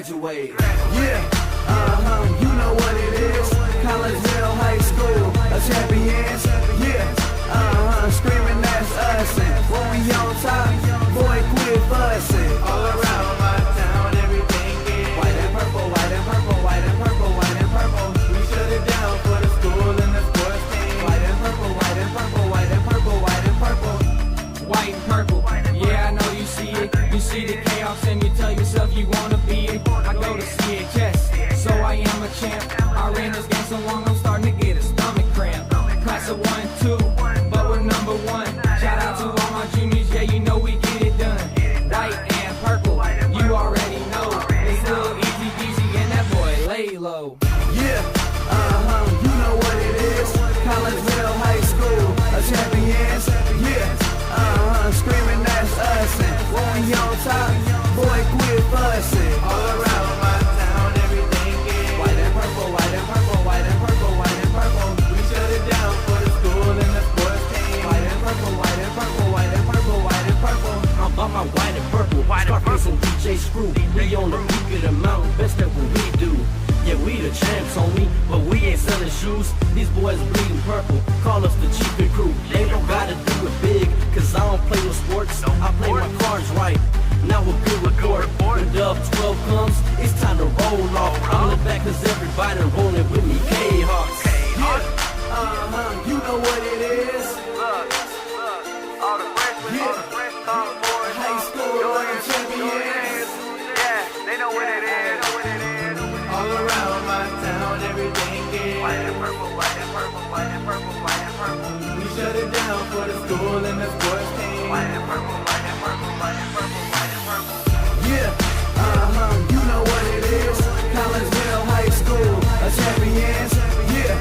graduate. Yeah, you know what it is. Collegeville High School, a champions. Yeah, screaming that's us. And when we on top, boy, quit fussing. All around my town, everything is white and purple, white and purple, white and purple, white and purple. We shut it down for the school and the sports team. White and purple, white and purple, white and purple, white and purple. White and purple, yeah, I know you see it. You see the chaos and you tell yourself you wanna be it. I go to CHS, so I am a champ. I ran this game so long I'm starting to get a stomach cramp. Class of 1, 2, but we're number 1. Shout out to all my juniors, yeah, you know we get it done. White and purple, you already know. It's a little easy peasy and that boy lay low. Yeah, you know what it is. Collegeville High School, a champions. Yeah, screaming that's us. And when we on top, boy, quit fussing. All around my town, everything is white and purple, white and purple, white and purple, white and purple. We shut it down for the school and the sports team. White and purple, white and purple, white and purple, white and purple. I'm about my white and purple, Scarface and DJ Screw. We on the peak of the mountain, best at what we do. Yeah, we the champs, homie, but we ain't selling shoes. These boys bleeding purple, call us the chiefin' crew. They don't gotta do it big, cause I don't play no sports. I play my cards right. Now a good report. When Dub 12 comes, it's time to roll off. I'm the back cause everybody rolling with me. K-Hawks. Yeah, you know what it is. All the freshmen, sophomores, High school champions. yeah, they know what it is. All around my town, everything is White and purple, white and purple, white and purple, white and purple. we shut it down for the school and the sports team. White and purple, white and purple, white and purple, white and purple. Yeah, you know what it is. Collegeville High School, a champions. Yeah,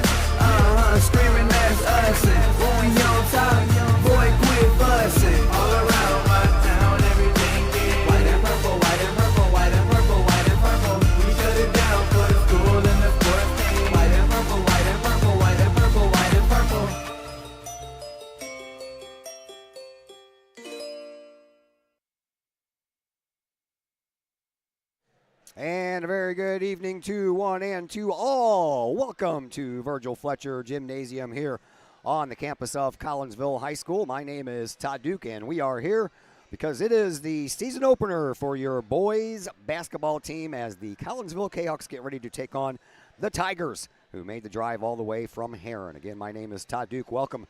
screaming that's us. And when we on top, boy, quit fussing. All around my town, everything is white and purple, white and purple, white and purple, white and purple. We shut it down for the school and the sports team. White and purple, white and purple, white and purple, white and purple. And a very good evening to one and to all. Welcome to Virgil Fletcher Gymnasium here on the campus of Collinsville High School. My name is Todd Duke, and we are here because it is the season opener for your boys basketball team as the Collinsville Kahawks get ready to take on the Tigers, who made the drive all the way from Herrin. Again, my name is Todd Duke. Welcome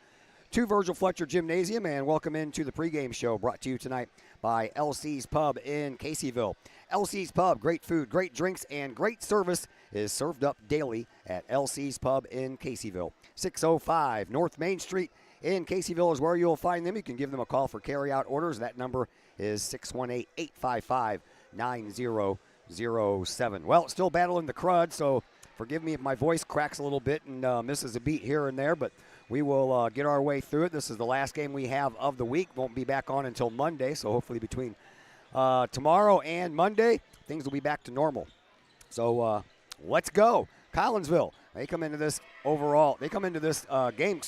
to Virgil Fletcher Gymnasium, and welcome into the pregame show brought to you tonight by LC's Pub in Caseyville. LC's Pub, great food, great drinks, and great service is served up daily at LC's Pub in Caseyville. 605 North Main Street in Caseyville is where you'll find them. You can give them a call for carry-out orders. That number is 618-855-9007. Well, still battling the crud, so forgive me if my voice cracks a little bit and misses a beat here and there, but we will get our way through it. This is the last game we have of the week. Won't be back on until Monday, so hopefully between tomorrow and Monday, things will be back to normal. So let's go. Collinsville, they come into this game,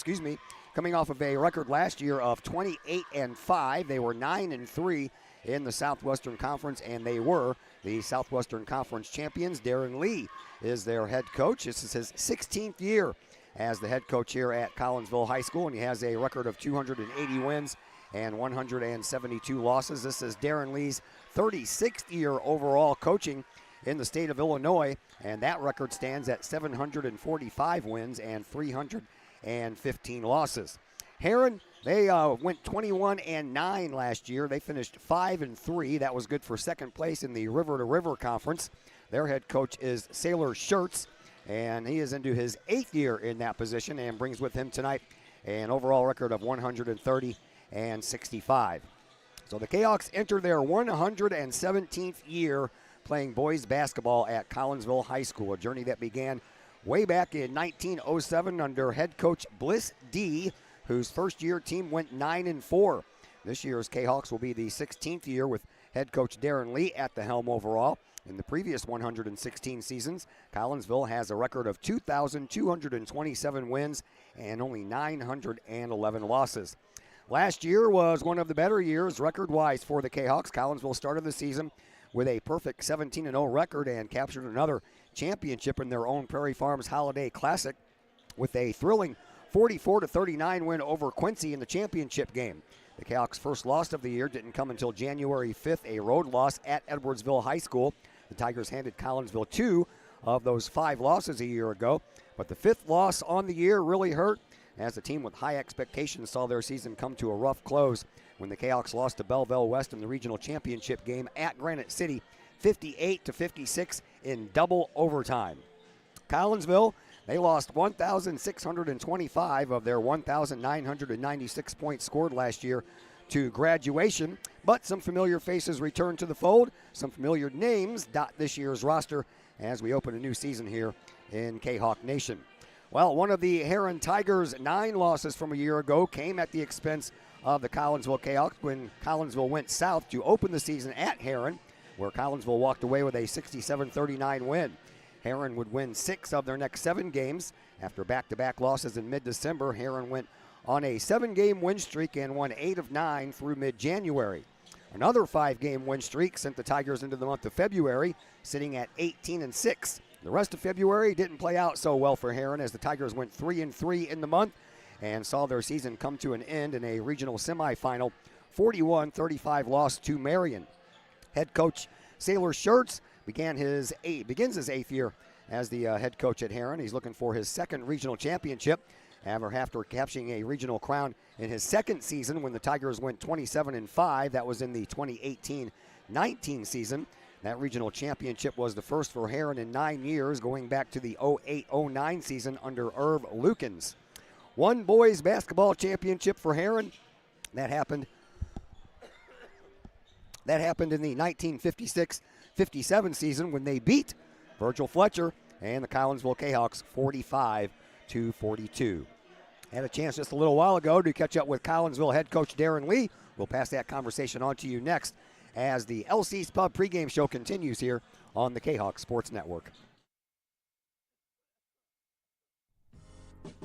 coming off of a record last year of 28-5. They were 9-3 in the Southwestern Conference, and they were the Southwestern Conference champions. Darren Lee is their head coach. This is his 16th year as the head coach here at Collinsville High School, and he has a record of 280 wins and 172 losses. This is Darren Lee's 36th year overall coaching in the state of Illinois, and that record stands at 745 wins and 315 losses. Herrin, they went 21-9 last year. They finished 5-3. That was good for second place in the River to River Conference. Their head coach is Sailor Schertz, and he is into his 8th year in that position and brings with him tonight an overall record of 130-65. So the Kahawks enter their 117th year playing boys basketball at Collinsville High School, a journey that began way back in 1907 under head coach Bliss D., whose first-year team went 9-4. This year's Kahawks will be the 16th year with head coach Darren Lee at the helm overall. In the previous 116 seasons, Collinsville has a record of 2,227 wins and only 911 losses. Last year was one of the better years record-wise for the Kahawks. Collinsville started the season with a perfect 17-0 record and captured another championship in their own Prairie Farms Holiday Classic with a thrilling 44-39 win over Quincy in the championship game. The Kahok's first loss of the year didn't come until January 5th, a road loss at Edwardsville High School. The Tigers handed Collinsville 2 of those 5 losses a year ago, but the 5th loss on the year really hurt as the team with high expectations saw their season come to a rough close when the Kahoks lost to Belleville West in the regional championship game at Granite City, 58-56 in double overtime. Collinsville, they lost 1,625 of their 1,996 points scored last year to Graduation, but some familiar faces return to the fold. Some familiar names dot this year's roster as we open a new season here in Kahok Nation. Well, one of the Herrin Tigers' 9 losses from a year ago came at the expense of the Collinsville Kahoks when Collinsville went south to open the season at Herrin, where Collinsville walked away with a 67-39 win. Herrin would win 6 of their next 7 games. After back-to-back losses in mid-December, Herrin went on a 7-game win streak and won 8 of 9 through mid-January. Another 5-game win streak sent the Tigers into the month of February, sitting at 18-6. The rest of February didn't play out so well for Herrin as the Tigers went 3-3 in the month and saw their season come to an end in a regional semifinal 41-35 loss to Marion. Head coach Sailor Schertz begins his 8th year as the head coach at Herrin. He's looking for his 2nd regional championship after capturing a regional crown in his 2nd season when the Tigers went 27-5. That was in the 2018-19 season. That regional championship was the first for Herrin in 9 years, going back to the 08-09 season under Irv Lukens. One boys basketball championship for Herrin. That happened in the 1956-57 season when they beat Virgil Fletcher and the Collinsville Kahawks 45-42. Had a chance just a little while ago to catch up with Collinsville head coach Darren Lee. We'll pass that conversation on to you next as the LC's Pub pregame show continues here on the Kahawk Sports Network.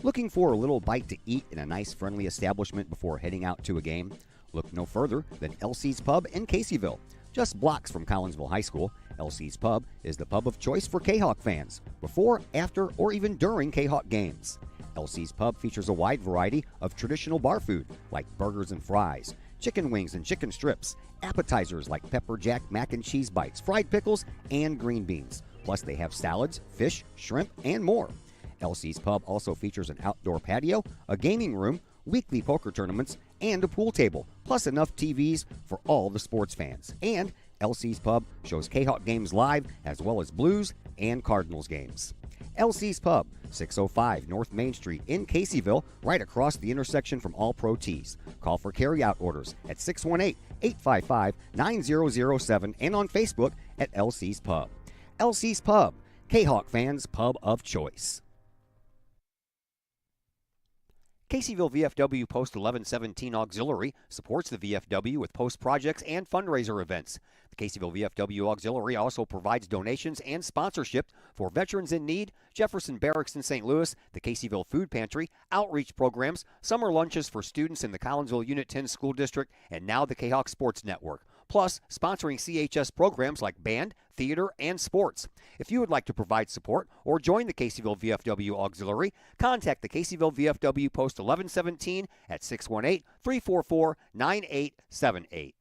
Looking for a little bite to eat in a nice friendly establishment before heading out to a game? Look no further than LC's Pub in Caseyville. Just blocks from Collinsville High School, LC's Pub is the pub of choice for Kahawk fans, before, after, or even during Kahawk games. LC's Pub features a wide variety of traditional bar food like burgers and fries, chicken wings and chicken strips, appetizers like pepper jack mac and cheese bites, fried pickles, and green beans. Plus they have salads, fish, shrimp, and more. LC's Pub also features an outdoor patio, a gaming room, weekly poker tournaments, and a pool table, plus enough TVs for all the sports fans. And LC's Pub shows Kahawk games live as well as Blues and Cardinals games. LC's Pub, 605 North Main Street in Caseyville, right across the intersection from All Pro Tees. Call for carryout orders at 618-855-9007 and on Facebook at LC's Pub. LC's Pub, Kahawk fans' pub of choice. Caseyville VFW Post 1117 Auxiliary supports the VFW with post projects and fundraiser events. The Caseyville VFW Auxiliary also provides donations and sponsorship for veterans in need, Jefferson Barracks in St. Louis, the Caseyville Food Pantry, outreach programs, summer lunches for students in the Collinsville Unit 10 School District, and now the Kahawk Sports Network. Plus, sponsoring CHS programs like band, theater, and sports. If you would like to provide support or join the Caseyville VFW Auxiliary, contact the Caseyville VFW Post 1117 at 618-344-9878.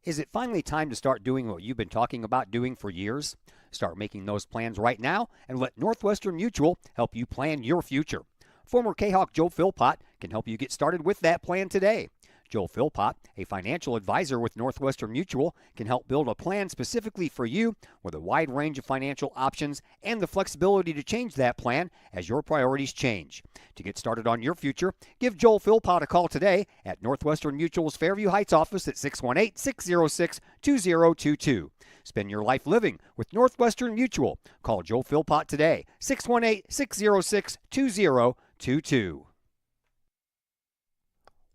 Is it finally time to start doing what you've been talking about doing for years? Start making those plans right now and let Northwestern Mutual help you plan your future. Former Kahawk Joe Philpott can help you get started with that plan today. Joe Philpott, a financial advisor with Northwestern Mutual, can help build a plan specifically for you with a wide range of financial options and the flexibility to change that plan as your priorities change. To get started on your future, give Joel Philpott a call today at Northwestern Mutual's Fairview Heights office at 618-606-2022. Spend your life living with Northwestern Mutual. Call Joel Philpott today, 618-606-2022.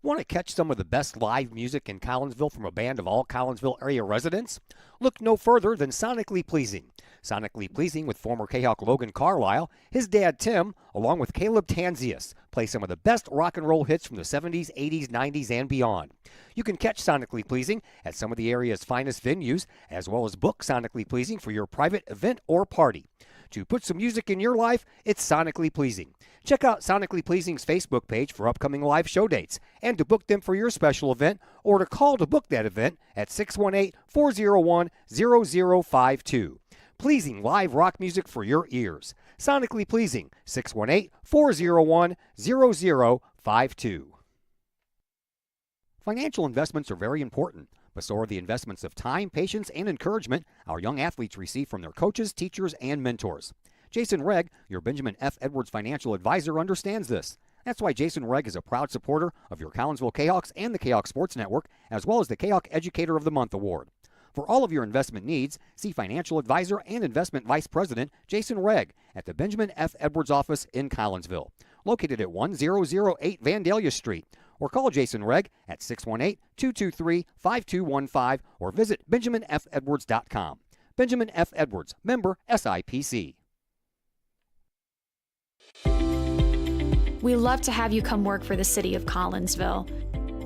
Want to catch some of the best live music in Collinsville from a band of all Collinsville area residents? Look no further than Sonically Pleasing. Sonically Pleasing with former Kahok Logan Carlisle, his dad Tim, along with Caleb Tanzius, play some of the best rock and roll hits from the 70s, 80s, 90s, and beyond. You can catch Sonically Pleasing at some of the area's finest venues, as well as book Sonically Pleasing for your private event or party. To put some music in your life, it's Sonically Pleasing. Check out Sonically Pleasing's Facebook page for upcoming live show dates and to book them for your special event or to call to book that event at 618-401-0052. Pleasing live rock music for your ears. Sonically Pleasing, 618-401-0052. Financial investments are very important, but so are the investments of time, patience, and encouragement our young athletes receive from their coaches, teachers, and mentors. Jason Regg, your Benjamin F. Edwards financial advisor, understands this. That's why Jason Regg is a proud supporter of your Collinsville Kahawks and the Kahawk Sports Network, as well as the Kahawk Educator of the Month Award. For all of your investment needs, see financial advisor and investment vice president Jason Regg at the Benjamin F. Edwards office in Collinsville, located at 1008 Vandalia Street, or call Jason Regg at 618-223-5215 or visit benjaminfedwards.com. Benjamin F. Edwards, member SIPC. We love to have you come work for the city of Collinsville.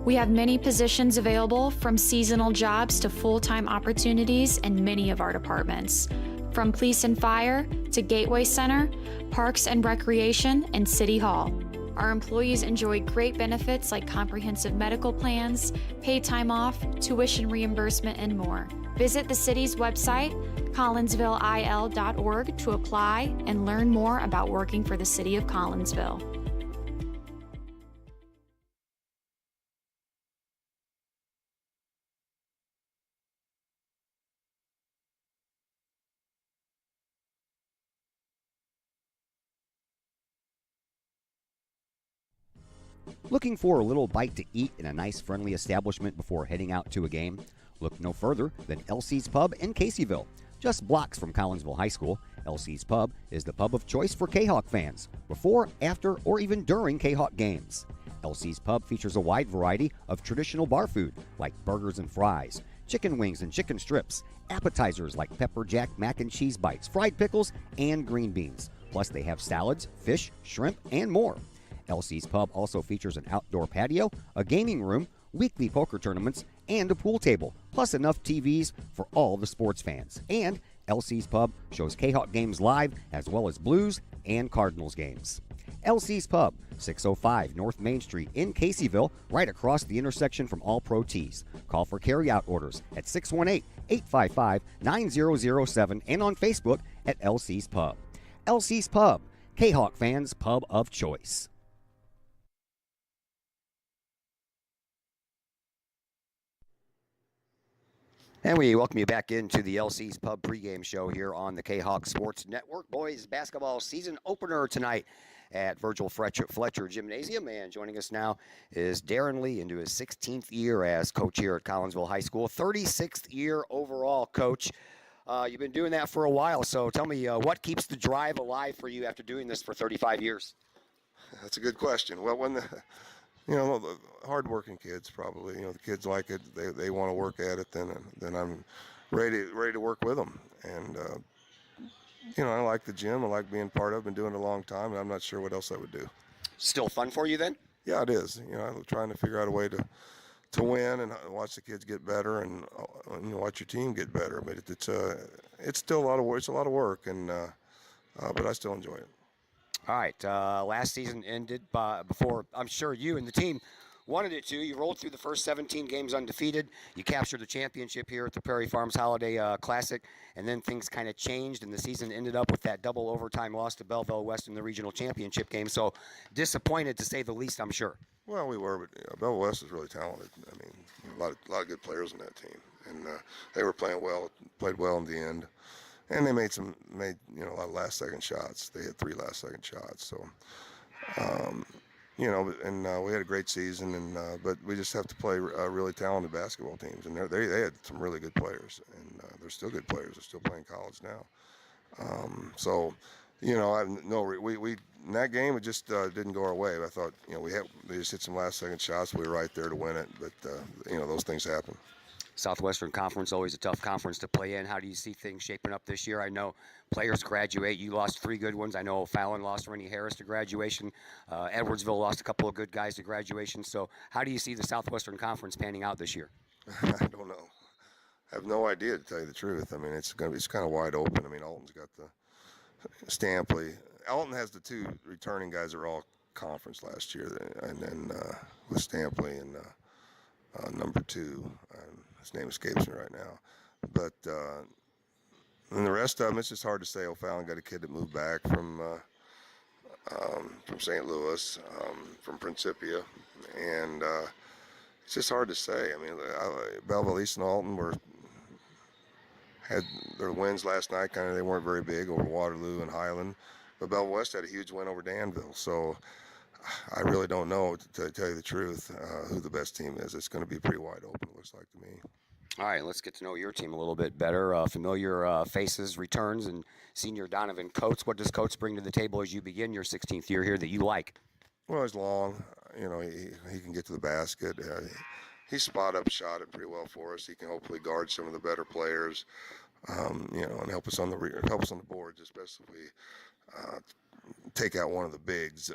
We have many positions available, from seasonal jobs to full-time opportunities in many of our departments. From police and fire to Gateway Center, Parks and Recreation, and City Hall. Our employees enjoy great benefits like comprehensive medical plans, paid time off, tuition reimbursement, and more. Visit the city's website, collinsvilleil.org, to apply and learn more about working for the city of Collinsville. Looking for a little bite to eat in a nice, friendly establishment before heading out to a game? Look no further than LC's Pub in Caseyville. Just blocks from Collinsville High School, LC's Pub is the pub of choice for Kahawk fans, before, after, or even during Kahawk games. LC's Pub features a wide variety of traditional bar food like burgers and fries, chicken wings and chicken strips, appetizers like pepper jack mac and cheese bites, fried pickles, and green beans. Plus they have salads, fish, shrimp, and more. LC's Pub also features an outdoor patio, a gaming room, weekly poker tournaments, and a pool table, plus enough TVs for all the sports fans. And LC's Pub shows Kahawk games live, as well as Blues and Cardinals games. LC's Pub, 605 North Main Street in Caseyville, right across the intersection from All Pro Tees. Call for carry-out orders at 618-855-9007 and on Facebook at LC's Pub. LC's Pub, Kahawk fans' pub of choice. And we welcome you back into the LC's Pub pregame show here on the Kahawk Sports Network. Boys basketball season opener tonight at Virgil Fletcher Gymnasium. And joining us now is Darren Lee, into his 16th year as coach here at Collinsville High School. 36th year overall, coach. You've been doing that for a while, so tell me what keeps the drive alive for you after doing this for 35 years? That's a good question. Well, when the hard-working kids probably, the kids like it, they want to work at it, then I'm ready to work with them. And, I like the gym. I like being part of it. Been doing it a long time, and I'm not sure what else I would do. Still fun for you then? Yeah, it is. I'm trying to figure out a way to win and watch the kids get better and watch your team get better. But it's still a lot of work. It's a lot of work, and but I still enjoy it. All right, last season ended before I'm sure you and the team wanted it to. You rolled through the first 17 games undefeated. You captured the championship here at the Prairie Farms Holiday Classic, and then things kind of changed, and the season ended up with that double overtime loss to Belleville West in the regional championship game. So disappointed, to say the least, I'm sure. Well, we were, but Belleville West is really talented. I mean, a lot of good players in that team, and they were played well in the end. And they made a lot of last-second shots. They had 3 last-second shots. So, we had a great season, but we just have to play really talented basketball teams. And they had some really good players, and they're still good players. They're still playing college now. We in that game, it just didn't go our way. I thought, they just hit some last-second shots. We were right there to win it, but those things happen. Southwestern Conference, always a tough conference to play in. How do you see things shaping up this year? I know players graduate. You lost 3 good ones. I know Fallon lost Rennie Harris to graduation. Edwardsville lost a couple of good guys to graduation. So how do you see the Southwestern Conference panning out this year? I don't know. I have no idea, to tell you the truth. I mean, it's kind of wide open. I mean, Alton's got the Stampley. Alton has the 2 returning guys that were all conference last year, and then with Stampley and number 2. His name escapes me right now. But and the rest of them, it's just hard to say. O'Fallon got a kid that moved back from St. Louis, from Principia, and it's just hard to say. I mean, Belleville East and Alton had their wins last night. They weren't very big over Waterloo and Highland, but Belleville West had a huge win over Danville. So I really don't know, to tell you the truth, who the best team is. It's going to be pretty wide open, it looks like to me. All right, let's get to know your team a little bit better. Familiar faces, returns, and senior Donovan Coates. What does Coates bring to the table as you begin your 16th year here that you like? Well, he's long. He can get to the basket. He shot it pretty well for us. He can hopefully guard some of the better players, and help us on the boards, especially take out one of the bigs.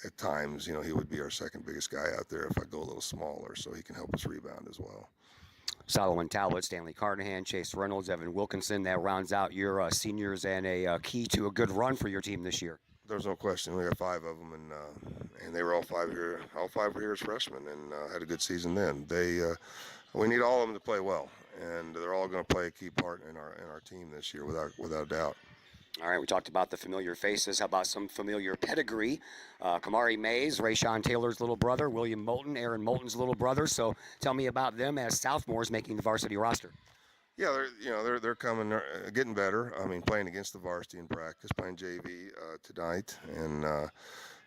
At times, he would be our second biggest guy out there if I go a little smaller, so he can help us rebound as well. Solomon Talbot, Stanley Carnahan, Chase Reynolds, Evan Wilkinson. That rounds out your seniors and a key to a good run for your team this year. There's no question. We got 5 of them, and they were all 5 here. All 5 were here as freshmen, and had a good season then. We need all of them to play well, and they're all going to play a key part in our team this year, without a doubt. All right, we talked about the familiar faces. How about some familiar pedigree? Kamari Mays, Rayshawn Taylor's little brother, William Moulton, Aaron Moulton's little brother. So tell me about them as sophomores making the varsity roster. Yeah, they're coming, getting better. I mean, playing against the varsity in practice, playing JV tonight, and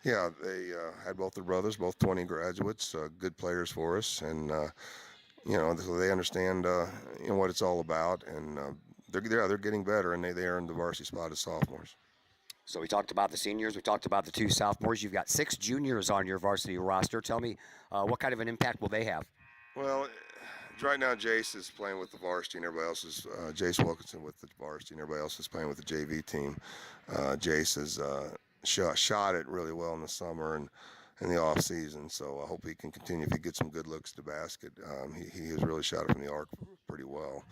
they had both their brothers, both 20 graduates, good players for us, and so they understand what it's all about, and they're getting better, and they earned the varsity spot as sophomores. So we talked about the seniors. We talked about the 2 sophomores. You've got 6 juniors on your varsity roster. Tell me, what kind of an impact will they have? Well, right now Jace is playing with the varsity, and everybody else is Jace Wilkinson with the varsity, and everybody else is playing with the JV team. Jace has shot it really well in the summer and in the off season, so I hope he can continue. If he gets some good looks to basket, he has really shot it from the arc pretty well.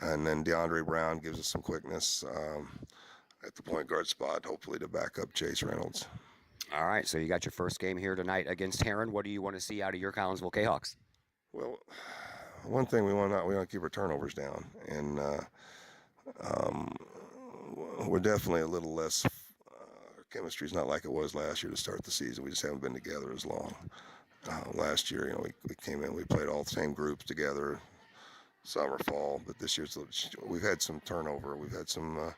And then DeAndre Brown gives us some quickness at the point guard spot, hopefully to back up Chase Reynolds. All right, so you got your first game here tonight against Herrin. What do you want to see out of your Collinsville Kahawks? Well, one thing we want to keep our turnovers down, and we're definitely a little less. Our chemistry's not like it was last year to start the season. We just haven't been together as long. Last year, we came in, we played all the same groups together, summer, fall, but this year we've had some turnover. We've had some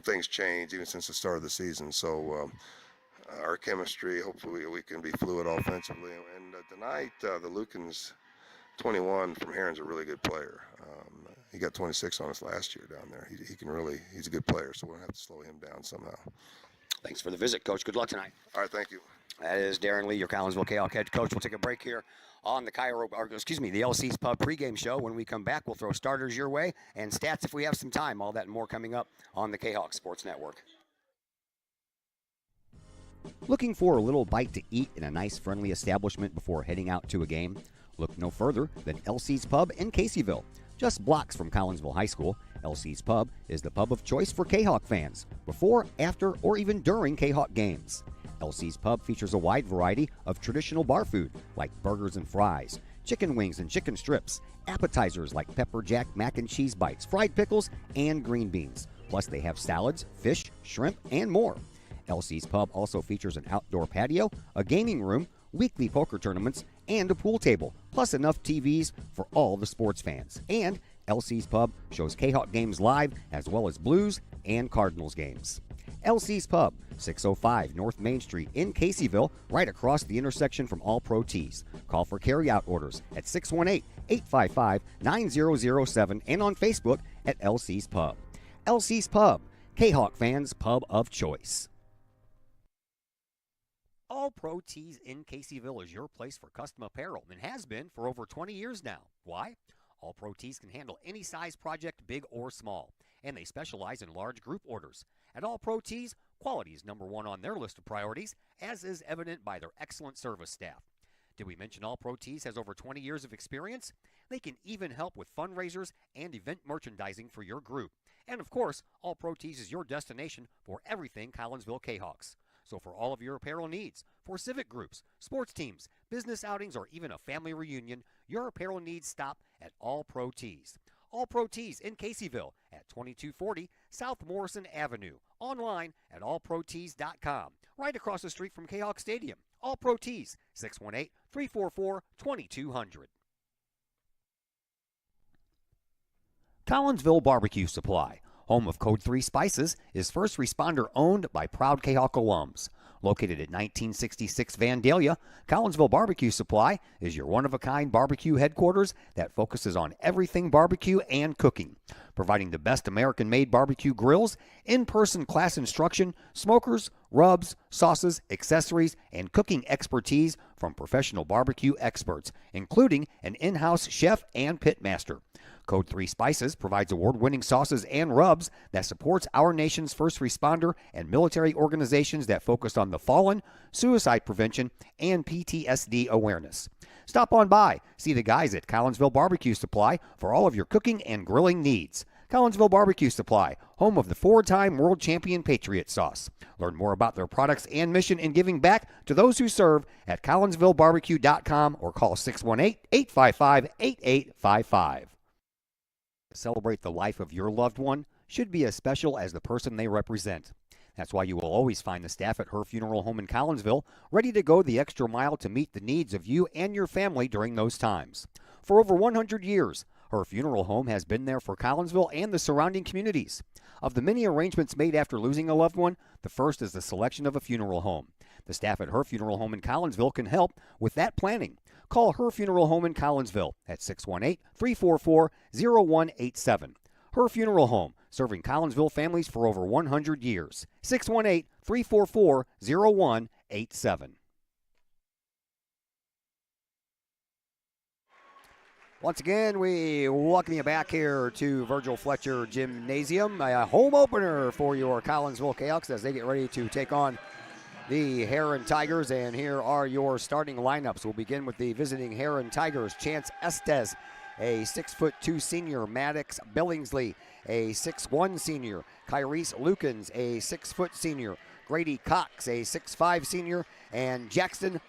things change even since the start of the season. So our chemistry, hopefully we can be fluid offensively. And tonight, the Lukens 21 from Herrin's a really good player. He got 26 on us last year down there. He's a good player, so we're going to have to slow him down somehow. Thanks for the visit, Coach. Good luck tonight. All right, thank you. That is Darren Lee, your Collinsville Kahawk head coach. We'll take a break here on the the LC's Pub pregame show. When we come back, we'll throw starters your way and stats if we have some time. All that and more coming up on the Kahawk Sports Network. Looking for a little bite to eat in a nice, friendly establishment before heading out to a game? Look no further than LC's Pub in Caseyville. Just blocks from Collinsville High School, LC's Pub is the pub of choice for Kahawk fans, before, after, or even during Kahawk games. LC's Pub features a wide variety of traditional bar food like burgers and fries, chicken wings and chicken strips, appetizers like pepper jack mac and cheese bites, fried pickles, and green beans. Plus they have salads, fish, shrimp, and more. LC's Pub also features an outdoor patio, a gaming room, weekly poker tournaments, and a pool table, plus enough TVs for all the sports fans. And LC's Pub shows Kahawk games live as well as Blues and Cardinals games. LC's Pub, 605 North Main Street in Caseyville, right across the intersection from All Pro Tees. Call for carryout orders at 618-855-9007 and on Facebook at LC's Pub. LC's Pub, Kahawk fans' pub of choice. All Pro Tees in Caseyville is your place for custom apparel and has been for over 20 years now. Why? All Pro Tees can handle any size project, big or small, and they specialize in large group orders. At All Pro Tees, quality is number one on their list of priorities, as is evident by their excellent service staff. Did we mention All Pro Tees has over 20 years of experience? They can even help with fundraisers and event merchandising for your group. And of course, All Pro Tees is your destination for everything Collinsville Kahawks. So for all of your apparel needs, for civic groups, sports teams, business outings, or even a family reunion, your apparel needs stop at All Pro Tees. All Pro Tees in Caseyville at 2240 South Morrison Avenue. Online at allprotees.com. Right across the street from Kahok Stadium. All Pro Tees, 618-344-2200. Collinsville Barbecue Supply, home of Code 3 Spices, is first responder owned by proud Kahok alums. Located at 1966 Vandalia, Collinsville Barbecue Supply is your one-of-a-kind barbecue headquarters that focuses on everything barbecue and cooking, providing the best American-made barbecue grills, in-person class instruction, smokers, rubs, sauces, accessories, and cooking expertise from professional barbecue experts, including an in-house chef and pitmaster. Code 3 Spices provides award-winning sauces and rubs that supports our nation's first responder and military organizations that focus on the fallen, suicide prevention, and PTSD awareness. Stop on by, see the guys at Collinsville Barbecue Supply for all of your cooking and grilling needs. Collinsville Barbecue Supply, home of the four-time world champion Patriot Sauce. Learn more about their products and mission in giving back to those who serve at collinsvillebarbecue.com or call 618-855-8855. Celebrate the life of your loved one should be as special as the person they represent. That's why you will always find the staff at Her Funeral Home in Collinsville ready to go the extra mile to meet the needs of you and your family during those times. For over 100 years, Her Funeral Home has been there for Collinsville and the surrounding communities. Of the many arrangements made after losing a loved one, the first is the selection of a funeral home. The staff at Her Funeral Home in Collinsville can help with that planning. Call Her Funeral Home in Collinsville at 618-344-0187. Her Funeral Home, serving Collinsville families for over 100 years. 618-344-0187. Once again, we welcome you back here to Virgil Fletcher Gymnasium, a home opener for your Collinsville Kahawks as they get ready to take on the Herrin Tigers, and here are your starting lineups. We'll begin with the visiting Herrin Tigers. Chance Estes, a 6'2" senior. Maddox Billingsley, a 6'1" senior. Kyrese Lukens, a 6' senior. Grady Cox, a 6'5" senior. And Jackson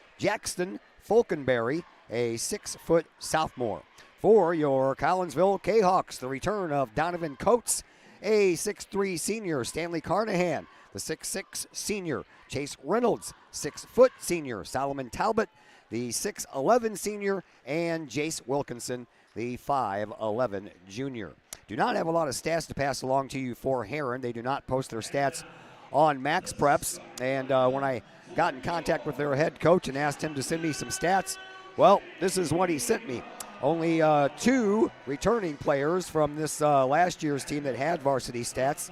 Falkenberry, a 6' sophomore. For your Collinsville Kahawks, the return of Donovan Coates, a 6'3" senior. Stanley Carnahan, the 6'6" senior. Chase Reynolds, 6' senior. Solomon Talbot, the 6'11" senior. And Jace Wilkinson, the 5'11" junior. Do not have a lot of stats to pass along to you for Herrin. They do not post their stats on Max Preps. And when I got in contact with their head coach and asked him to send me some stats, well, this is what he sent me. Only 2 returning players from this last year's team that had varsity stats.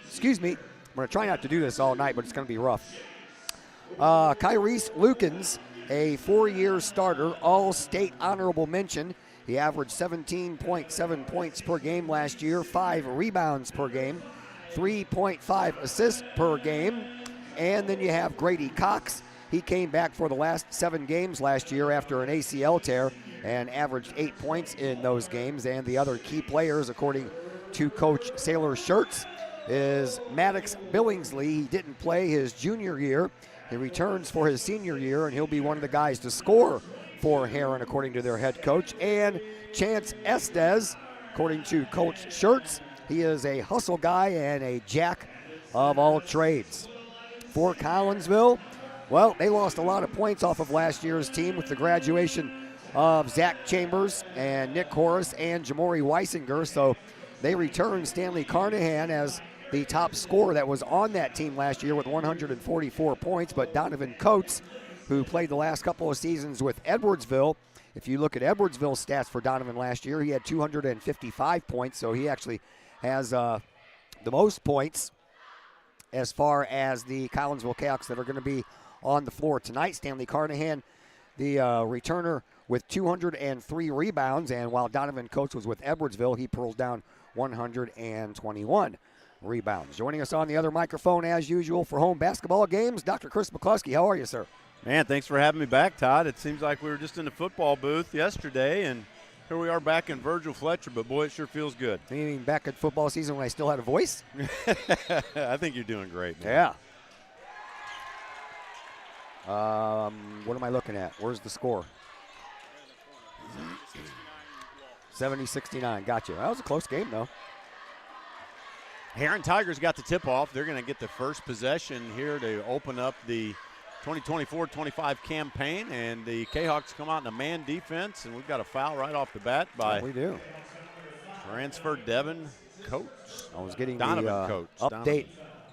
Excuse me. I'm going to try not to do this all night, but it's going to be rough. Kyrese Lukens, a 4-year starter, all-state honorable mention. He averaged 17.7 points per game last year, 5 rebounds per game, 3.5 assists per game. And then you have Grady Cox. He came back for the last 7 games last year after an ACL tear and averaged 8 points in those games. And the other key players, according to Coach Sailor Shirts, is Maddox Billingsley. He didn't play his junior year. He returns for his senior year, and he'll be one of the guys to score for Herrin, according to their head coach. And Chance Estes, according to Coach Shirts, he is a hustle guy and a jack of all trades. For Collinsville, well, they lost a lot of points off of last year's team with the graduation of Zach Chambers and Nick Horace and Jamori Weisinger. So they returned Stanley Carnahan as the top scorer that was on that team last year with 144 points. But Donovan Coates, who played the last couple of seasons with Edwardsville, if you look at Edwardsville's stats for Donovan last year, he had 255 points. So he actually has the most points as far as the Collinsville Kahawks that are going to be on the floor tonight. Stanley Carnahan, the returner, with 203 rebounds, and while Donovan Coates was with Edwardsville, he pulls down 121 rebounds. Joining us on the other microphone, as usual, for home basketball games, Dr. Chris McCluskey. How are you, sir? Man, thanks for having me back, Todd. It seems like we were just in the football booth yesterday, and here we are back in Virgil Fletcher, but boy, it sure feels good. You mean back at football season when I still had a voice? I think you're doing great, man. Yeah. What am I looking at? Where's the score? 70-69. Gotcha. That was a close game, though. Herrin Tigers got the tip-off. They're going to get the first possession here to open up the 2024-25 campaign, and the Kahawks come out in a man defense, and we've got a foul right off the bat by Yeah, we do. transfer Devin Coates. I was getting Donovan the Coates.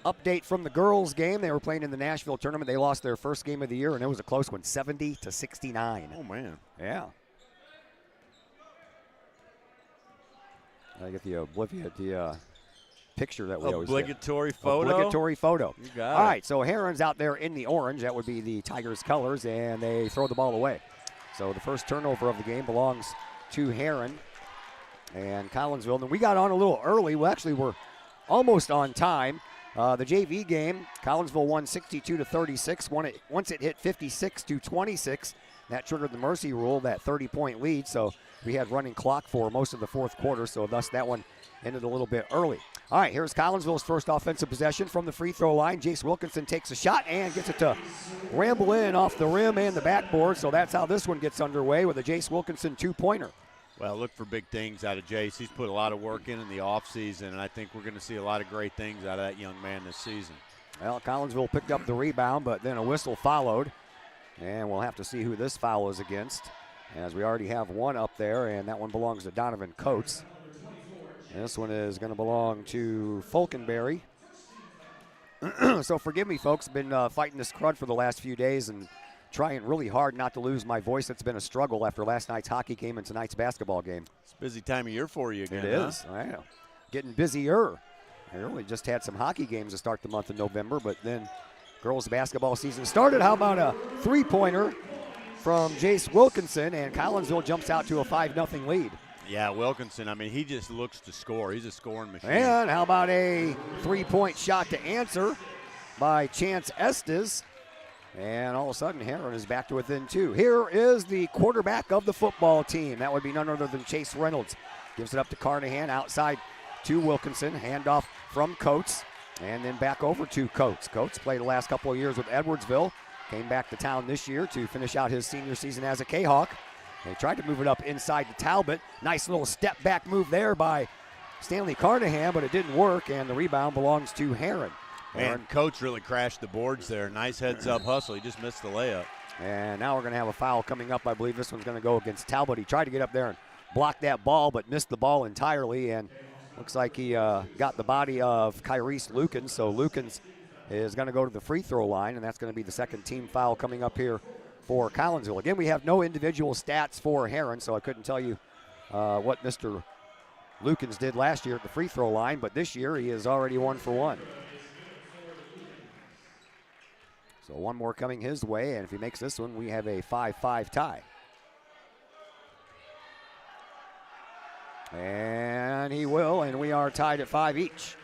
update from the girls' game. They were playing in the Nashville tournament. They lost their first game of the year, and it was a close one, 70-69. Oh, man. Yeah. I get the picture that we always get. Obligatory photo. Obligatory photo. You got All it. right, so Herrin's out there in the orange. That would be the Tigers' colors, and they throw the ball away. So the first turnover of the game belongs to Herrin and Collinsville. And we got on a little early. We actually were almost on time. The JV game, Collinsville won 62-36. Once it hit 56-26, that triggered the mercy rule, that 30-point lead. So we had running clock for most of the fourth quarter, so thus that one ended a little bit early. All right, here's Collinsville's first offensive possession from the free throw line. Jace Wilkinson takes a shot and gets it to ramble in off the rim and the backboard. So that's how this one gets underway with a Jace Wilkinson two-pointer. Well, look for big things out of Jace. He's put a lot of work in the offseason, and I think we're going to see a lot of great things out of that young man this season. Well, Collinsville picked up the rebound, but then a whistle followed. And we'll have to see who this foul is against, as we already have one up there, and that one belongs to Donovan Coates. And this one is going to belong to Falkenberry. So forgive me, folks. Been fighting this crud for the last few days and trying really hard not to lose my voice. It's been a struggle after last night's hockey game and tonight's basketball game. It's a busy time of year for you again. It is. I know. Getting busier. I really just had some hockey games to start the month of November, but then girls basketball season started. How about a three-pointer from Jace Wilkinson, and Collinsville jumps out to a 5-0 lead. Yeah, Wilkinson, I mean, he just looks to score. He's a scoring machine. And how about a three-point shot to answer by Chance Estes. And all of a sudden, Herrin is back to within two. Here is the quarterback of the football team. That would be none other than Chase Reynolds. Gives it up to Carnahan, outside to Wilkinson. Handoff from Coates, and then back over to Coates. Coates played the last couple of years with Edwardsville. Came back to town this year to finish out his senior season as a Kahawk. They tried to move it up inside to Talbot. Nice little step back move there by Stanley Carnahan, but it didn't work, and the rebound belongs to Herrin. And Coates really crashed the boards there. Nice heads-up hustle. He just missed the layup. And now we're going to have a foul coming up. I believe this one's going to go against Talbot. He tried to get up there and block that ball, but missed the ball entirely, and looks like he got the body of Kyrese Lukens. So Lukens is going to go to the free throw line, and that's going to be the second team foul coming up here for Collinsville. Again, we have no individual stats for Herrin, so I couldn't tell you what Mr. Lukens did last year at the free throw line, but this year he is already 1 for 1. So one more coming his way, and if he makes this one, we have a 5-5 tie. And he will, and we are tied at 5 each.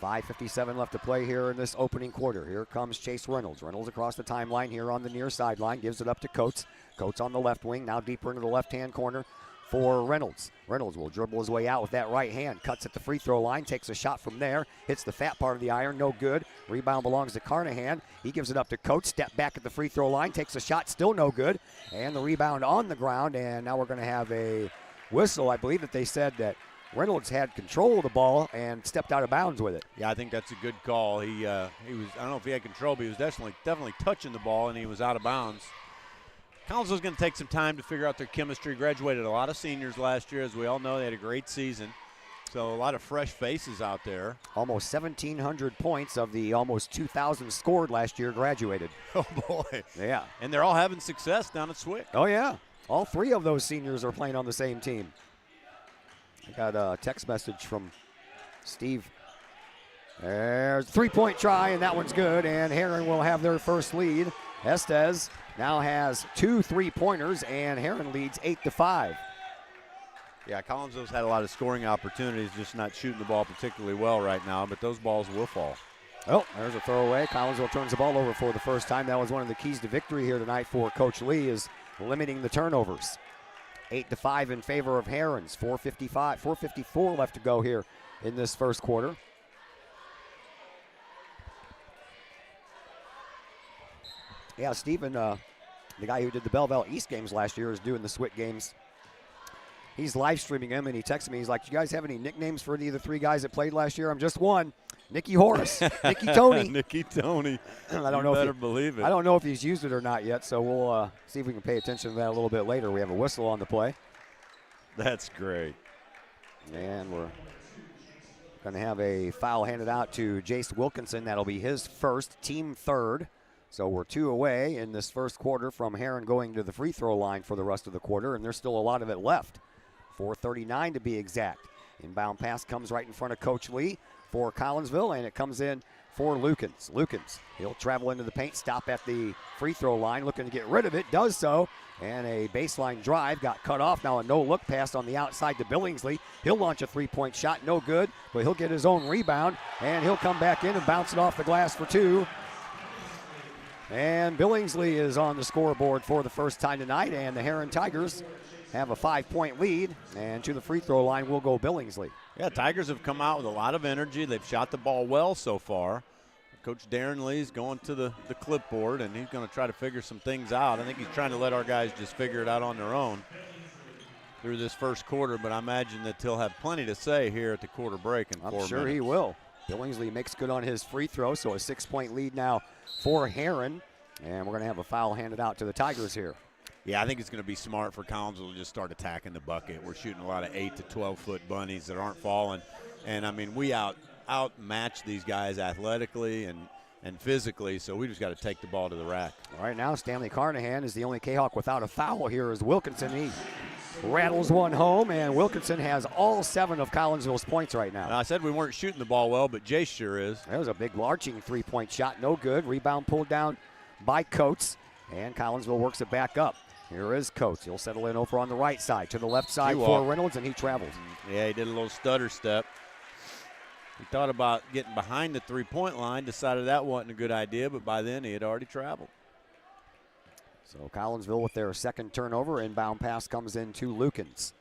5:57 left to play here in this opening quarter. Here comes Chase Reynolds. Reynolds across the timeline here on the near sideline, gives it up to Coates. Coates on the left wing, now deeper into the left-hand corner for Reynolds. Reynolds will dribble his way out with that right hand, cuts at the free throw line, takes a shot from there, hits the fat part of the iron, no good. Rebound belongs to Carnahan. He gives it up to Coates, step back at the free throw line, takes a shot, still no good. And the rebound on the ground, and now we're going to have a whistle. I believe that they said that Reynolds had control of the ball and stepped out of bounds with it. Yeah, I think that's a good call. He was, I don't know if he had control, but he was definitely touching the ball, and he was out of bounds. Collinsville's going to take some time to figure out their chemistry. Graduated a lot of seniors last year, as we all know. They had a great season. So a lot of fresh faces out there. Almost 1,700 points of the almost 2,000 scored last year graduated. Oh, boy. Yeah. And they're all having success down at Swick. Oh, yeah. All 3 of those seniors are playing on the same team. I got a text message from Steve There's a three-point try, and that one's good, and Herrin will have their first lead. Estes now has 2 3-pointers, and Herrin leads 8-5. Yeah, Collinsville's had a lot of scoring opportunities, just not shooting the ball particularly well right now, but those balls will fall. Oh, there's a throwaway. Collinsville turns the ball over for the first time. That was one of the keys to victory here tonight for Coach Lee, is limiting the turnovers. 8-5 in favor of Herrin's. 4:54 left to go here in this first quarter. Yeah, Stephen, the guy who did the Belleville East games last year, is doing the SWIT games. He's live streaming them, and he texted me. He's like, "Do you guys have any nicknames for any of the 3 guys that played last year?" I'm just one. Nicky Horace, Nicky Tony. Nicky Tony. I don't know. Better believe it. I don't know if he's used it or not yet, so we'll see if we can pay attention to that a little bit later. We have a whistle on the play. That's great. And we're going to have a foul handed out to Jace Wilkinson. That'll be his first, team third. So we're 2 away in this first quarter from Herrin going to the free throw line for the rest of the quarter, and there's still a lot of it left. 4:39 to be exact. Inbound pass comes right in front of Coach Lee for Collinsville, and it comes in for Lukens. Lukens, he'll travel into the paint, stop at the free throw line, looking to get rid of it, does so, and a baseline drive got cut off. Now a no-look pass on the outside to Billingsley. He'll launch a three-point shot, no good, but he'll get his own rebound, and he'll come back in and bounce it off the glass for 2. And Billingsley is on the scoreboard for the first time tonight, and the Herrin Tigers have a 5-point lead, and to the free throw line will go Billingsley. Yeah, Tigers have come out with a lot of energy. They've shot the ball well so far. Coach Darren Lee's going to the clipboard, and he's going to try to figure some things out. I think he's trying to let our guys just figure it out on their own through this first quarter, but I imagine that he'll have plenty to say here at the quarter break in 4 minutes. I'm sure he will. Billingsley makes good on his free throw, so a 6-point lead now for Herrin, and we're going to have a foul handed out to the Tigers here. Yeah, I think it's going to be smart for Collinsville to just start attacking the bucket. We're shooting a lot of 8 to 12-foot bunnies that aren't falling. And, I mean, we outmatch these guys athletically and physically, so we just got to take the ball to the rack. All right, now Stanley Carnahan is the only Kahok without a foul here as Wilkinson. He rattles one home, and Wilkinson has all 7 of Collinsville's points right now. And I said we weren't shooting the ball well, but Jace sure is. That was a big arching three-point shot, no good. Rebound pulled down by Coates, and Collinsville works it back up. Here is Coates. He'll settle in over on the right side. To the left side for Reynolds, and he travels. Yeah, he did a little stutter step. He thought about getting behind the three-point line, decided that wasn't a good idea, but by then he had already traveled. So Collinsville with their second turnover. Inbound pass comes in to Lukens.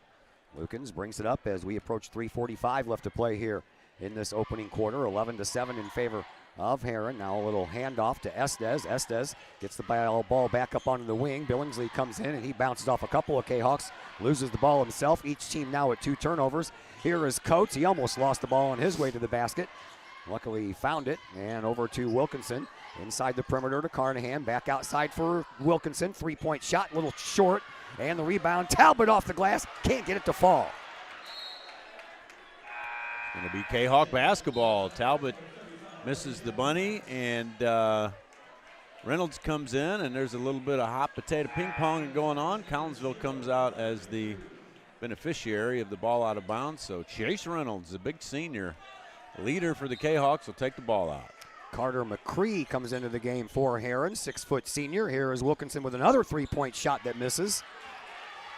Lukens brings it up as we approach 3:45 left to play here in this opening quarter. 11-7 in favor of Herrin. Now a little handoff to Estes. Estes gets the ball back up onto the wing. Billingsley comes in, and he bounces off a couple of Kahawks, loses the ball himself. Each team now at 2 turnovers. Here is Coates. He almost lost the ball on his way to the basket. Luckily he found it, and over to Wilkinson. Inside the perimeter to Carnahan. Back outside for Wilkinson. 3-point shot, a little short, and the rebound. Talbot off the glass. Can't get it to fall. Going to be Kahawk basketball. Talbot misses the bunny, and Reynolds comes in, and there's a little bit of hot potato ping pong going on. Collinsville comes out as the beneficiary of the ball out of bounds. So Chase Reynolds, the big senior leader for the Kahawks, will take the ball out. Carter McCree comes into the game for Herrin, 6-foot senior. Here is Wilkinson with another 3-point shot that misses.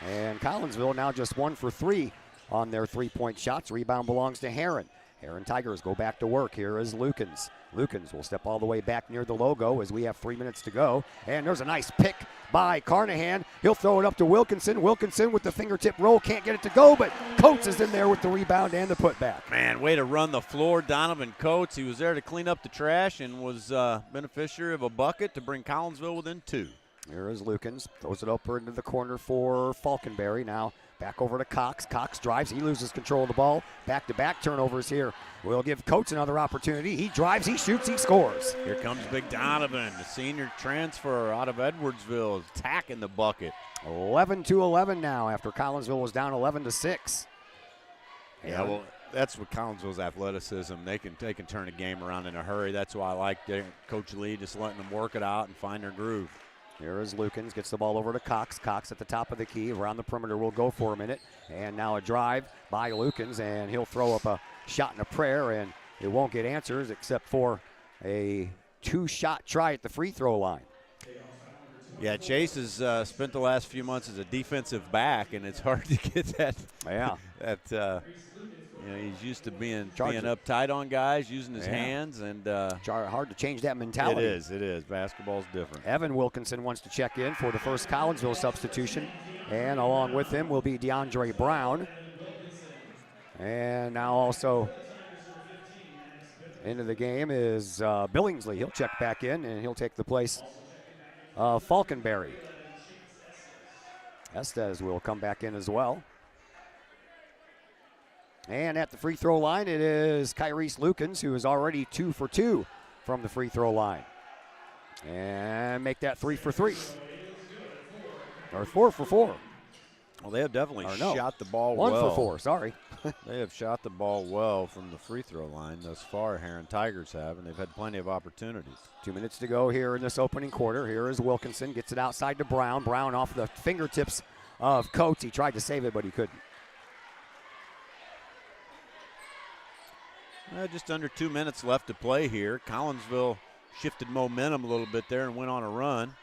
And Collinsville now just 1 for 3 on their 3-point shots. Rebound belongs to Herrin. Herrin Tigers go back to work. Here is Lukens. Lukens will step all the way back near the logo as we have 3 minutes to go. And there's a nice pick by Carnahan. He'll throw it up to Wilkinson. Wilkinson with the fingertip roll. Can't get it to go, but Coates is in there with the rebound and the putback. Man, way to run the floor, Donovan Coates. He was there to clean up the trash and was beneficiary of a bucket to bring Collinsville within 2. Here is Lukens. Throws it over into the corner for Falkenberry. Now back over to Cox. Cox drives. He loses control of the ball. Back-to-back turnovers here. We'll give Coates another opportunity. He drives. He shoots. He scores. Here comes Big Donovan, the senior transfer out of Edwardsville, attacking the bucket. 11-11 now after Collinsville was down 11-6. Yeah, well, that's what Collinsville's athleticism. They can turn a game around in a hurry. That's why I like Coach Lee just letting them work it out and find their groove. Here is Lukens, gets the ball over to Cox. Cox at the top of the key, around the perimeter, will go for a minute. And now a drive by Lukens, and he'll throw up a shot and a prayer, and it won't get answers except for a 2-shot try at the free throw line. Yeah, Chase has spent the last few months as a defensive back, and it's hard to get that. Yeah. He's used to being uptight on guys, using his hands, and hard to change that mentality. It is. Basketball's different. Evan Wilkinson wants to check in for the first Collinsville substitution, and along with him will be DeAndre Brown. And now also into the game is Billingsley. He'll check back in, and he'll take the place of Falkenberry. Estes will come back in as well. And at the free throw line, it is Kyrese Lukens, who is already 2 for 2 from the free throw line. And make that 3 for 3. Or 4 for 4. Well, they have definitely shot the ball 1 well. 1 for 4, sorry. They have shot the ball well from the free throw line thus far. Herrin Tigers have, and they've had plenty of opportunities. 2 minutes to go here in this opening quarter. Here is Wilkinson, gets it outside to Brown. Brown off the fingertips of Coates. He tried to save it, but he couldn't. Just under 2 minutes left to play here. Collinsville shifted momentum a little bit there and went on a run.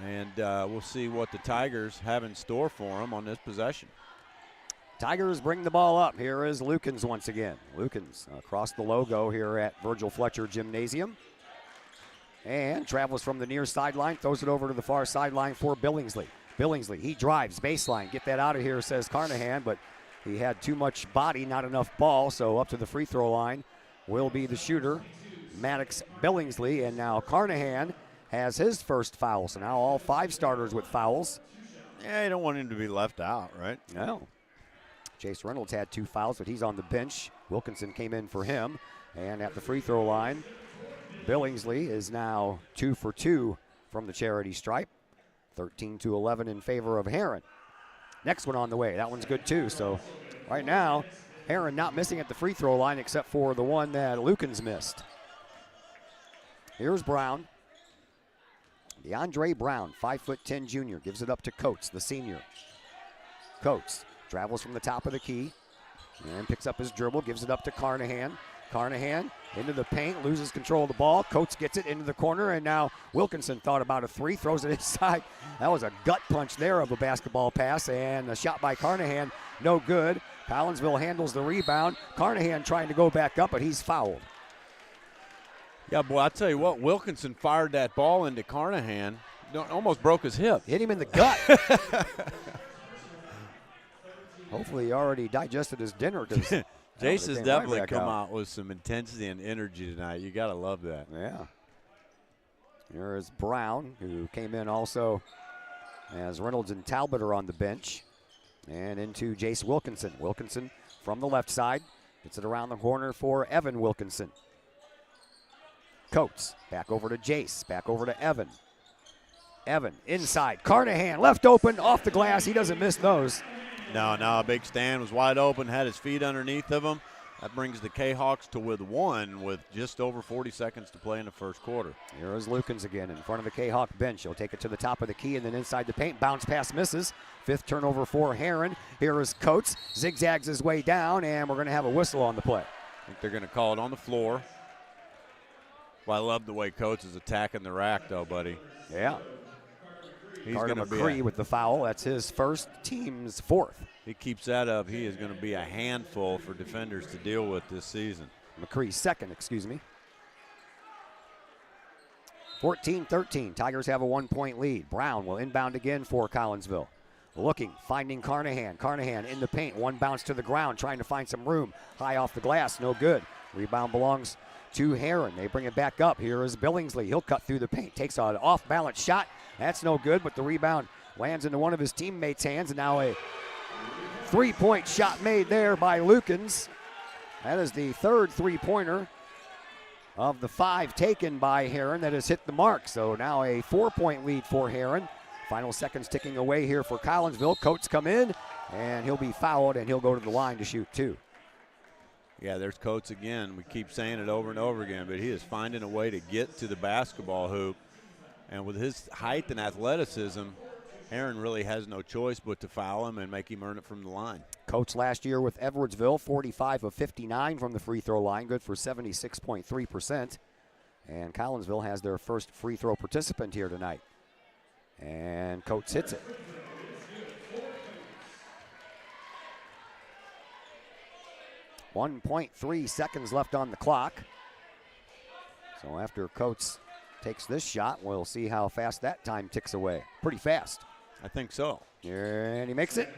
And we'll see what the Tigers have in store for them on this possession. Tigers bring the ball up. Here is Lukens once again. Lukens across the logo here at Virgil Fletcher Gymnasium. And travels from the near sideline, throws it over to the far sideline for Billingsley. Billingsley, he drives, baseline. Get that out of here, says Carnahan, but he had too much body, not enough ball, so up to the free throw line will be the shooter, Maddox Billingsley. And now Carnahan has his first foul, so now all 5 starters with fouls. Yeah, you don't want him to be left out, right? No. Chase Reynolds had 2 fouls, but he's on the bench. Wilkinson came in for him. And at the free throw line, Billingsley is now 2 for 2 from the charity stripe. 13-11 in favor of Herrin. Next one on the way. That one's good too. So right now, Herrin not missing at the free throw line except for the one that Lukens missed. Here's Brown. DeAndre Brown, 5'10" junior, gives it up to Coates, the senior. Coates travels from the top of the key and picks up his dribble, gives it up to Carnahan. Carnahan into the paint, loses control of the ball. Coates gets it into the corner, and now Wilkinson thought about a 3, throws it inside. That was a gut punch there of a basketball pass, and a shot by Carnahan, no good. Collinsville handles the rebound. Carnahan trying to go back up, but he's fouled. Yeah, boy, I tell you what, Wilkinson fired that ball into Carnahan. Almost broke his hip. Hit him in the gut. Hopefully he already digested his dinner. Jace has definitely come out with some intensity and energy tonight. You got to love that. Yeah. Here is Brown, who came in also as Reynolds and Talbot are on the bench. And into Jace Wilkinson. Wilkinson from the left side. Gets it around the corner for Evan Wilkinson. Coates back over to Jace. Back over to Evan. Evan inside. Carnahan left open off the glass. He doesn't miss those. No, Big Stan was wide open, had his feet underneath of him. That brings the Kahawks to with 1 with just over 40 seconds to play in the first quarter. Here is Lukens again in front of the Kahawk bench. He'll take it to the top of the key and then inside the paint. Bounce pass misses. 5th turnover for Herrin. Here is Coates. Zigzags his way down, and we're going to have a whistle on the play. I think they're going to call it on the floor. Well, I love the way Coates is attacking the rack, though, buddy. Yeah. He's Carter going to be McCree with the foul. That's his first, team's 4th. He keeps that up. He is going to be a handful for defenders to deal with this season. McCree's 2nd, excuse me. 14-13. Tigers have a 1-point lead. Brown will inbound again for Collinsville. Looking, finding Carnahan. Carnahan in the paint. 1 bounce to the ground, trying to find some room. High off the glass, no good. Rebound belongs to Herrin. They bring it back up. Here is Billingsley. He'll cut through the paint. Takes an off-balance shot. That's no good, but the rebound lands into one of his teammates' hands, and now a 3-point shot made there by Lukens. That is the 3rd 3-pointer of the 5 taken by Herrin that has hit the mark. So now a 4-point lead for Herrin. Final seconds ticking away here for Collinsville. Coates come in, and he'll be fouled, and he'll go to the line to shoot 2. Yeah, there's Coates again. We keep saying it over and over again, but he is finding a way to get to the basketball hoop. And with his height and athleticism, Herrin really has no choice but to foul him and make him earn it from the line. Coach last year with Edwardsville, 45 of 59 from the free throw line, good for 76.3%. And Collinsville has their first free throw participant here tonight. And Coates hits it. .3 seconds left on the clock. So after Coates takes this shot, we'll see how fast that time ticks away. Pretty fast. I think so. And he makes it.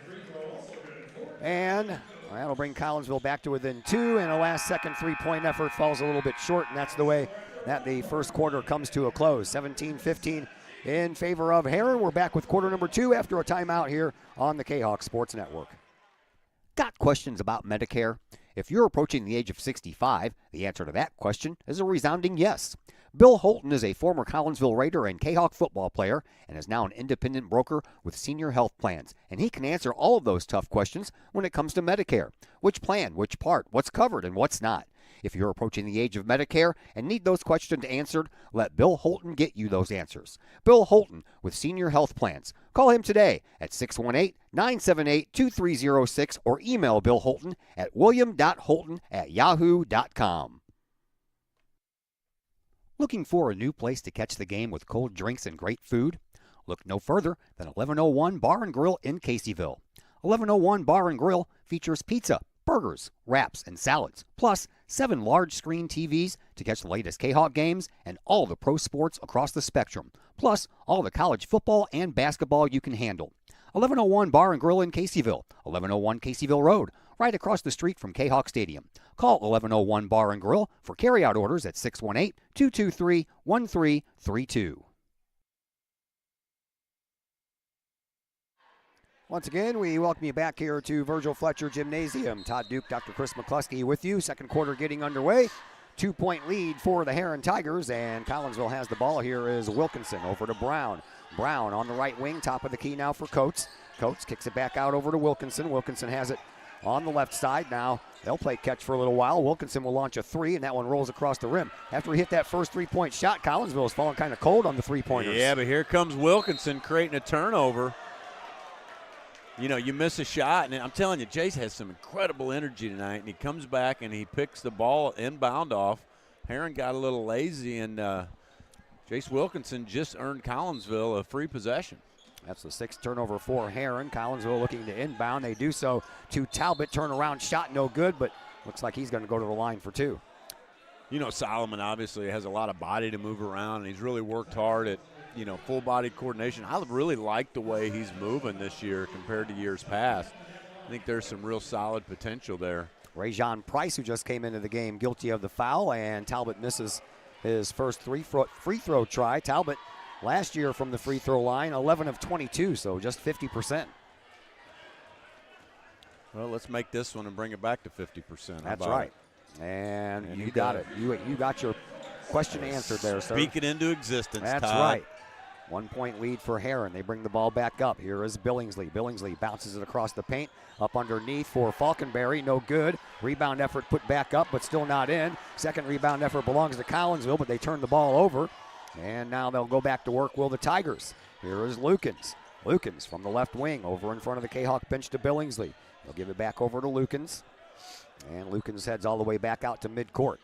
And that'll bring Collinsville back to within 2, and a last-second three-point effort falls a little bit short, and that's the way that the first quarter comes to a close. 17-15 in favor of Herrin. We're back with quarter number 2 after a timeout here on the Kahok Sports Network. Got questions about Medicare? If you're approaching the age of 65, the answer to that question is a resounding yes. Bill Holton is a former Collinsville Raider and Kahok football player and is now an independent broker with Senior Health Plans. And he can answer all of those tough questions when it comes to Medicare. Which plan, which part, what's covered, and what's not. If you're approaching the age of Medicare and need those questions answered, let Bill Holton get you those answers. Bill Holton with Senior Health Plans. Call him today at 618-978-2306 or email Bill Holton at william.holton@yahoo.com. Looking for a new place to catch the game with cold drinks and great food? Look no further than 1101 Bar and Grill in Caseyville. 1101 Bar and Grill features pizza, burgers, wraps, and salads, plus 7 large screen TVs to catch the latest Kahok games and all the pro sports across the spectrum, plus all the college football and basketball you can handle. 1101 Bar and Grill in Caseyville, 1101 Caseyville Road, right across the street from Kahok Stadium. Call 1101 Bar and Grill for carryout orders at 618-223-1332. Once again, we welcome you back here to Virgil Fletcher Gymnasium. Todd Duke, Dr. Chris McCluskey with you. Second quarter getting underway. 2-point lead for the Herrin Tigers, and Collinsville has the ball. Here is Wilkinson over to Brown. Brown on the right wing, top of the key now for Coates. Coates kicks it back out over to Wilkinson. Wilkinson has it on the left side. Now they'll play catch for a little while. Wilkinson will launch a 3, and that one rolls across the rim. After he hit that first three-point shot, Collinsville is falling kind of cold on the three-pointers. Yeah, but here comes Wilkinson creating a turnover. You know, you miss a shot, and I'm telling you, Jace has some incredible energy tonight, and he comes back and he picks the ball inbound off. Herrin got a little lazy, and Jace Wilkinson just earned Collinsville a free possession. That's the 6th turnover for Herrin. Collinsville looking to inbound. They do so to Talbot. Turnaround shot no good, but looks like he's going to go to the line for 2. You know, Solomon obviously has a lot of body to move around, and he's really worked hard at, you know, full-body coordination. I really like the way he's moving this year compared to years past. I think there's some real solid potential there. Rajon Price, who just came into the game, guilty of the foul, and Talbot misses his first free throw try. Talbot last year from the free throw line, 11 of 22, so just 50%. Well, let's make this one and bring it back to 50%. That's right. And you got it. You got your question answered there, sir. Speak it into existence, That's Todd. right. 1-point lead for Herrin. They bring the ball back up. Here is Billingsley. Billingsley bounces it across the paint. Up underneath for Falkenberry. No good. Rebound effort put back up, but still not in. Second rebound effort belongs to Collinsville, but they turn the ball over. And now they'll go back to work, will the Tigers. Here is Lukens. Lukens from the left wing over in front of the Kahok bench to Billingsley. They'll give it back over to Lukens. And Lukens heads all the way back out to midcourt.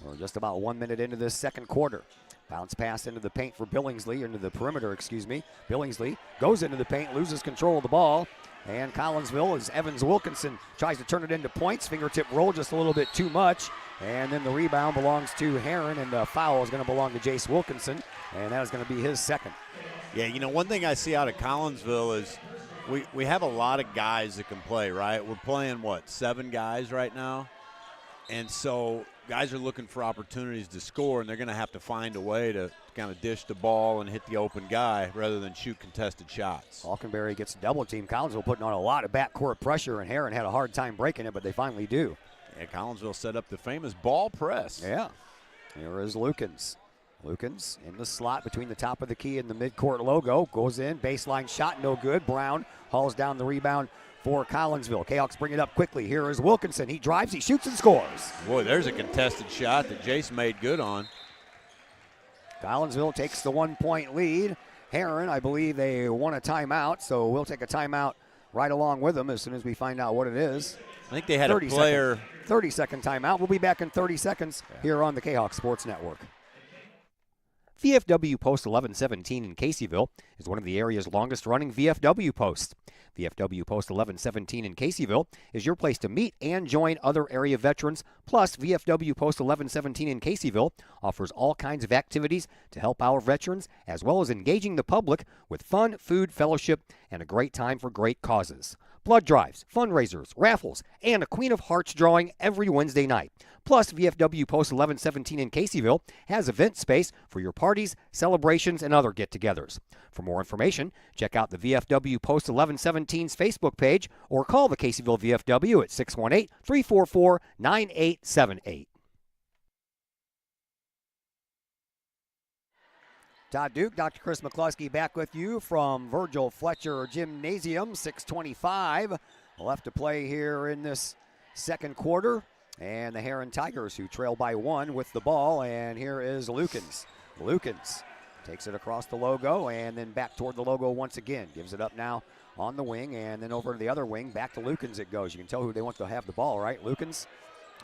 We're just about 1 minute into this second quarter. Bounce pass into the paint for Billingsley, into the perimeter, excuse me. Billingsley goes into the paint, loses control of the ball. And Collinsville, as Evans Wilkinson tries to turn it into points. Fingertip roll just a little bit too much. And then the rebound belongs to Herrin, and the foul is going to belong to Jace Wilkinson. And that is going to be his second. Yeah, you know, one thing I see out of Collinsville is we have a lot of guys that can play, right? We're playing, 7 guys right now? And so guys are looking for opportunities to score, and they're going to have to find a way to kind of dish the ball and hit the open guy rather than shoot contested shots. Falkenberry gets double team. Collinsville putting on a lot of backcourt pressure, and Herrin had a hard time breaking it, but they finally do. Yeah, Collinsville set up the famous ball press. Yeah. Here is Lukens. Lukens in the slot between the top of the key and the midcourt logo. Goes in, baseline shot, no good. Brown hauls down the rebound for Collinsville. Kahawks bring it up quickly. Here is Wilkinson. He drives, he shoots, and scores. Boy, there's a contested shot that Jace made good on. Collinsville takes the 1-point lead. Herrin, I believe they want a timeout, so we'll take a timeout right along with them as soon as we find out what it is. I think they had a player. 30-second timeout. We'll be back in 30 seconds here on the Kahok Sports Network. VFW Post 1117 in Caseyville is one of the area's longest-running VFW posts. VFW Post 1117 in Caseyville is your place to meet and join other area veterans. Plus, VFW Post 1117 in Caseyville offers all kinds of activities to help our veterans, as well as engaging the public with fun, food, fellowship, and a great time for great causes. Blood drives, fundraisers, raffles, and a Queen of Hearts drawing every Wednesday night. Plus, VFW Post 1117 in Caseyville has event space for your parties, celebrations, and other get-togethers. For more information, check out the VFW Post 1117's Facebook page or call the Caseyville VFW at 618-344-9878. Todd Duke, Dr. Chris McCluskey back with you from Virgil Fletcher Gymnasium. 6:25 left to play here in this second quarter. And the Herrin Tigers, who trail by 1 with the ball. And here is Lukens. Lukens takes it across the logo and then back toward the logo once again. Gives it up now on the wing and then over to the other wing. Back to Lukens it goes. You can tell who they want to have the ball, right? Lukens.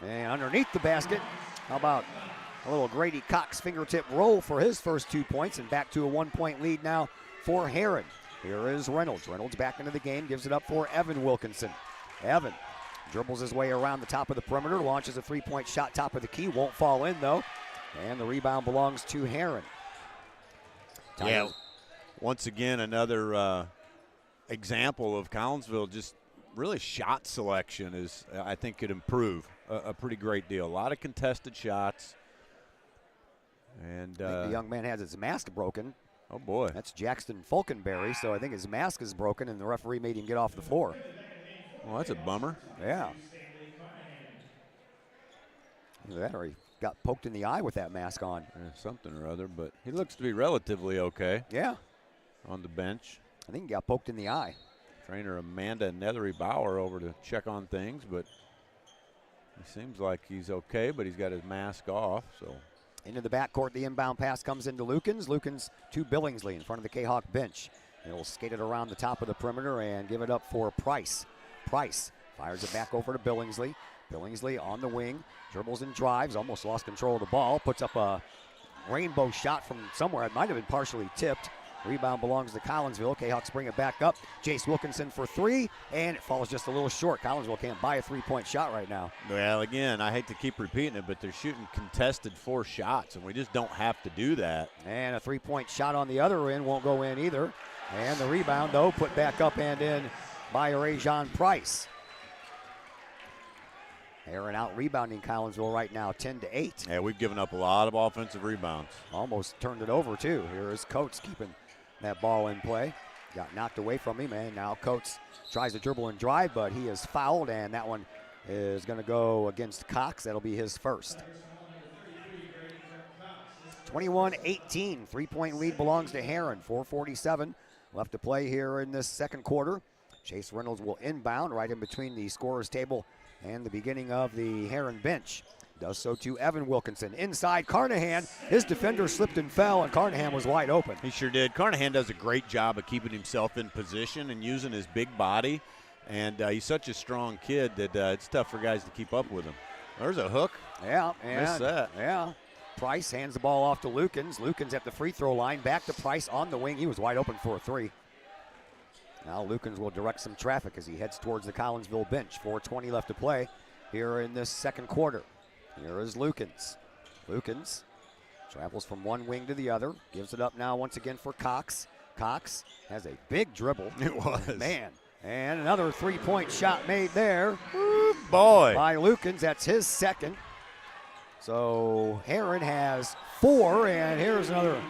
And underneath the basket, how about a little Grady Cox fingertip roll for his first 2 points, and back to a 1-point lead now for Herrin. Here is Reynolds. Reynolds back into the game, gives it up for Evan Wilkinson. Evan dribbles his way around the top of the perimeter, launches a 3-point shot top of the key, won't fall in though, and the rebound belongs to Herrin. Yeah, once again, another example of Collinsville just really shot selection is, I think, could improve a pretty great deal. A lot of contested shots. And I think the young man has his mask broken. Oh, boy. That's Jackson Falkenberry, so I think his mask is broken, and the referee made him get off the floor. Well, that's a bummer. Yeah. Either that or he got poked in the eye with that mask on. Something or other, but he looks to be relatively okay. Yeah. On the bench. I think he got poked in the eye. Trainer Amanda Nethery Bauer over to check on things, but he seems like he's okay, but he's got his mask off, so. Into the backcourt, the inbound pass comes into Lukens. Lukens to Billingsley in front of the Kahok bench. He'll skate it around the top of the perimeter and give it up for Price. Price fires it back over to Billingsley. Billingsley on the wing, dribbles and drives, almost lost control of the ball, puts up a rainbow shot from somewhere. It might have been partially tipped. Rebound belongs to Collinsville. Kahawks bring it back up. Jace Wilkinson for 3, and it falls just a little short. Collinsville can't buy a 3-point shot right now. Well, again, I hate to keep repeating it, but they're shooting contested 4 shots, and we just don't have to do that. And a 3-point shot on the other end won't go in either. And the rebound, though, put back up and in by Rajon Price. Herrin out rebounding Collinsville right now, 10-8. Yeah, we've given up a lot of offensive rebounds. Almost turned it over, too. Here is Coates keeping that ball in play. Got knocked away from him, and now Coates tries to dribble and drive, but he is fouled, and that one is going to go against Cox. That'll be his first. 21-18, 3-point lead belongs to Herrin. 4:47 left to play here in this second quarter. Chase Reynolds will inbound right in between the scorer's table and the beginning of the Herrin bench. Does so to Evan Wilkinson. Inside Carnahan. His defender slipped and fell, and Carnahan was wide open. He sure did. Carnahan does a great job of keeping himself in position and using his big body. And he's such a strong kid that it's tough for guys to keep up with him. There's a hook. Yeah, Missed that. Yeah. Price hands the ball off to Lukens. Lukens at the free throw line. Back to Price on the wing. He was wide open for a 3. Now Lukens will direct some traffic as he heads towards the Collinsville bench. 4:20 left to play here in this second quarter. Here is Lukens. Lukens travels from one wing to the other. Gives it up now once again for Cox. Cox has a big dribble. It was. Man. And another 3-point shot made there. Ooh, boy. By Lukens. That's his second. So Herrin has 4, and here's another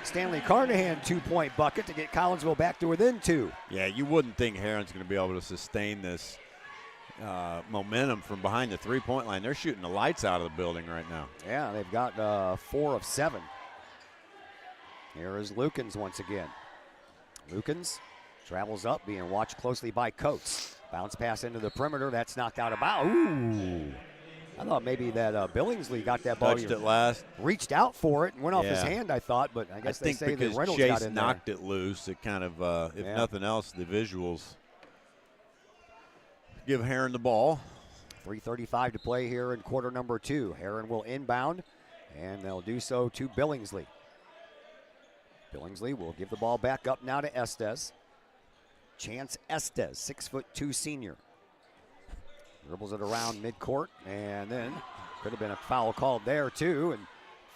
Stanley Carnahan 2-point bucket to get Collinsville back to within 2. Yeah, you wouldn't think Herrin's going to be able to sustain this momentum from behind the 3-point line. They're shooting the lights out of the building right now. Yeah, they've got 4 of 7. Here is Lukens once again. Lukens travels up, being watched closely by Coates. Bounce pass into the perimeter. That's knocked out of bounds. Ooh. I thought maybe that Billingsley got that ball. Touched it last. Reached out for it and went off his hand, I thought, but I guess they say that Reynolds Chase got in knocked it loose. It kind of, if nothing else, the visuals give Herrin the ball. 3:35 to play here in quarter number 2. Herrin will inbound, and they'll do so to Billingsley. Billingsley will give the ball back up now to Estes. Chance Estes, 6'2" senior. Dribbles it around midcourt, and then could have been a foul called there too. And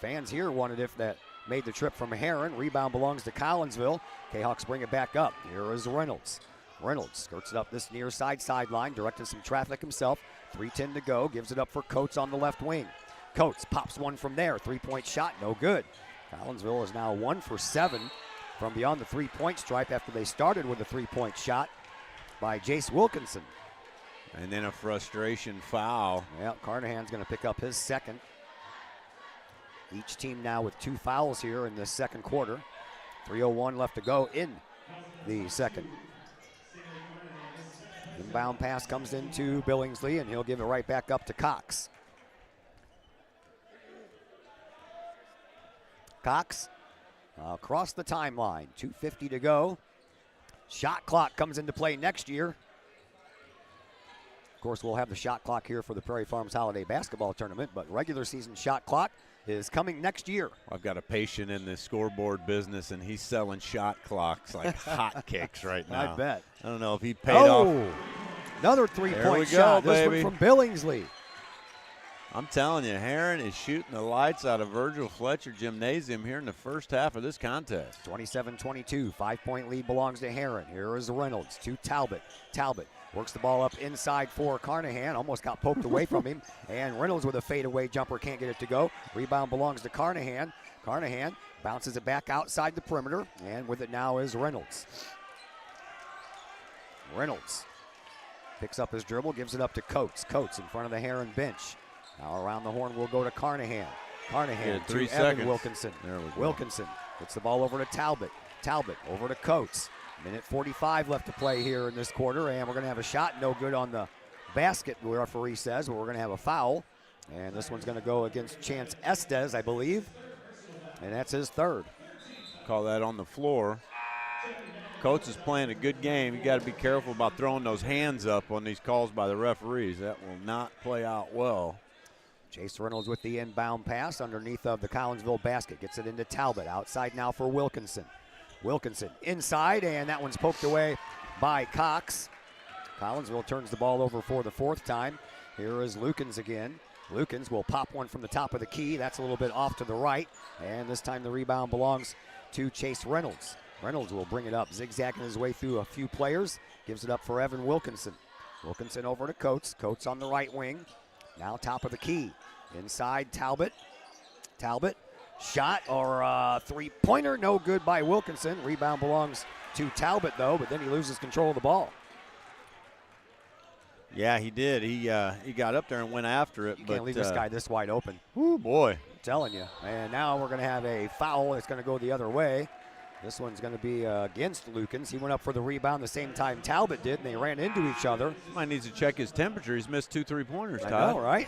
fans here wanted if that made the trip from Herrin. Rebound belongs to Collinsville. Kahawks bring it back up. Here is Reynolds. Reynolds skirts it up this near side sideline, directed some traffic himself. 3:10 to go, gives it up for Coates on the left wing. Coates pops one from there, 3-point shot, no good. Collinsville is now 1 for 7 from beyond the 3-point stripe after they started with a 3-point shot by Jace Wilkinson. And then a frustration foul. Yeah, Carnahan's going to pick up his second. Each team now with 2 fouls here in this second quarter. 3:01 left to go in the second. Inbound pass comes into Billingsley, and he'll give it right back up to Cox. Cox across the timeline, 2:50 to go. Shot clock comes into play next year. Of course, we'll have the shot clock here for the Prairie Farms Holiday Basketball Tournament, but regular season shot clock is coming next year. I've got a patient in the scoreboard business, and he's selling shot clocks like hotcakes right now. I bet. I don't know if he paid off. Another There we 3-point go, shot. This baby. one from Billingsley. I'm telling you, Herrin is shooting the lights out of Virgil Fletcher Gymnasium here in the first half of this contest. 27-22, 5-point lead belongs to Herrin. Here is Reynolds to Talbot. Talbot works the ball up inside for Carnahan. Almost got poked away from him. And Reynolds with a fadeaway jumper can't get it to go. Rebound belongs to Carnahan. Carnahan bounces it back outside the perimeter. And with it now is Reynolds. Reynolds picks up his dribble, gives it up to Coates. Coates in front of the Herrin bench. Now around the horn will go to Carnahan. Carnahan Yeah, to 3 Evan seconds. Wilkinson. There we go. Wilkinson gets the ball over to Talbot. Talbot over to Coates. Minute 45 left to play here in this quarter, and we're going to have a shot no good on the basket, the referee says, but we're going to have a foul. And this one's going to go against Chance Estes, I believe, and that's his third. Call that on the floor. Coates is playing a good game. You got to be careful about throwing those hands up on these calls by the referees. That will not play out well. Chase Reynolds with the inbound pass underneath of the Collinsville basket. Gets it into Talbot. Outside now for Wilkinson. Wilkinson inside, and that one's poked away by Cox. Collinsville turns the ball over for the 4th time. Here is Lukens again. Lukens will pop one from the top of the key. That's a little bit off to the right, and this time the rebound belongs to Chase Reynolds. Reynolds will bring it up, zigzagging his way through a few players. Gives it up for Evan Wilkinson. Wilkinson over to Coates. Coates on the right wing. Now top of the key. Inside Talbot. Talbot. Shot or a 3-pointer. No good by Wilkinson. Rebound belongs to Talbot, though, but then he loses control of the ball. Yeah, he did. He got up there and went after it. You but can't leave this guy this wide open. Whoo, boy. I'm telling you. And now we're going to have a foul. It's going to go the other way. This one's going to be against Lukens. He went up for the rebound the same time Talbot did, and they ran into each other. Might need to check his temperature. He's missed 2 3-pointers, I Todd. know, right?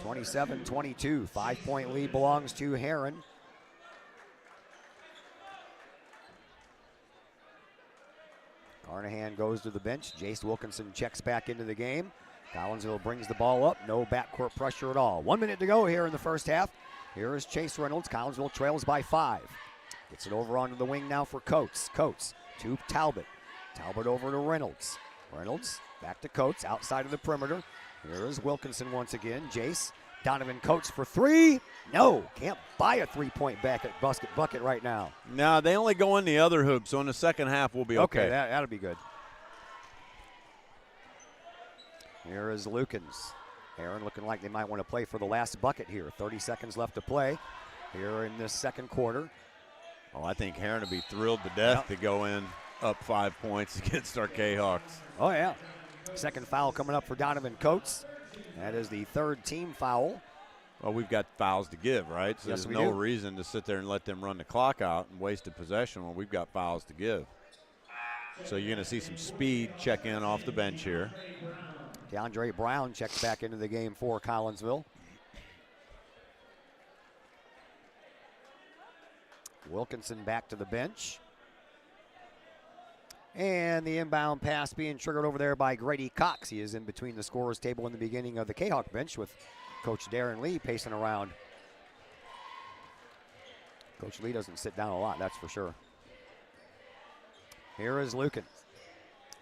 27-22. 5-point lead belongs to Herrin. Carnahan goes to the bench. Jace Wilkinson checks back into the game. Collinsville brings the ball up. No backcourt pressure at all. 1 minute to go here in the first half. Here is Chase Reynolds. Collinsville trails by 5. Gets it over onto the wing now for Coates. Coates to Talbot. Talbot over to Reynolds. Reynolds back to Coates outside of the perimeter. Here is Wilkinson once again. Jace. Donovan Coates for 3. No, can't buy a 3-point bucket right now. No, they only go in the other hoop, so in the second half we'll be okay. That'll be good. Here is Lukens. Herrin looking like they might want to play for the last bucket here. 30 seconds left to play here in this second quarter. Oh, I think Herrin would be thrilled to death to go in up 5 points against our Kahawks. Oh, yeah. Second foul coming up for Donovan Coates. That is the 3rd team foul. Well, we've got fouls to give, right? So Yes, there's we no do. reason to sit there and let them run the clock out and waste a possession when we've got fouls to give. So you're going to see some speed check in off the bench here. DeAndre Brown checks back into the game for Collinsville. Wilkinson back to the bench. And the inbound pass being triggered over there by Grady Cox. He is in between the scorers table in the beginning of the Kahok bench with Coach Darren Lee pacing around. Coach Lee doesn't sit down a lot, that's for sure. Here is Lucan.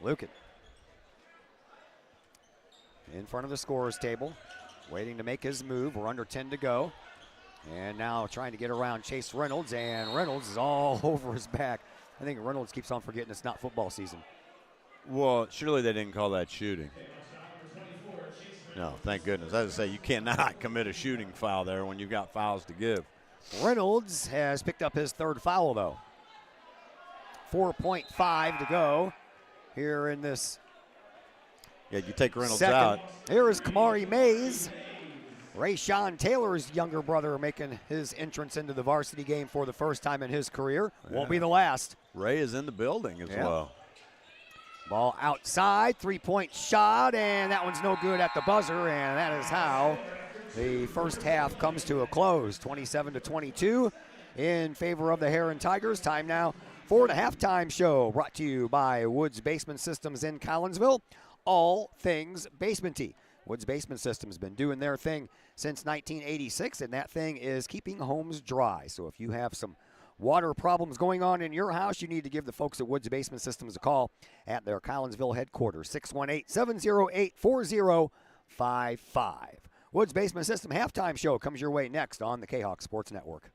Lucan in front of the scorers table, waiting to make his move. We're under 10 to go. And now trying to get around Chase Reynolds, and Reynolds is all over his back. I think Reynolds keeps on forgetting it's not football season. Well, surely they didn't call that shooting. No, thank goodness. As I say, you cannot commit a shooting foul there when you've got fouls to give. Reynolds has picked up his third foul, though. 4.5 to go here in this. Yeah, you take Reynolds second. out. Here is Kamari Mays. Rayshawn Taylor's younger brother making his entrance into the varsity game for the first time in his career. Won't be the last. Ray is in the building as well. Ball outside, three-point shot, and that one's no good at the buzzer, and that is how the first half comes to a close. 27-22 in favor of the Herrin Tigers. Time now for the halftime show, brought to you by Woods Basement Systems in Collinsville. All things basementy. Woods Basement Systems been doing their thing since 1986, and that thing is keeping homes dry. So if you have some water problems going on in your house, you need to give the folks at Woods Basement Systems a call at their Collinsville headquarters, 618-708-4055. Woods Basement System halftime show comes your way next on the Kahok Sports Network.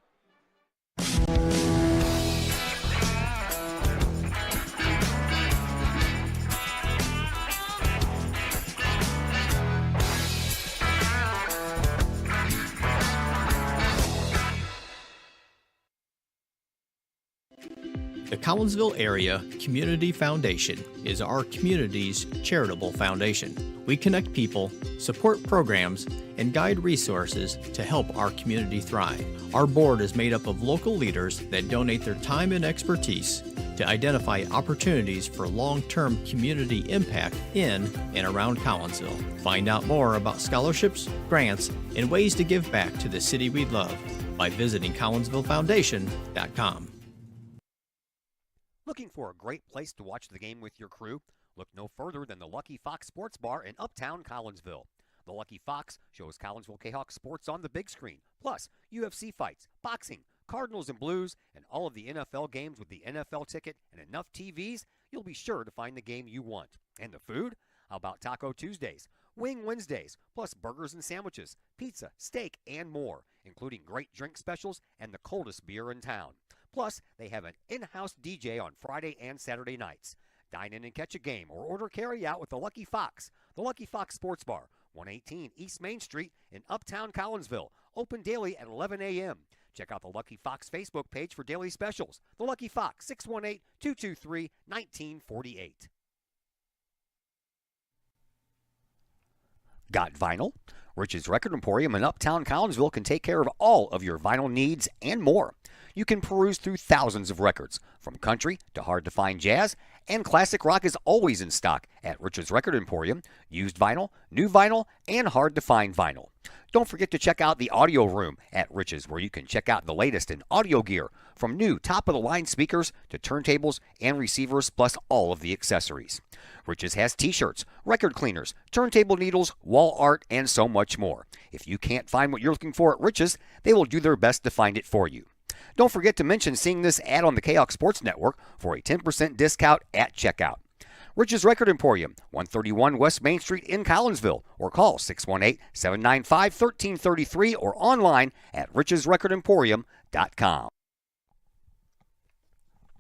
The Collinsville Area Community Foundation is our community's charitable foundation. We connect people, support programs, and guide resources to help our community thrive. Our board is made up of local leaders that donate their time and expertise to identify opportunities for long-term community impact in and around Collinsville. Find out more about scholarships, grants, and ways to give back to the city we love by visiting CollinsvilleFoundation.com. Looking for a great place to watch the game with your crew? Look no further than the Lucky Fox Sports Bar in Uptown Collinsville. The Lucky Fox shows Collinsville Kahok sports on the big screen, plus UFC fights, boxing, Cardinals and Blues, and all of the NFL games with the NFL ticket and enough TVs, you'll be sure to find the game you want. And the food? How about Taco Tuesdays, Wing Wednesdays, plus burgers and sandwiches, pizza, steak, and more, including great drink specials and the coldest beer in town. Plus, they have an in-house DJ on Friday and Saturday nights. Dine in and catch a game or order carry-out with the Lucky Fox. The Lucky Fox Sports Bar, 118 East Main Street in Uptown Collinsville. Open daily at 11 a.m. Check out the Lucky Fox Facebook page for daily specials. The Lucky Fox, 618-223-1948. Got vinyl? Rich's Record Emporium in Uptown Collinsville can take care of all of your vinyl needs and more. You can peruse through thousands of records, from country to hard-to-find jazz, and classic rock is always in stock at Rich's Record Emporium. Used vinyl, new vinyl, and hard-to-find vinyl. Don't forget to check out the audio room at Rich's, where you can check out the latest in audio gear, from new top-of-the-line speakers to turntables and receivers, plus all of the accessories. Rich's has t-shirts, record cleaners, turntable needles, wall art, and so much more. If you can't find what you're looking for at Rich's, they will do their best to find it for you. Don't forget to mention seeing this ad on the Kahok Sports Network for a 10% discount at checkout. Rich's Record Emporium, 131 West Main Street in Collinsville, or call 618-795-1333 or online at richesrecordemporium.com.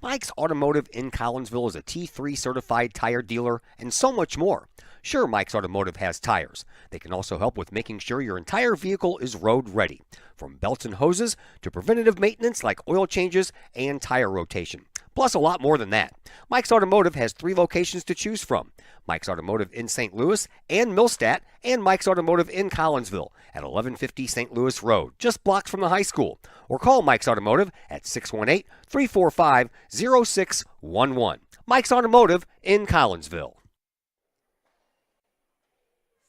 Mike's Automotive in Collinsville is a T3 certified tire dealer and so much more. Sure, Mike's Automotive has tires. They can also help with making sure your entire vehicle is road ready, from belts and hoses to preventative maintenance like oil changes and tire rotation. Plus a lot more than that. Mike's Automotive has 3 locations to choose from. Mike's Automotive in St. Louis and Millstadt, and Mike's Automotive in Collinsville at 1150 St. Louis Road, just blocks from the high school. Or call Mike's Automotive at 618-345-0611. Mike's Automotive in Collinsville.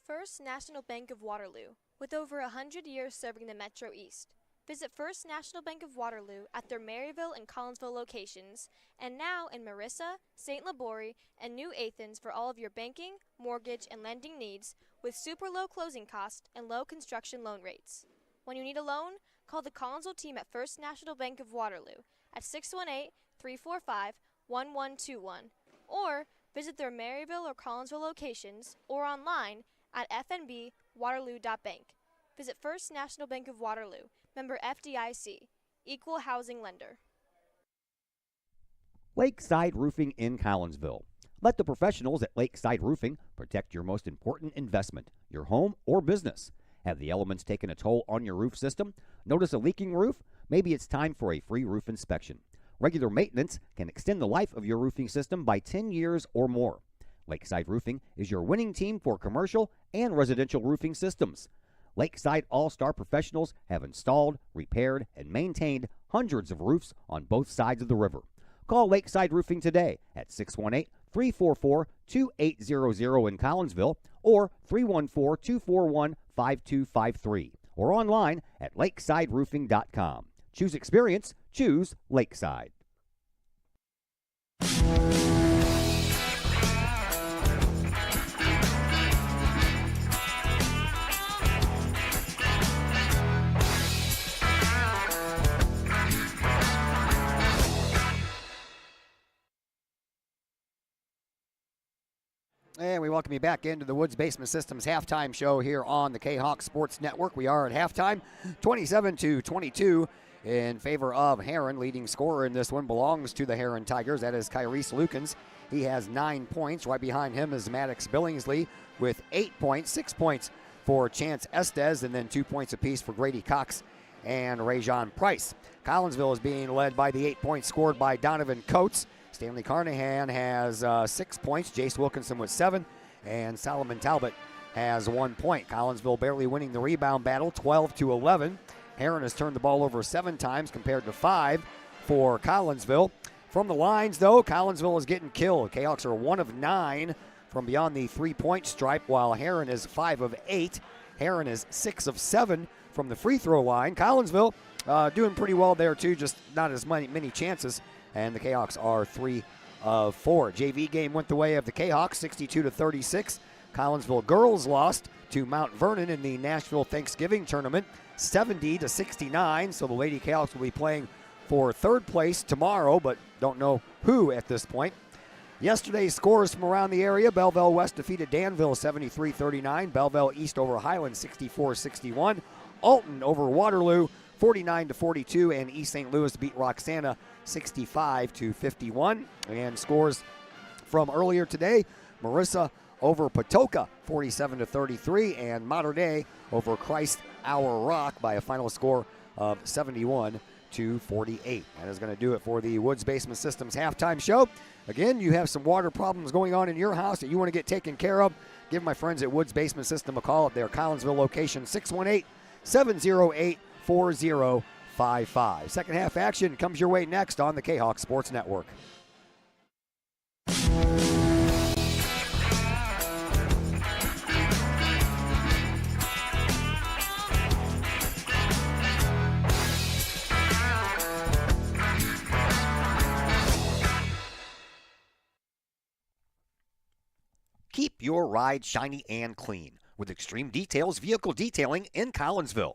First National Bank of Waterloo, with over 100 years serving the Metro East. Visit First National Bank of Waterloo at their Maryville and Collinsville locations, and now in Marissa, St. Laborie, and New Athens for all of your banking, mortgage, and lending needs with super low closing costs and low construction loan rates. When you need a loan, call the Collinsville team at First National Bank of Waterloo at 618-345-1121 or visit their Maryville or Collinsville locations or online at fnbwaterloo.bank. Visit First National Bank of Waterloo, member FDIC, equal housing lender. Lakeside Roofing in Collinsville. Let the professionals at Lakeside Roofing protect your most important investment, your home or business. Have the elements taken a toll on your roof system? Notice a leaking roof? Maybe it's time for a free roof inspection. Regular maintenance can extend the life of your roofing system by 10 years or more. Lakeside Roofing is your winning team for commercial and residential roofing systems. Lakeside All-Star professionals have installed, repaired, and maintained hundreds of roofs on both sides of the river. Call Lakeside Roofing today at 618-344-2800 in Collinsville or 314-241-5253 or online at lakesideroofing.com. Choose experience, choose Lakeside. And we welcome you back into the Woods Basement Systems halftime show here on the Kahok Sports Network. We are at halftime, 27-22 in favor of Herrin. Leading scorer in this one belongs to the Herrin Tigers. That is Kyrese Lukens. He has 9 points. Right behind him is Maddox Billingsley with 8 points. 6 points for Chance Estes, and then 2 points apiece for Grady Cox and Rajon Price. Collinsville is being led by the 8 points scored by Donovan Coates. Stanley Carnahan has 6 points. Jace Wilkinson with 7. And Solomon Talbot has 1 point. Collinsville barely winning the rebound battle, 12-11. Herrin has turned the ball over 7 times compared to 5 for Collinsville. From the lines, though, Collinsville is getting killed. Kahawks are 1 of 9 from beyond the 3-point stripe, while Herrin is 5 of 8. Herrin is 6 of 7 from the free throw line. Collinsville doing pretty well there, too, just not as many chances. And the Kahawks are 3 of 4. JV game went the way of the Kahawks, 62-36. Collinsville girls lost to Mount Vernon in the Nashville Thanksgiving tournament, 70-69. So the Lady Kahawks will be playing for 3rd place tomorrow, but don't know who at this point. Yesterday's scores from around the area: Belleville West defeated Danville 73-39. Belleville East over Highland 64-61. Alton over Waterloo 49-42, and East St. Louis beat Roxana 65-51. And scores from earlier today: Marissa over Patoka 47-33, and Mater Dei over Christ Our Rock by a final score of 71-48. That is going to do it for the Woods Basement Systems halftime show. Again, you have some water problems going on in your house that you want to get taken care of, give my friends at Woods Basement System a call at their Collinsville location, 618-708-4055. Second half action comes your way next on the Kahawk Sports Network. Keep your ride shiny and clean with Extreme Details Vehicle Detailing in Collinsville.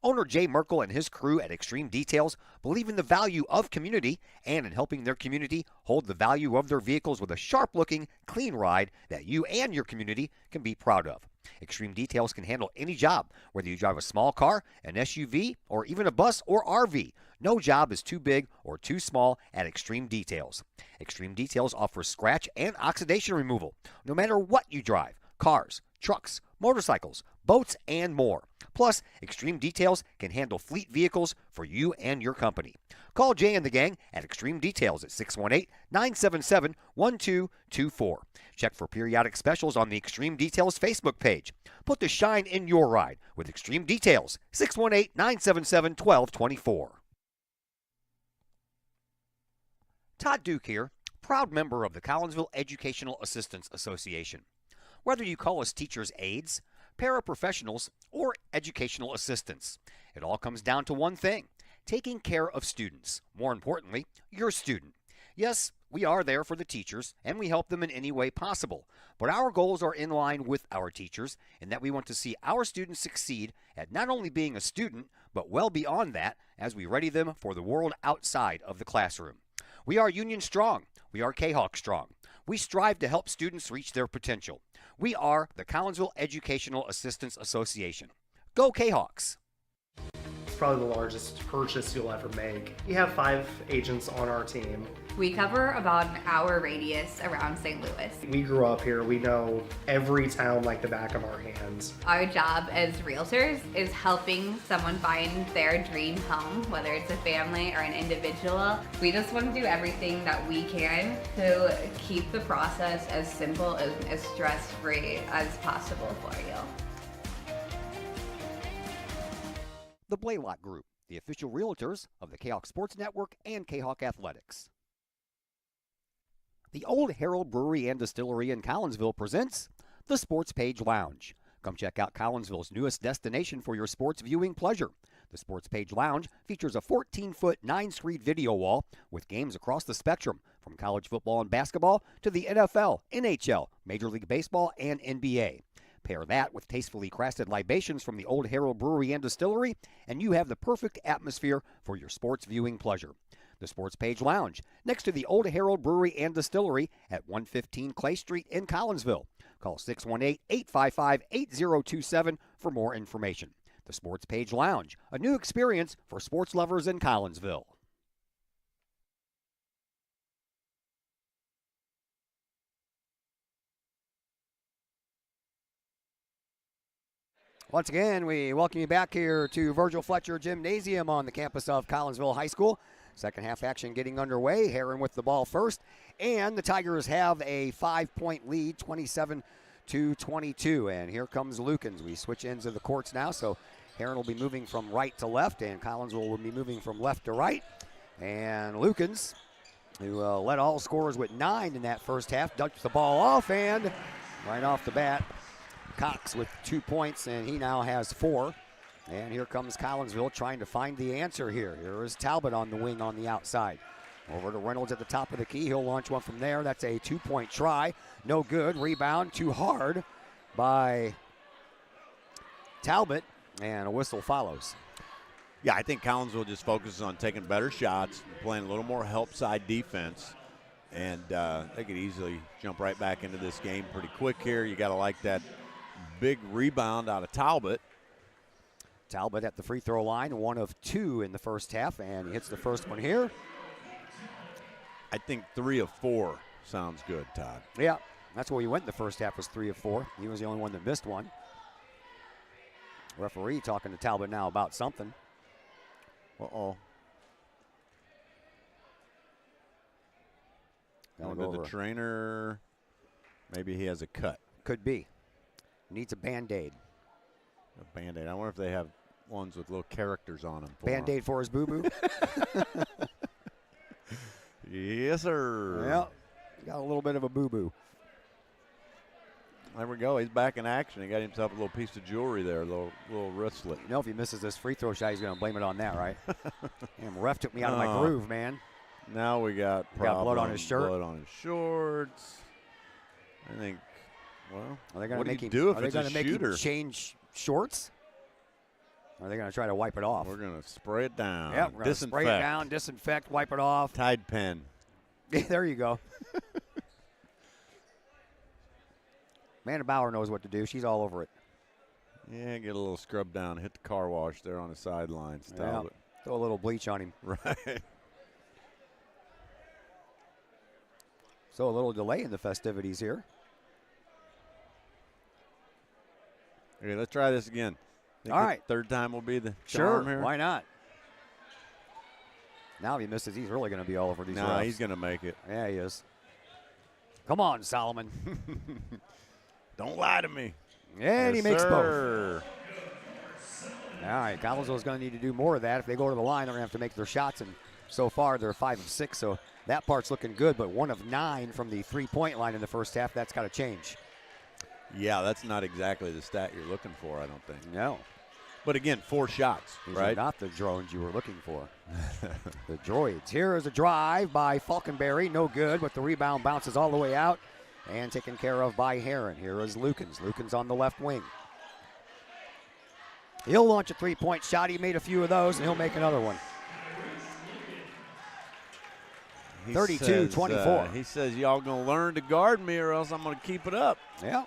Owner Jay Merkel and his crew at Extreme Details believe in the value of community and in helping their community hold the value of their vehicles with a sharp-looking, clean ride that you and your community can be proud of. Extreme Details can handle any job, whether you drive a small car, an SUV, or even a bus or RV. No job is too big or too small at Extreme Details. Extreme Details offers scratch and oxidation removal, no matter what you drive: cars, trucks, motorcycles, boats, and more. Plus, Extreme Details can handle fleet vehicles for you and your company. Call Jay and the gang at Extreme Details at 618-977-1224. Check for periodic specials on the Extreme Details Facebook page. Put the shine in your ride with Extreme Details, 618-977-1224. Todd Duke here, proud member of the Collinsville Educational Assistants Association. Whether you call us teachers' aides, paraprofessionals, or educational assistants. It all comes down to one thing: taking care of students. More importantly, your student. Yes, we are there for the teachers, and we help them in any way possible. But our goals are in line with our teachers, in that we want to see our students succeed at not only being a student, but well beyond that as we ready them for the world outside of the classroom. We are Union Strong. We are Kahok Strong. We strive to help students reach their potential. We are the Collinsville Educational Assistants Association. Go Kahawks! Probably the largest purchase you'll ever make. We have 5 agents on our team. We cover about an hour radius around St. Louis. We grew up here. We know every town like the back of our hands. Our job as realtors is helping someone find their dream home, whether it's a family or an individual. We just want to do everything that we can to keep the process as simple and as stress-free as possible for you. The Blaylock Group, the official realtors of the Kahawk Sports Network and Kahawk Athletics. The Old Herald Brewery and Distillery in Collinsville presents the Sports Page Lounge. Come check out Collinsville's newest destination for your sports viewing pleasure. The Sports Page Lounge features a 14-foot 9-screen video wall with games across the spectrum, from college football and basketball to the NFL, NHL, Major League Baseball, and NBA. Pair that with tastefully crafted libations from the Old Herald Brewery and Distillery, and you have the perfect atmosphere for your sports viewing pleasure. The Sports Page Lounge, next to the Old Herald Brewery and Distillery at 115 Clay Street in Collinsville. Call 618-855-8027 for more information. The Sports Page Lounge, a new experience for sports lovers in Collinsville. Once again, we welcome you back here to Virgil Fletcher Gymnasium on the campus of Collinsville High School. Second half action getting underway. Herrin with the ball first. And the Tigers have a 5-point lead, 27-22. And here comes Lukens. We switch ends of the courts now, so Herrin will be moving from right to left, and Collinsville will be moving from left to right. And Lukens, who led all scorers with 9 in that first half, ducked the ball off, and right off the bat, Cox with 2 points, and he now has 4. And here comes Collinsville trying to find the answer here. Here is Talbot on the wing on the outside. Over to Reynolds at the top of the key. He'll launch one from there. That's a 2-point try. No good. Rebound too hard by Talbot, and a whistle follows. Yeah, I think Collinsville just focuses on taking better shots, playing a little more help side defense, and they could easily jump right back into this game pretty quick here. You got to like that big rebound out of Talbot. Talbot at the free throw line, 1 of 2 in the first half, and he hits the first one here. I think 3 of 4 sounds good, Todd. Yeah, that's where he went in the first half, was 3 of 4. He was the only one that missed one. Referee talking to Talbot now about something. Uh-oh. Going to the trainer. Maybe he has a cut. Could be. Needs a Band-Aid. A Band-Aid. I wonder if they have ones with little characters on them. Band-Aid for his boo-boo? Yes, sir. Well, got a little bit of a boo-boo. There we go. He's back in action. He got himself a little piece of jewelry there, a little wristlet. You know, if he misses this free throw shot, he's going to blame it on that, right? Damn, ref took me out of my groove, man. Now we got blood on his shirt. Blood on his shorts. I think, well, are they going what to make do him, you do if are they it's going a to make shooter? him change shorts? Or are they going to try to wipe it off? We're going to spray it down. Yep, we're going to spray it down, disinfect, wipe it off. Tide pen. There you go. Amanda Bauer knows what to do. She's all over it. Yeah, get a little scrub down. Hit the car wash there on the sidelines. Yeah, throw a little bleach on him. Right. So a little delay in the festivities here. Okay, let's try this again. All right. Third time will be the charm sure, here. Why not? Now if he misses, he's really going to be all over these refs. No, he's going to make it. Yeah, he is. Come on, Solomon. Don't lie to me. And yes, he makes sir. both. All right, Collinsville's going to need to do more of that. If they go to the line, they're going to have to make their shots, and so far they're 5 of 6, so that part's looking good, but 1 of 9 from the three-point line in the first half. That's got to change. Yeah, that's not exactly the stat you're looking for, I don't think. No. But again, 4 shots, These right? are not the drones you were looking for. The droids. Here is a drive by Falconberry. No good, but the rebound bounces all the way out and taken care of by Herrin. Here is Lukens. Lukens on the left wing. He'll launch a three-point shot. He made a few of those, and he'll make another one. 32-24. He says, y'all going to learn to guard me or else I'm going to keep it up. Yeah.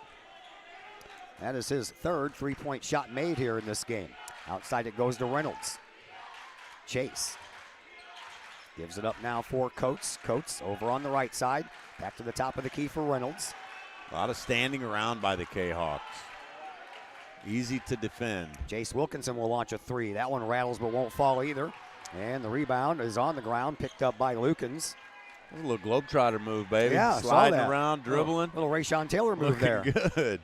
That is his third three-point shot made here in this game. Outside it goes to Reynolds. Chase gives it up now for Coates. Coates over on the right side. Back to the top of the key for Reynolds. A lot of standing around by the Kahawks. Easy to defend. Jace Wilkinson will launch a three. That one rattles but won't fall either. And the rebound is on the ground, picked up by Lukens. A little Globetrotter move, baby. Yeah, sliding saw that. around, dribbling. Little Rayshon Taylor move Looking there. good.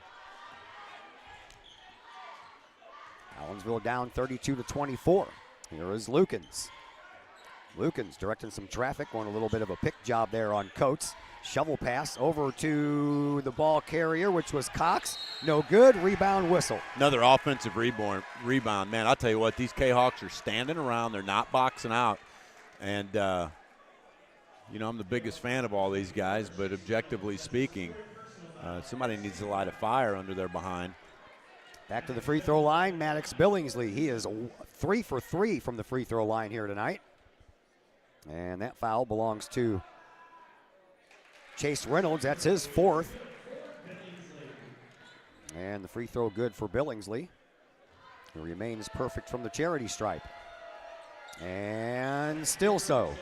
Collinsville down 32-24. Here is Lukens. Lukens directing some traffic, going a little bit of a pick job there on Coates. Shovel pass over to the ball carrier, which was Cox. No good. Rebound whistle. Another offensive rebound. Man, I'll tell you what, these Kahawks are standing around. They're not boxing out. And, you know, I'm the biggest fan of all these guys, but objectively speaking, somebody needs to light a fire under their behind. Back to the free throw line, Maddox Billingsley. He is 3 for 3 from the free throw line here tonight. And that foul belongs to Chase Reynolds. That's his fourth. And the free throw good for Billingsley. He remains perfect from the charity stripe. And still so.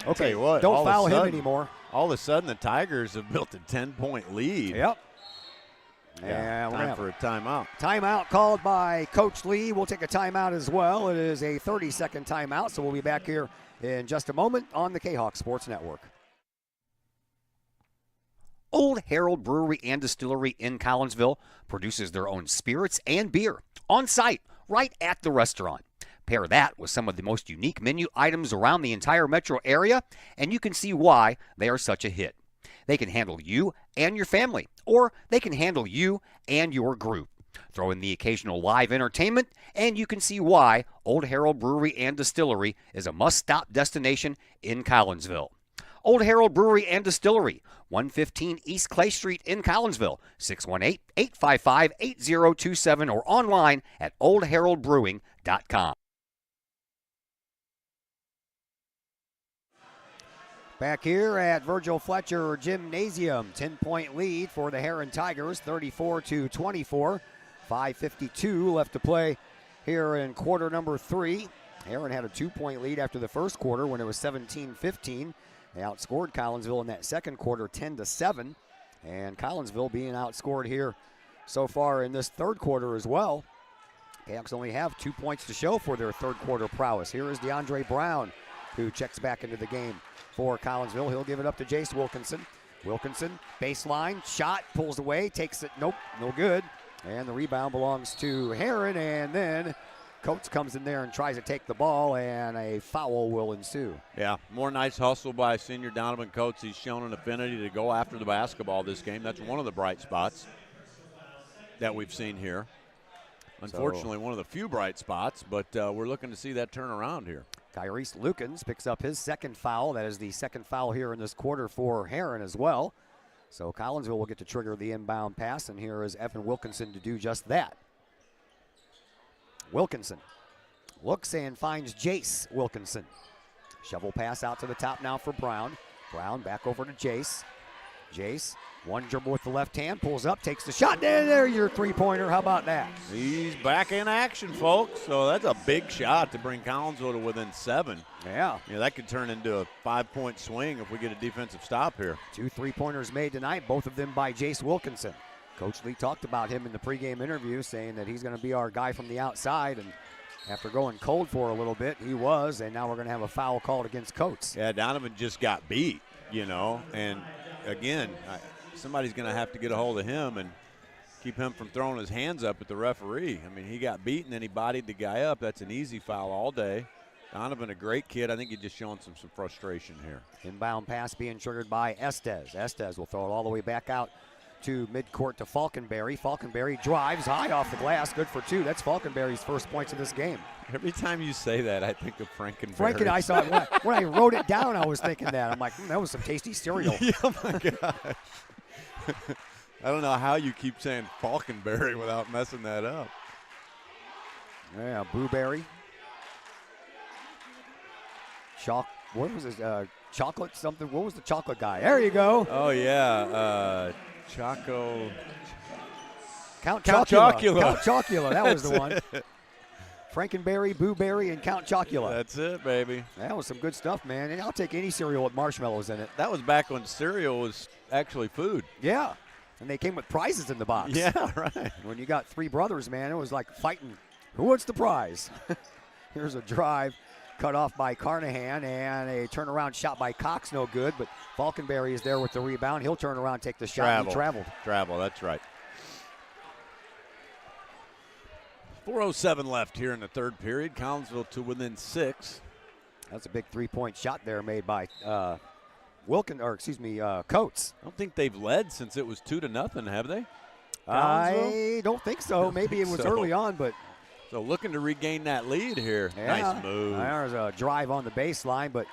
I'll tell Okay, you what, don't all of a foul him sudden- anymore. All of a sudden, the Tigers have built a 10-point lead. Yep. Yeah, And we're time gonna for a timeout. Timeout called by Coach Lee. We'll take a timeout as well. It is a 30-second timeout, so we'll be back here in just a moment on the Kahawk Sports Network. Old Herald Brewery and Distillery in Collinsville produces their own spirits and beer on site, right at the restaurant. Pair that with some of the most unique menu items around the entire metro area, and you can see why they are such a hit. They can handle you and your family, or they can handle you and your group. Throw in the occasional live entertainment, and you can see why Old Herald Brewery and Distillery is a must-stop destination in Collinsville. Old Herald Brewery and Distillery, 115 East Clay Street in Collinsville, 618-855-8027, or online at oldheraldbrewing.com. Back here at Virgil Fletcher Gymnasium, 10-point lead for the Herrin Tigers, 34-24. 5:52 left to play here in quarter number 3. Herrin had a 2-point lead after the first quarter when it was 17-15. They outscored Collinsville in that second quarter 10-7. And Collinsville being outscored here so far in this third quarter as well. Kahawks only have 2 points to show for their third quarter prowess. Here is DeAndre Brown, who checks back into the game for Collinsville. He'll give it up to Jace Wilkinson. Wilkinson, baseline, shot, pulls away, takes it, nope, no good. And the rebound belongs to Herrin, and then Coates comes in there and tries to take the ball, and a foul will ensue. Yeah, more nice hustle by senior Donovan Coates. He's shown an affinity to go after the basketball this game. That's one of the bright spots that we've seen here. Unfortunately, one of the few bright spots, but we're looking to see that turn around here. Kyrese Lukens picks up his second foul. That is the second foul here in this quarter for Herrin as well. So Collinsville will get to trigger the inbound pass, and here is Evan Wilkinson to do just that. Wilkinson looks and finds Jace Wilkinson. Shovel pass out to the top now for Brown. Brown back over to Jace. Jace, one dribble with the left hand, pulls up, takes the shot. There, your three-pointer. How about that? He's back in action, folks. So that's a big shot to bring Collinsville to within 7. Yeah. Yeah, that could turn into a 5-point swing if we get a defensive stop here. 2 3-pointers made tonight, both of them by Jace Wilkinson. Coach Lee talked about him in the pregame interview, saying that he's going to be our guy from the outside, and after going cold for a little bit, he was, and now we're going to have a foul called against Coates. Yeah, Donovan just got beat, you know, and again, somebody's going to have to get a hold of him and keep him from throwing his hands up at the referee. I mean, he got beat and then he bodied the guy up. That's an easy foul all day. Donovan, a great kid. I think he's just showing some frustration here. Inbound pass being triggered by Estes. Estes will throw it all the way back out to midcourt to Falconberry. Falconberry drives high off the glass, good for 2. That's Falconberry's first points of this game. Every time you say that, I think of Frankenberry. Franken, I saw it when I wrote it down. I was thinking that. I'm like, that was some tasty cereal. Yeah, oh my gosh. I don't know how you keep saying Falconberry without messing that up. Yeah, Blueberry. What was his chocolate something? What was the chocolate guy? There you go. Oh yeah, Choco. Count Chocula. Count Chocula. That was the one. Frankenberry, Blueberry, and Count Chocula. That's it, baby. That was some good stuff, man. And I'll take any cereal with marshmallows in it. That was back when cereal was actually food. Yeah. And they came with prizes in the box. Yeah, right. When you got 3 brothers, man, it was like fighting. Who wants the prize? Here's a drive cut off by Carnahan, and a turnaround shot by Cox, no good. But Falconberry is there with the rebound. He'll turn around, take the shot. He traveled. Travel, that's right. 4:07 left here in the third period. Collinsville to within 6. That's a big 3-point shot there made by Coates. I don't think they've led since it was 2-0, have they? I don't think so. Maybe it was early on, but. So looking to regain that lead here. Yeah. Nice move. There's a drive on the baseline, but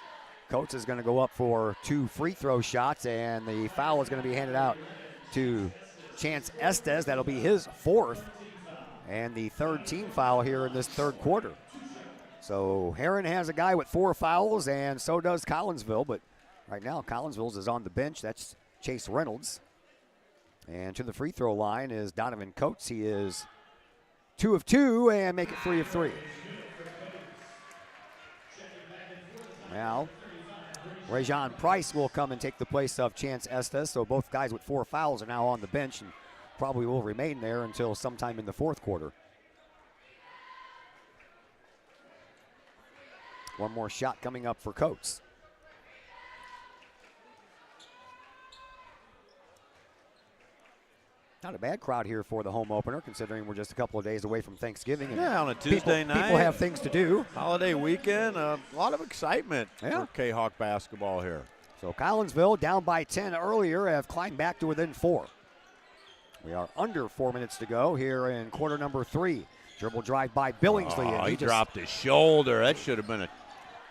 Coates is going to go up for 2 free throw shots, and the foul is going to be handed out to Chance Estes. That'll be his 4th, and the 3rd team foul here in this 3rd quarter. So Herrin has a guy with 4 fouls, and so does Collinsville, but right now Collinsville's is on the bench. That's Chase Reynolds. And to the free throw line is Donovan Coates. He is 2 of 2 and make it 3 of 3. Now, Rajon Price will come and take the place of Chance Estes. So both guys with 4 fouls are now on the bench and probably will remain there until sometime in the 4th quarter. One more shot coming up for Coates. Not a bad crowd here for the home opener, considering we're just a couple of days away from Thanksgiving. Yeah, on a Tuesday night. People have things to do. Holiday weekend, a lot of excitement for Kahok basketball here. So Collinsville, down by 10 earlier, have climbed back to within 4. We are under 4 minutes to go here in quarter number 3. Dribble drive by Billingsley. Oh, and he dropped his shoulder. That should have been a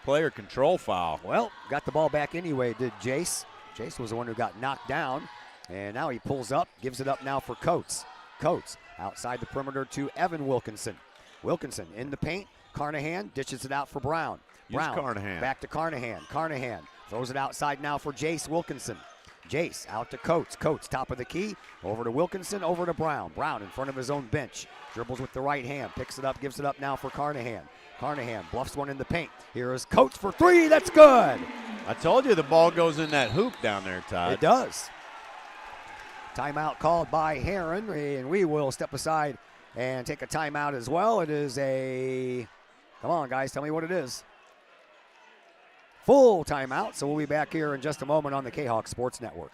player control foul. Well, got the ball back anyway, did Jace. Jace was the one who got knocked down. And now he pulls up, gives it up now for Coates. Coates outside the perimeter to Evan Wilkinson. Wilkinson in the paint. Carnahan dishes it out for Brown. Brown Carnahan. Back to Carnahan. Carnahan throws it outside now for Jace Wilkinson. Jace out to Coates. Coates top of the key. Over to Wilkinson, over to Brown. Brown in front of his own bench. Dribbles with the right hand. Picks it up, gives it up now for Carnahan. Carnahan bluffs one in the paint. Here is Coates for 3. That's good. I told you the ball goes in that hoop down there, Todd. It does. Timeout called by Herrin, and we will step aside and take a timeout as well. It is a, come on guys, tell me what it is. Full timeout, so we'll be back here in just a moment on the Kahok Sports Network.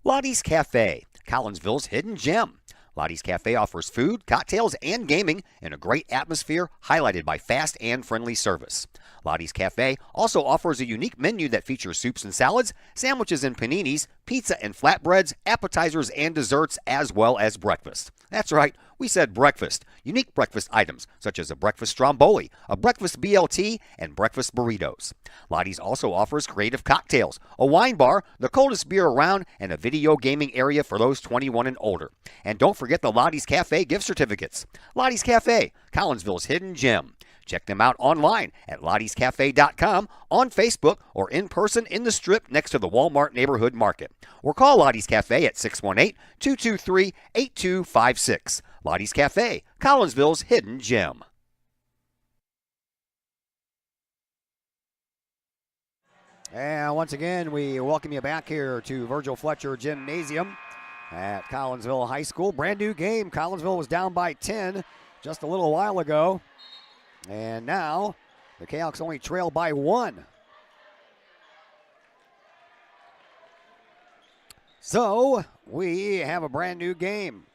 Lottie's Cafe, Collinsville's hidden gem. Lottie's Cafe offers food, cocktails, and gaming in a great atmosphere highlighted by fast and friendly service. Lottie's Cafe also offers a unique menu that features soups and salads, sandwiches and paninis, pizza and flatbreads, appetizers and desserts, as well as breakfast. That's right, we said breakfast. Unique breakfast items such as a breakfast stromboli, a breakfast BLT, and breakfast burritos. Lottie's also offers creative cocktails, a wine bar, the coldest beer around, and a video gaming area for those 21 and older. And don't forget the Lottie's Cafe gift certificates. Lottie's Cafe, Collinsville's hidden gem. Check them out online at lottiescafe.com, on Facebook, or in person in the Strip next to the Walmart Neighborhood Market. Or call Lottie's Cafe at 618-223-8256. Lottie's Cafe, Collinsville's hidden gem. And once again, we welcome you back here to Virgil Fletcher Gymnasium at Collinsville High School. Brand new game. Collinsville was down by 10 just a little while ago. And now the Cahoks only trail by 1. So we have a brand new game.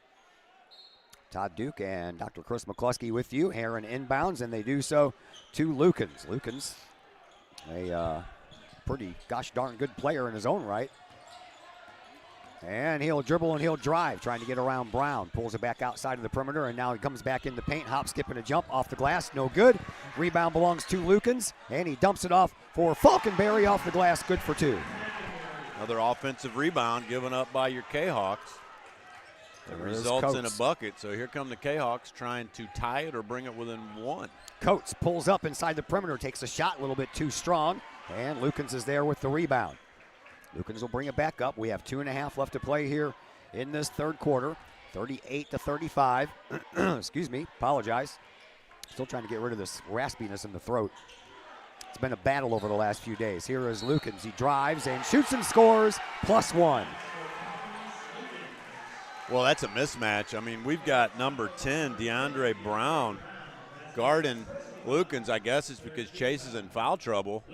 Todd Duke and Dr. Chris McCluskey with you. Herrin inbounds, and they do so to Lukens. Lukens, a pretty gosh darn good player in his own right. And he'll dribble and he'll drive, trying to get around Brown. Pulls it back outside of the perimeter, and now he comes back in the paint. Hop, skip, and a jump off the glass. No good. Rebound belongs to Lukens, and he dumps it off for Falkenberry off the glass. Good for 2. Another offensive rebound given up by your Kahawks. That results in a bucket. So here come the Kahawks trying to tie it or bring it within 1. Coates pulls up inside the perimeter, takes a shot a little bit too strong, and Lukens is there with the rebound. Lukens will bring it back up. We have 2.5 left to play here in this third quarter. 38-35. Excuse me, apologize. Still trying to get rid of this raspiness in the throat. It's been a battle over the last few days. Here is Lukens. He drives and shoots and scores, +1. Well, that's a mismatch. I mean, we've got number 10, DeAndre Brown, guarding Lukens. I guess it's because Chase is in foul trouble,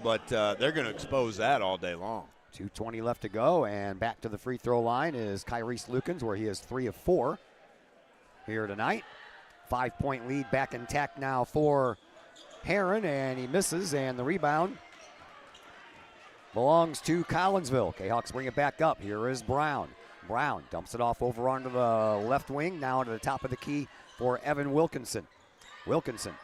but they're going to expose that all day long. 2:20 left to go, and back to the free throw line is Kyrese Lukens, where he is 3 of 4 here tonight. 5-point lead back intact now for Herrin, and he misses, and the rebound belongs to Collinsville. Jayhawks bring it back up. Here is Brown. Brown dumps it off over onto the left wing, now to the top of the key for Evan Wilkinson. Wilkinson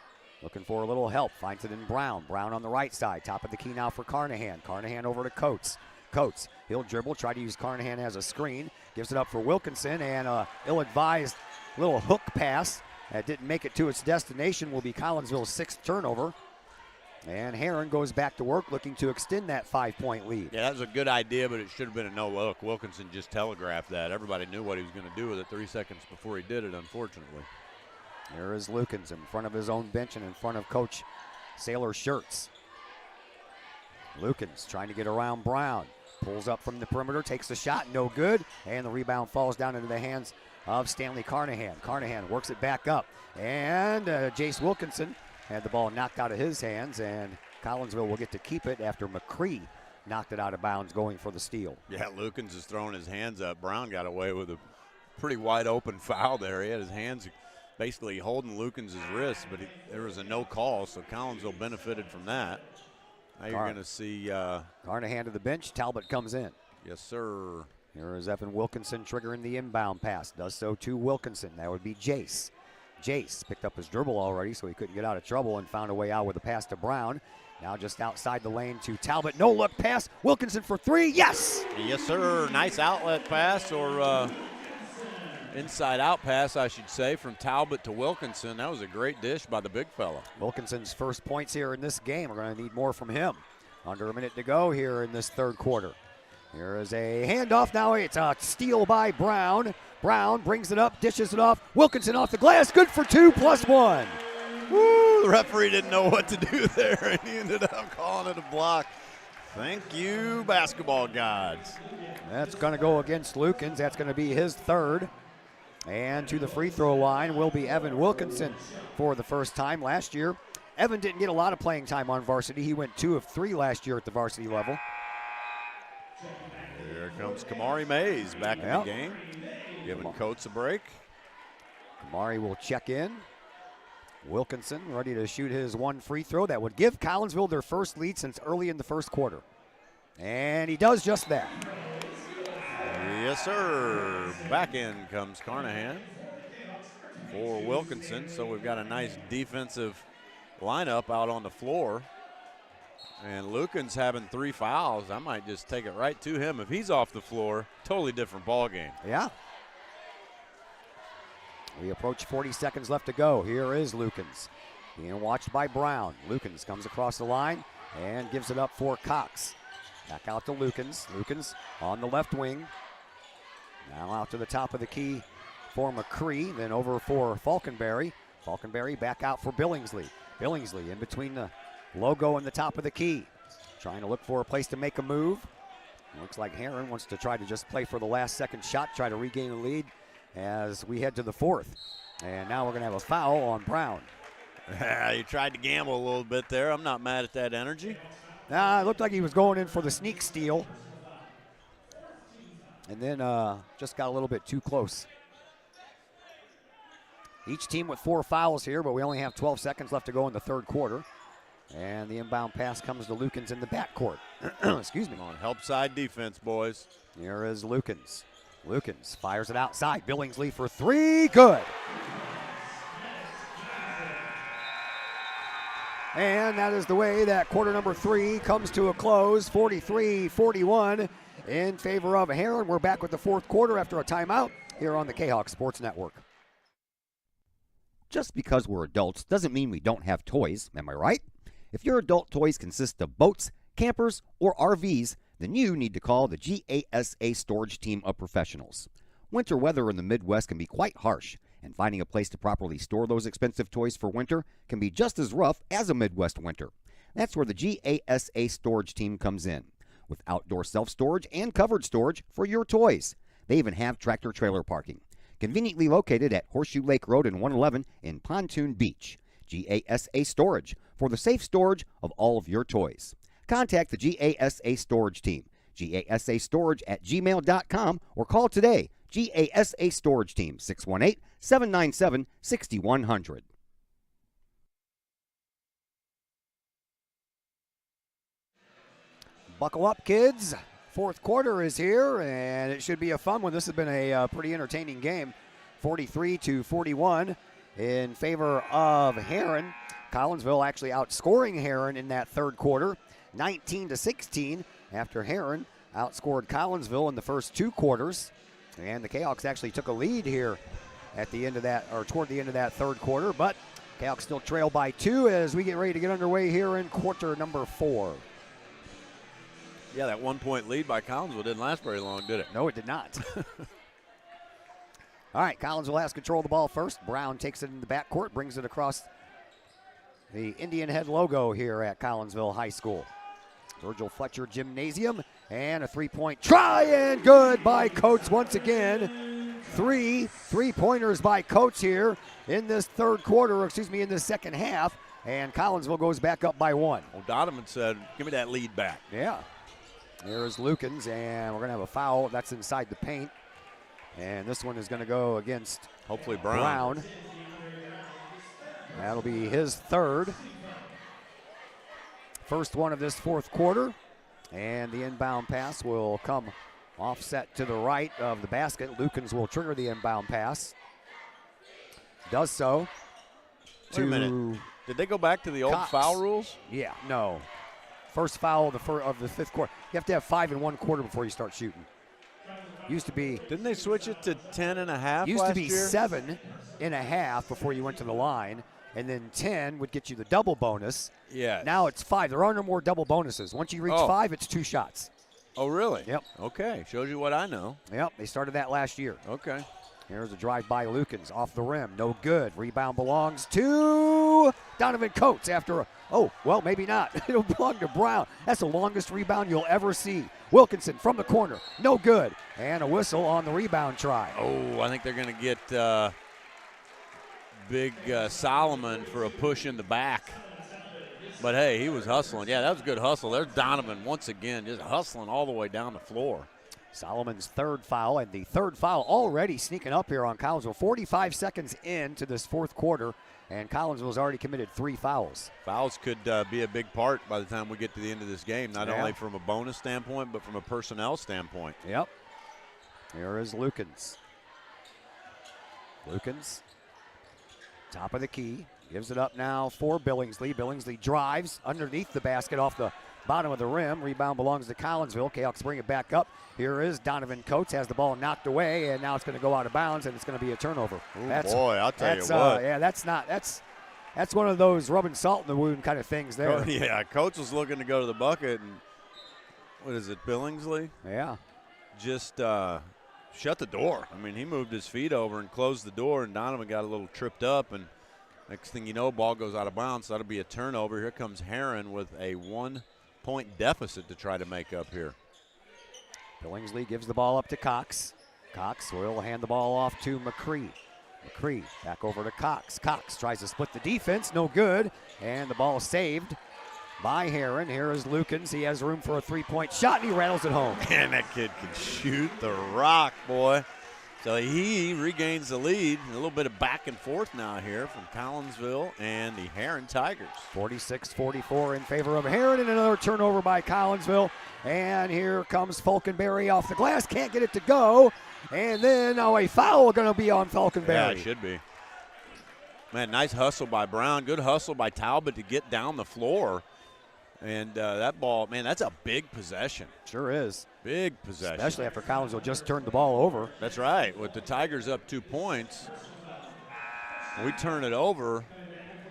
looking for a little help, finds it in Brown. Brown on the right side, top of the key now for Carnahan. Carnahan over to Coates. Coates, he'll dribble, try to use Carnahan as a screen, gives it up for Wilkinson, and ill-advised little hook pass that didn't make it to its destination will be Collinsville's 6th turnover. And Herrin goes back to work, looking to extend that 5-point lead. Yeah, that was a good idea, but it should have been a no-look. Wilkinson just telegraphed that. Everybody knew what he was going to do with it 3 seconds before he did it, unfortunately. There is Lukens in front of his own bench and in front of Coach Sailor Shirts. Lukens trying to get around Brown. Pulls up from the perimeter, takes the shot, no good. And the rebound falls down into the hands of Stanley Carnahan. Carnahan works it back up. And Jace Wilkinson had the ball knocked out of his hands, and Collinsville will get to keep it after McCree knocked it out of bounds going for the steal. Yeah, Lukens is throwing his hands up. Brown got away with a pretty wide open foul there. He had his hands basically holding Lukens' wrist, but there was a no call, so Collinsville benefited from that. Now you're going to see Carnahan to the bench. Talbot comes in. Yes, sir. Here is Evan Wilkinson triggering the inbound pass. Does so to Wilkinson. That would be Jace. Jace picked up his dribble already, so he couldn't get out of trouble and found a way out with a pass to Brown. Now just outside the lane to Talbot. No look pass. Wilkinson for 3. Yes! Yes, sir. Nice outlet pass, or inside out pass, I should say, from Talbot to Wilkinson. That was a great dish by the big fella. Wilkinson's first points here in this game. We're going to need more from him. Under a minute to go here in this third quarter. Here is a handoff. Now it's a steal by Brown. Brown brings it up, dishes it off. Wilkinson off the glass. Good for 2, +1. Woo, the referee didn't know what to do there, and he ended up calling it a block. Thank you, basketball gods. That's going to go against Lukens. That's going to be his 3rd. And to the free throw line will be Evan Wilkinson for the first time. Last year, Evan didn't get a lot of playing time on varsity. He went 2 of 3 last year at the varsity level. Here comes Kamari Mays back in the game, giving Coates a break. Kamari will check in. Wilkinson ready to shoot his 1 free throw. That would give Collinsville their first lead since early in the first quarter. And he does just that. Yes, sir. Back in comes Carnahan for Wilkinson. So we've got a nice defensive lineup out on the floor. And Lukens having 3 fouls. I might just take it right to him. If he's off the floor, totally different ball game. Yeah. We approach 40 seconds left to go. Here is Lukens being watched by Brown. Lukens comes across the line and gives it up for Cox. Back out to Lukens. Lukens on the left wing. Now out to the top of the key for McCree. Then over for Falkenberry. Falkenberry back out for Billingsley. Billingsley in between the logo and the top of the key. Trying to look for a place to make a move. Looks like Herrin wants to try to just play for the last second shot, try to regain the lead as we head to the 4th. And now we're going to have a foul on Brown. You tried to gamble a little bit there. I'm not mad at that energy. It looked like he was going in for the sneak steal. And then just got a little bit too close. Each team with 4 fouls here, but we only have 12 seconds left to go in the third quarter. And the inbound pass comes to Lukens in the backcourt. Excuse me. Come on, help side defense, boys. Here is Lukens. Lukens fires it outside. Billingsley for three. Good. And that is the way that quarter number 3 comes to a close. 43-41 in favor of Herrin. We're back with the fourth quarter after a timeout here on the Kahok Sports Network. Just because we're adults doesn't mean we don't have toys, am I right? If your adult toys consist of boats, campers, or RVs, then you need to call the GASA storage team of professionals. Winter weather in the Midwest can be quite harsh, and finding a place to properly store those expensive toys for winter can be just as rough as a Midwest winter. That's where the GASA storage team comes in, with outdoor self-storage and covered storage for your toys. They even have tractor-trailer parking, conveniently located at Horseshoe Lake Road and 111 in Pontoon Beach. GASA Storage, for the safe storage of all of your toys. Contact the GASA Storage team, gasastorage@gmail.com, or call today, GASA Storage Team, 618-797-6100. Buckle up, kids. Fourth quarter is here, and it should be a fun one. This has been a pretty entertaining game. 43-41 in favor of Herrin. Collinsville actually outscoring Herrin in that third quarter, 19-16, after Herrin outscored Collinsville in the first 2 quarters. And the Kahawks actually took a lead here at the end of that, or toward the end of that third quarter, but Kahawks still trail by 2 as we get ready to get underway here in quarter number 4. Yeah, that 1-point lead by Collinsville didn't last very long, did it? No, it did not. All right, Collinsville has control of the ball first. Brown takes it in the backcourt, brings it across the Indian Head logo here at Collinsville High School. Virgil Fletcher Gymnasium, and a three-point try, and good by Coates once again. Three-pointers by Coates here in this third quarter, in this second half, and Collinsville goes back up by 1. Well, Donovan said, give me that lead back. Yeah. There's Lukens, and we're going to have a foul. That's inside the paint. And this one is going to go against, hopefully, Brown. That'll be his third. First one of this fourth quarter. And the inbound pass will come offset to the right of the basket. Lukens will trigger the inbound pass. Does so. Wait a minute. Did they go back to the old foul rules? Yeah, no. First foul of the fifth quarter. You have to have 5 in 1 quarter before you start shooting. Used to be. Didn't they switch it to 10.5 Used last to be year? 7.5 before you went to the line, and then 10 would get you the double bonus. Yeah. Now it's 5. There are no more double bonuses. Once you reach 5, it's 2 shots. Oh, really? Yep. Okay. Shows you what I know. Yep. They started that last year. Okay. Here's a drive by Lukens off the rim. No good. Rebound belongs to Donovan Coates after maybe not. It'll belong to Brown. That's the longest rebound you'll ever see. Wilkinson from the corner. No good. And a whistle on the rebound try. Oh, I think they're going to get big Solomon for a push in the back. But, hey, he was hustling. Yeah, that was a good hustle. There's Donovan once again just hustling all the way down the floor. Solomon's third foul, and the third foul already sneaking up here on Collinsville. 45 seconds into this fourth quarter, and Collinsville's already committed 3 fouls. Fouls could be a big part by the time we get to the end of this game, not only from a bonus standpoint, but from a personnel standpoint. Yep. Here is Lukens. Lukens, top of the key, gives it up now for Billingsley. Billingsley drives underneath the basket off the bottom of the rim. Rebound belongs to Collinsville. Kahawks bring it back up. Here is Donovan Coates, has the ball knocked away, and now it's going to go out of bounds, and it's going to be a turnover. Boy, I'll tell you what. That's one of those rubbing salt in the wound kind of things there. Yeah, Coates was looking to go to the bucket, and what is it, Billingsley? Yeah. Just shut the door. I mean, he moved his feet over and closed the door, and Donovan got a little tripped up, and next thing you know, ball goes out of bounds. So that'll be a turnover. Here comes Herrin with a 1-point deficit to try to make up here. Billingsley gives the ball up to Cox. Cox will hand the ball off to McCree. McCree back over to Cox. Cox tries to split the defense, no good, and the ball saved by Herrin. Here is Lukens. He has room for a 3-point shot, and he rattles it home. Man, that kid can shoot the rock, boy. So he regains the lead. A little bit of back and forth now here from Collinsville and the Herrin Tigers. 46-44 in favor of Herrin, and another turnover by Collinsville. And here comes Falconberry off the glass. Can't get it to go. And then a foul going to be on Falconberry. Yeah, it should be. Man, nice hustle by Brown. Good hustle by Talbot to get down the floor. And that ball, man, that's a big possession. Sure is. Big possession. Especially after Collinsville just turned the ball over. That's right. With the Tigers up 2 points, we turn it over.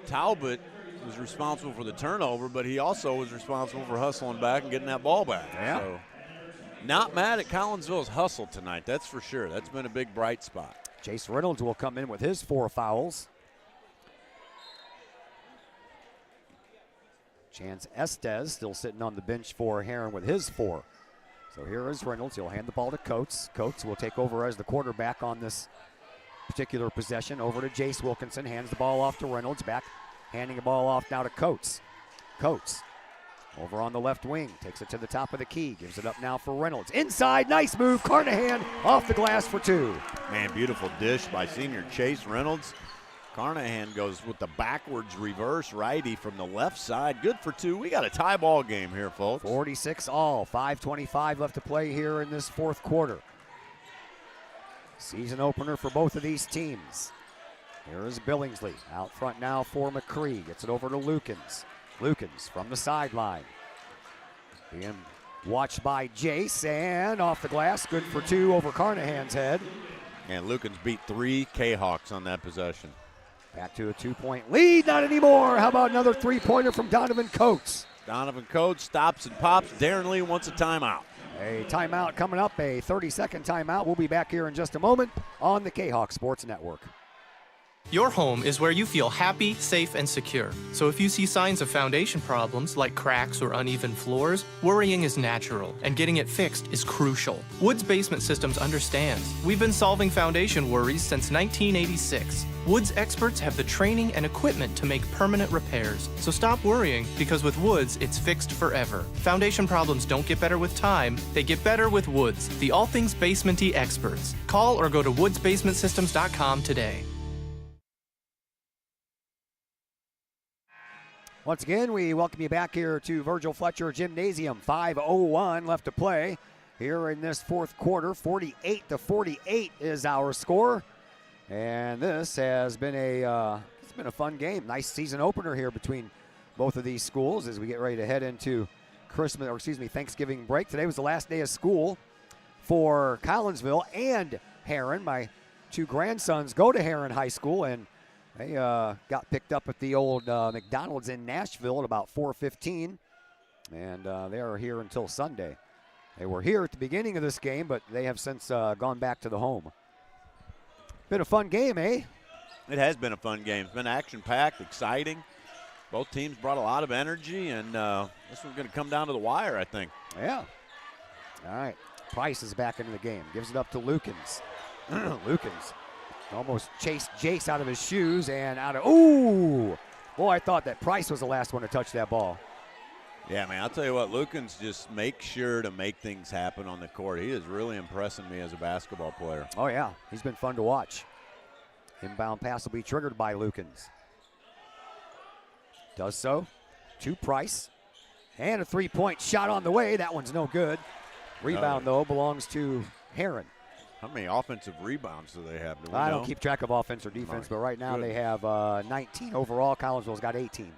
Talbot was responsible for the turnover, but he also was responsible for hustling back and getting that ball back. Yeah. So not mad at Collinsville's hustle tonight, that's for sure. That's been a big bright spot. Chase Reynolds will come in with his 4 fouls. Chance Estes still sitting on the bench for Herrin with his 4. So here is Reynolds. He'll hand the ball to Coates. Coates will take over as the quarterback on this particular possession. Over to Jace Wilkinson. Hands the ball off to Reynolds. Back, handing the ball off now to Coates. Coates over on the left wing. Takes it to the top of the key. Gives it up now for Reynolds. Inside, nice move. Carnahan off the glass for 2. Man, beautiful dish by senior Chase Reynolds. Carnahan goes with the backwards reverse righty from the left side. Good for 2. We got a tie ball game here, folks. 46 all. 5:25 left to play here in this 4th quarter. Season opener for both of these teams. Here is Billingsley out front now for McCree. Gets it over to Lukens. Lukens from the sideline. Being watched by Jace, and off the glass. Good for 2 over Carnahan's head. And Lukens beat 3 Kahawks on that possession. Back to a 2-point lead. Not anymore. How about another 3-pointer from Donovan Coates? Donovan Coates stops and pops. Darren Lee wants a timeout. A timeout coming up, a 30-second timeout. We'll be back here in just a moment on the Kahok Sports Network. Your home is where you feel happy, safe, and secure. So if you see signs of foundation problems like cracks or uneven floors, worrying is natural, and getting it fixed is crucial. Woods Basement Systems understands. We've been solving foundation worries since 1986. Woods experts have the training and equipment to make permanent repairs. So stop worrying, because with Woods, it's fixed forever. Foundation problems don't get better with time, they get better with Woods, the all things basement-y experts. Call or go to woodsbasementsystems.com today. Once again, we welcome you back here to Virgil Fletcher Gymnasium. 5:01 left to play here in this 4th quarter. 48-48 is our score. And this has been it's been a fun game. Nice season opener here between both of these schools as we get ready to head into Thanksgiving break. Today was the last day of school for Collinsville and Herrin. My 2 grandsons go to Herrin High School, and they got picked up at the old McDonald's in Nashville at about 4:15, and they are here until Sunday. They were here at the beginning of this game, but they have since gone back to the home. Been a fun game, eh? It has been a fun game. It's been action-packed, exciting. Both teams brought a lot of energy, and this one's going to come down to the wire, I think. Yeah. All right. Price is back into the game. Gives it up to Lukens. Lukens almost chased Jace out of his shoes and out of, ooh! Boy, I thought that Price was the last one to touch that ball. Yeah, man, I'll tell you what, Lukens just makes sure to make things happen on the court. He is really impressing me as a basketball player. Oh, yeah. He's been fun to watch. Inbound pass will be triggered by Lukens. Does so to Price. And a 3-point shot on the way. That one's no good. Rebound, though, belongs to Herrin. How many offensive rebounds do they have? I don't keep track of offense or defense, but right now they have 19 overall. Collinsville's got 18.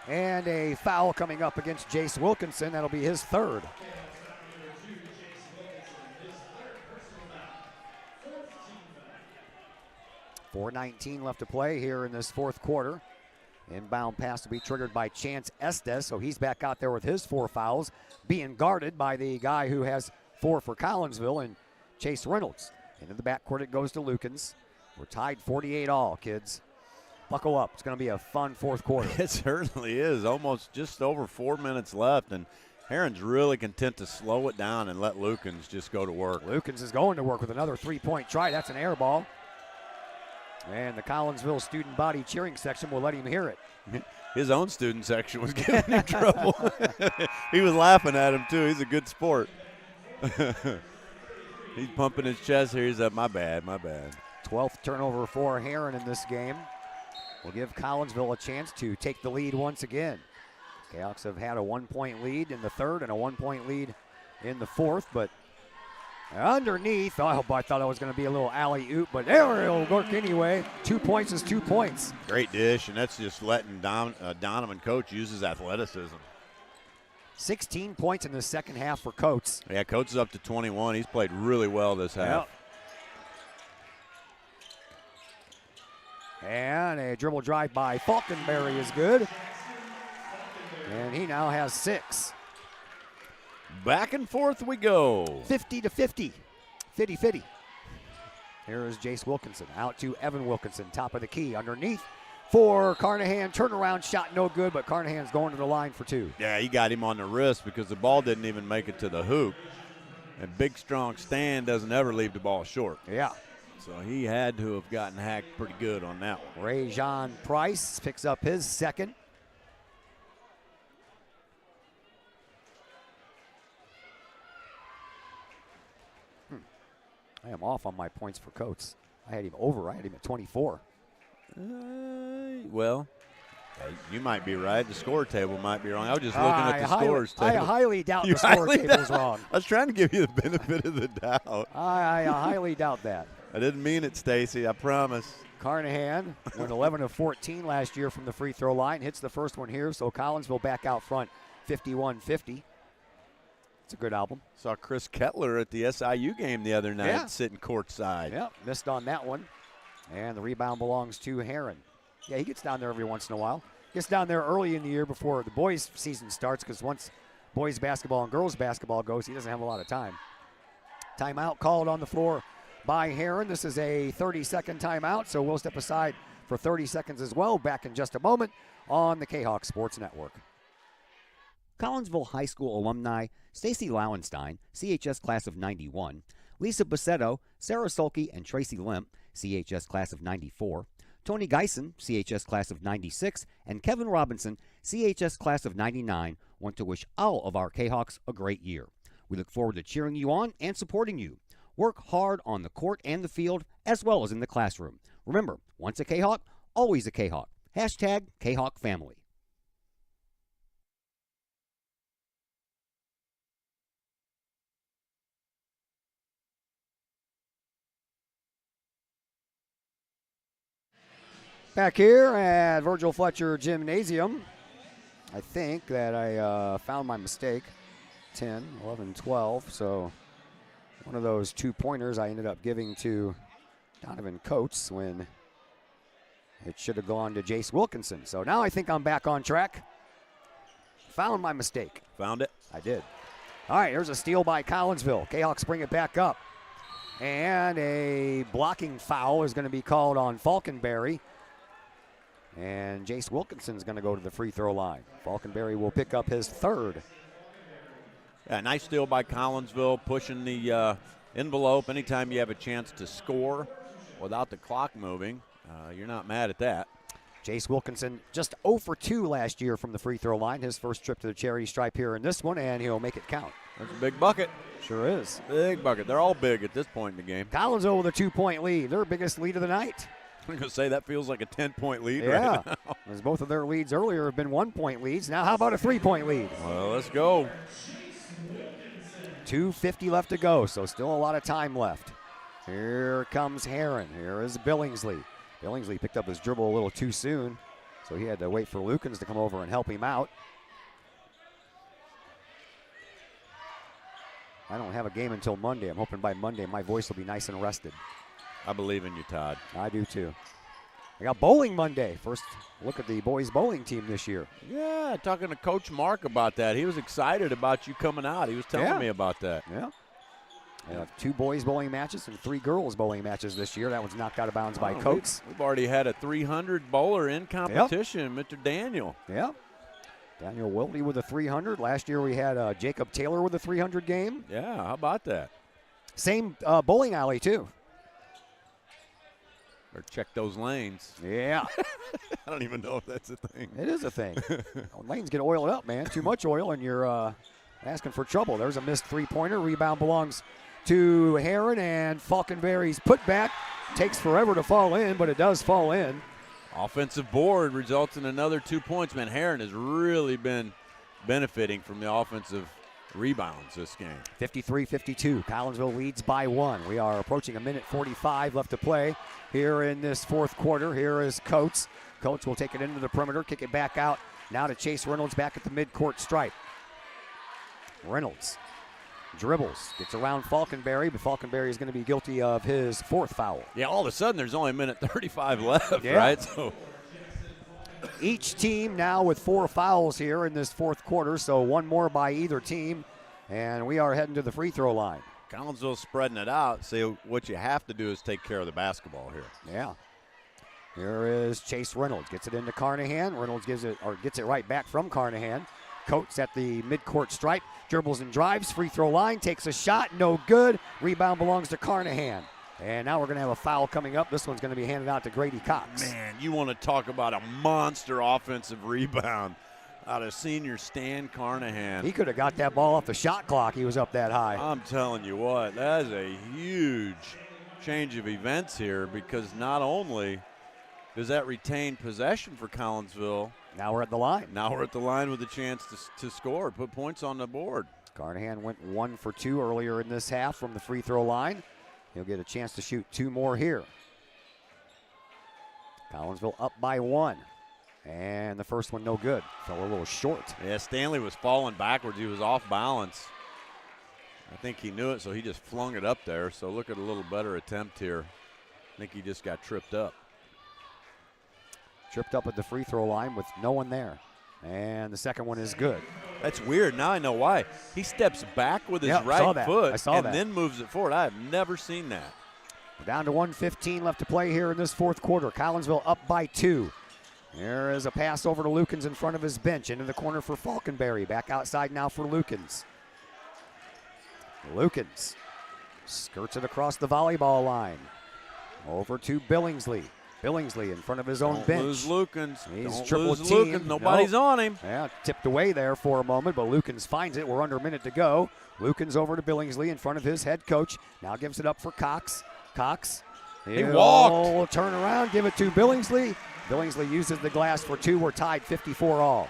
And a foul coming up against Jace Wilkinson. That'll be his 3rd. .4:19 left to play here in this 4th quarter. Inbound pass will be triggered by Chance Estes, so he's back out there with his 4 fouls, being guarded by the guy who has 4 for Collinsville, and Chase Reynolds. Into the backcourt it goes to Lukens. We're tied 48 all, kids. Buckle up. It's going to be a fun 4th quarter. It certainly is. Almost just over 4 minutes left, and Herrin's really content to slow it down and let Lukens just go to work. Lukens is going to work with another 3-point try. That's an air ball. And the Collinsville student body cheering section will let him hear it. His own student section was giving him trouble. He was laughing at him, too. He's a good sport. He's pumping his chest here. He's up. My bad. 12th turnover for Herrin in this game. Will give Collinsville a chance to take the lead once again. Kahawks have had a 1-point lead in the third and a 1-point lead in the fourth, but underneath, I thought it was going to be a little alley-oop, but there it'll work anyway. 2 points is 2 points. Great dish, and that's just letting Donovan Coates use his athleticism. 16 points in the second half for Coates. Yeah, Coates is up to 21. He's played really well this half. Yep. And a dribble drive by Falkenberry is good. And he now has 6. Back and forth we go. 50-50. 50-50. Here is Jace Wilkinson out to Evan Wilkinson, top of the key, underneath for Carnahan. Turnaround shot no good, but Carnahan's going to the line for 2. Yeah, he got him on the wrist because the ball didn't even make it to the hoop. And big, strong Stan doesn't ever leave the ball short. Yeah. So he had to have gotten hacked pretty good on that one. Ray-Jean Price picks up his second. I am off on my points for Coates. I had him over. I had him at 24. Well, you might be right. The score table might be wrong. I was just looking at the scores table. I highly doubt the score table's wrong. I was trying to give you the benefit of the doubt. I highly doubt that. I didn't mean it, Stacy. I promise. Carnahan went 11 of 14 last year from the free throw line. Hits the first one here, so Collinsville back out front 51-50. It's a good album. Saw Chris Kettler at the SIU game the other night sitting courtside. Yeah, missed on that one. And the rebound belongs to Herrin. Yeah, he gets down there every once in a while. Gets down there early in the year before the boys' season starts, because once boys basketball and girls basketball goes, he doesn't have a lot of time. Timeout called on the floor by Herrin. This is a 30-second timeout, so we'll step aside for 30 seconds as well. Back in just a moment on the Kahok Sports Network. Collinsville High School alumni Stacy Lauenstein, CHS class of 91, Lisa Bassetto, Sarah Sulke, and Tracy Limp, CHS class of 94, Tony Geisen, CHS class of 96, and Kevin Robinson, CHS class of 99, want to wish all of our Kahawks a great year. We look forward to cheering you on and supporting you. Work hard on the court and the field, as well as in the classroom. Remember, once a Kahawk, always a Kahawk. Hashtag Kahawk Family. Back here at Virgil Fletcher Gymnasium, I think that I found my mistake. 10, 11, 12. So one of those 2-pointers I ended up giving to Donovan Coates when it should have gone to Jace Wilkinson. So now I think I'm back on track. Found my mistake. Found it? I did. All right, here's a steal by Collinsville. Kahawks bring it back up. And a blocking foul is going to be called on Falkenberry. And Jace Wilkinson's going to go to the free throw line. Falkenberry will pick up his third. Yeah, nice steal by Collinsville, pushing the envelope. Anytime you have a chance to score without the clock moving, you're not mad at that. Jace Wilkinson just 0 for 2 last year from the free throw line. His first trip to the charity stripe here in this one, and he'll make it count. That's a big bucket. Sure is. Big bucket. They're all big at this point in the game. Collinsville with a 2-point lead. Their biggest lead of the night. I'm going to say that feels like a 10-point lead yeah, right now. As both of their leads earlier have been 1-point leads. Now how about a 3-point lead? Well, let's go. 2:50 left to go, so still a lot of time left. Here comes Herrin. Here is Billingsley. Billingsley picked up his dribble a little too soon, so he had to wait for Lukens to come over and help him out. I don't have a game until Monday. I'm hoping by Monday my voice will be nice and rested. I believe in you, Todd. I do too. I got bowling Monday. First look at the boys bowling team this year. Yeah, talking to Coach Mark about that. He was excited about you coming out. He was telling me about that. Yeah. 2 boys bowling matches and 3 girls bowling matches this year. That one's knocked out of bounds by Coates. We've already had a 300 bowler in competition, Mr. Daniel. Yeah. Daniel Wilde with a 300. Last year we had Jacob Taylor with a 300 game. Yeah, how about that? Same bowling alley, too. Or check those lanes. Yeah. I don't even know if that's a thing. It is a thing. Lanes get oiled up, man. Too much oil, and you're asking for trouble. There's a missed 3-pointer. Rebound belongs to Herrin, and Falconberry's putback takes forever to fall in, but it does fall in. Offensive board results in another 2 points. Man, Herrin has really been benefiting from the offensive rebounds this game. 53-52. Collinsville leads by 1. We are approaching a minute 45 left to play here in this fourth quarter. Here is Coates. Coates will take it into the perimeter, kick it back out. Now to Chase Reynolds back at the midcourt stripe. Reynolds dribbles, gets around Falconberry, but Falconberry is going to be guilty of his 4th foul. Yeah, all of a sudden there's only a minute 35 left, Yeah. right? So each team now with 4 fouls here in this fourth quarter, so 1 more by either team, and we are heading to the free throw line. Collinsville spreading it out. So what you have to do is take care of the basketball here. Yeah. Here is Chase Reynolds, gets it into Carnahan. Reynolds gets it right back from Carnahan. Coates at the midcourt stripe, dribbles and drives, free throw line, takes a shot, no good. Rebound belongs to Carnahan. And now we're going to have a foul coming up. This one's going to be handed out to Grady Cox. Man, you want to talk about a monster offensive rebound out of senior Stan Carnahan. He could have got that ball off the shot clock. He was up that high. I'm telling you what, that is a huge change of events here, because not only does that retain possession for Collinsville, now we're at the line. Now we're at the line with a chance to score, put points on the board. Carnahan went 1 for 2 earlier in this half from the free throw line. He'll get a chance to shoot 2 more here. Collinsville up by 1. And the first one no good. Fell a little short. Yeah, Stanley was falling backwards. He was off balance. I think he knew it, so he just flung it up there. So look at a little better attempt here. I think he just got tripped up. Tripped up at the free throw line with no one there. And the second one is good. That's weird. Now I know why. He steps back with his right foot and then moves it forward. I have never seen that. We're down to 1:15 left to play here in this fourth quarter. Collinsville up by 2. There is a pass over to Lukens in front of his bench. Into the corner for Falconberry. Back outside now for Lukens. Lukens skirts it across the volleyball line. Over to Billingsley. Billingsley in front of his own bench. Lose Lukens. He's Don't triple lose teamed. Lukens. Nobody's on him. Yeah, tipped away there for a moment, but Lukens finds it. We're under a minute to go. Lukens over to Billingsley in front of his head coach. Now gives it up for Cox. Cox. He walked. Will turn around, give it to Billingsley. Billingsley uses the glass for 2. We're tied 54 all.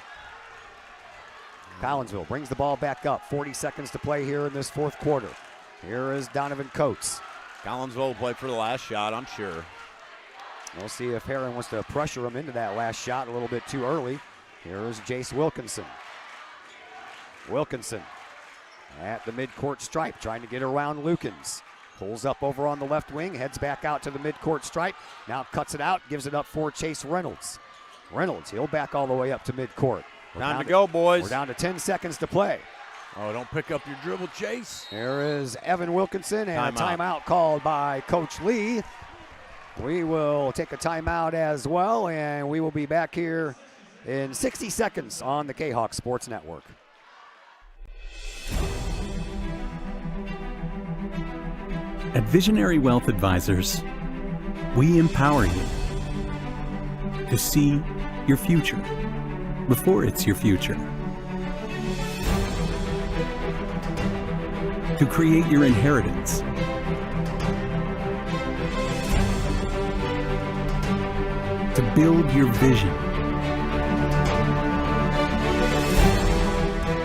Collinsville brings the ball back up. 40 seconds to play here in this fourth quarter. Here is Donovan Coates. Collinsville will play for the last shot, I'm sure. We'll see if Herrin wants to pressure him into that last shot a little bit too early. Here is Jace Wilkinson. Wilkinson at the midcourt stripe, trying to get around Lukens. Pulls up over on the left wing, heads back out to the midcourt stripe. Now cuts it out, gives it up for Chase Reynolds. Reynolds, he'll back all the way up to midcourt. Time to go, boys. We're down to 10 seconds to play. Oh, don't pick up your dribble, Chase. There is Evan Wilkinson, and a timeout called by Coach Lee. We will take a timeout as well, and we will be back here in 60 seconds on the Kahok Sports Network. At Visionary Wealth Advisors, we empower you to see your future before it's your future, to create your inheritance, to build your vision,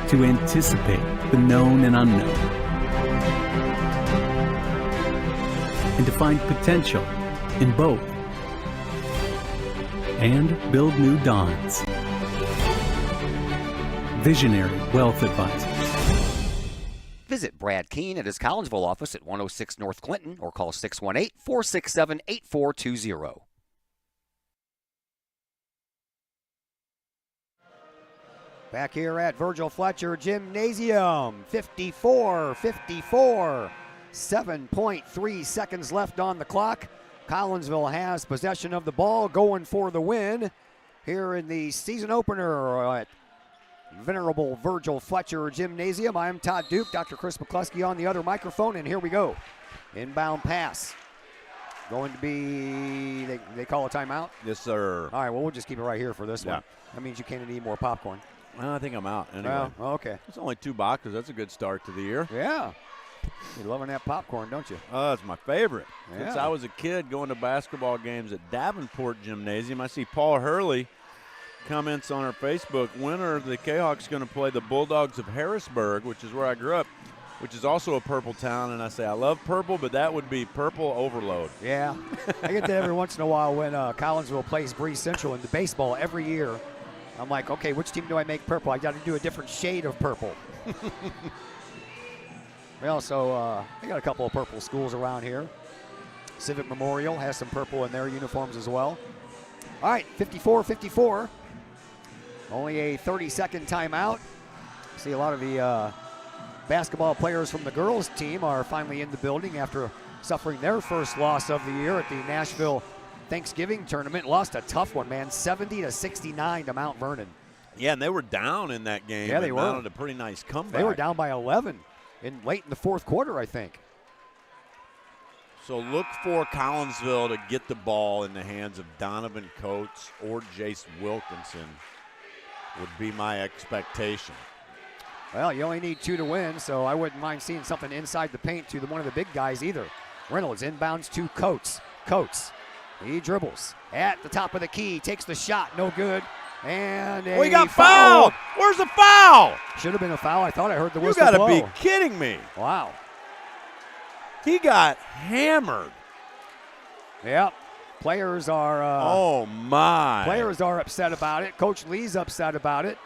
to anticipate the known and unknown, and to find potential in both, and build new dawns. Visionary Wealth Advisors. Visit Brad Keene at his Collinsville office at 106 North Clinton or call 618-467-8420. Back here at Virgil Fletcher Gymnasium, 54-54. 7.3 seconds left on the clock. Collinsville has possession of the ball, going for the win here in the season opener at Venerable Virgil Fletcher Gymnasium. I'm Todd Duke, Dr. Chris McCluskey on the other microphone, and here we go. Inbound pass. Going to be, they call a timeout? Yes, sir. All right, well, we'll just keep it right here for this one. That means you can't eat more popcorn. Well, I think I'm out anyway. Well, okay. It's only 2 boxes. That's a good start to the year. Yeah. You're loving that popcorn, don't you? Oh, it's my favorite. Yeah. Since I was a kid going to basketball games at Davenport Gymnasium, I see Paul Hurley comments on our Facebook. Winner, the Kahawks going to play the Bulldogs of Harrisburg, which is where I grew up, which is also a purple town. And I say, I love purple, but that would be purple overload. Yeah. I get that every once in a while when Collinsville plays Bree Central in the baseball every year. I'm like, okay, which team do I make purple? I got to do a different shade of purple. We also they got a couple of purple schools around here. Civic Memorial has some purple in their uniforms as well. All right, 54-54. Only a 30-second timeout. See a lot of the basketball players from the girls team are finally in the building after suffering their first loss of the year at the Nashville Thanksgiving tournament. Lost a tough one, man, 70-69 to Mount Vernon. Yeah, and they were down in that game. Yeah, they and were. mounted a pretty nice comeback. They were down by 11 late in the fourth quarter, I think. So look for Collinsville to get the ball in the hands of Donovan Coates or Jace Wilkinson would be my expectation. Well, you only need 2 to win, so I wouldn't mind seeing something inside the paint to one of the big guys either. Reynolds inbounds to Coates. Coates, he dribbles at the top of the key, takes the shot, no good. And he got fouled. Where's the foul? Should have been a foul. I thought I heard the You whistle got blow. to be kidding me. Wow. He got hammered. Yep. Players are oh my. Players are upset about it. Coach Lee's upset about it.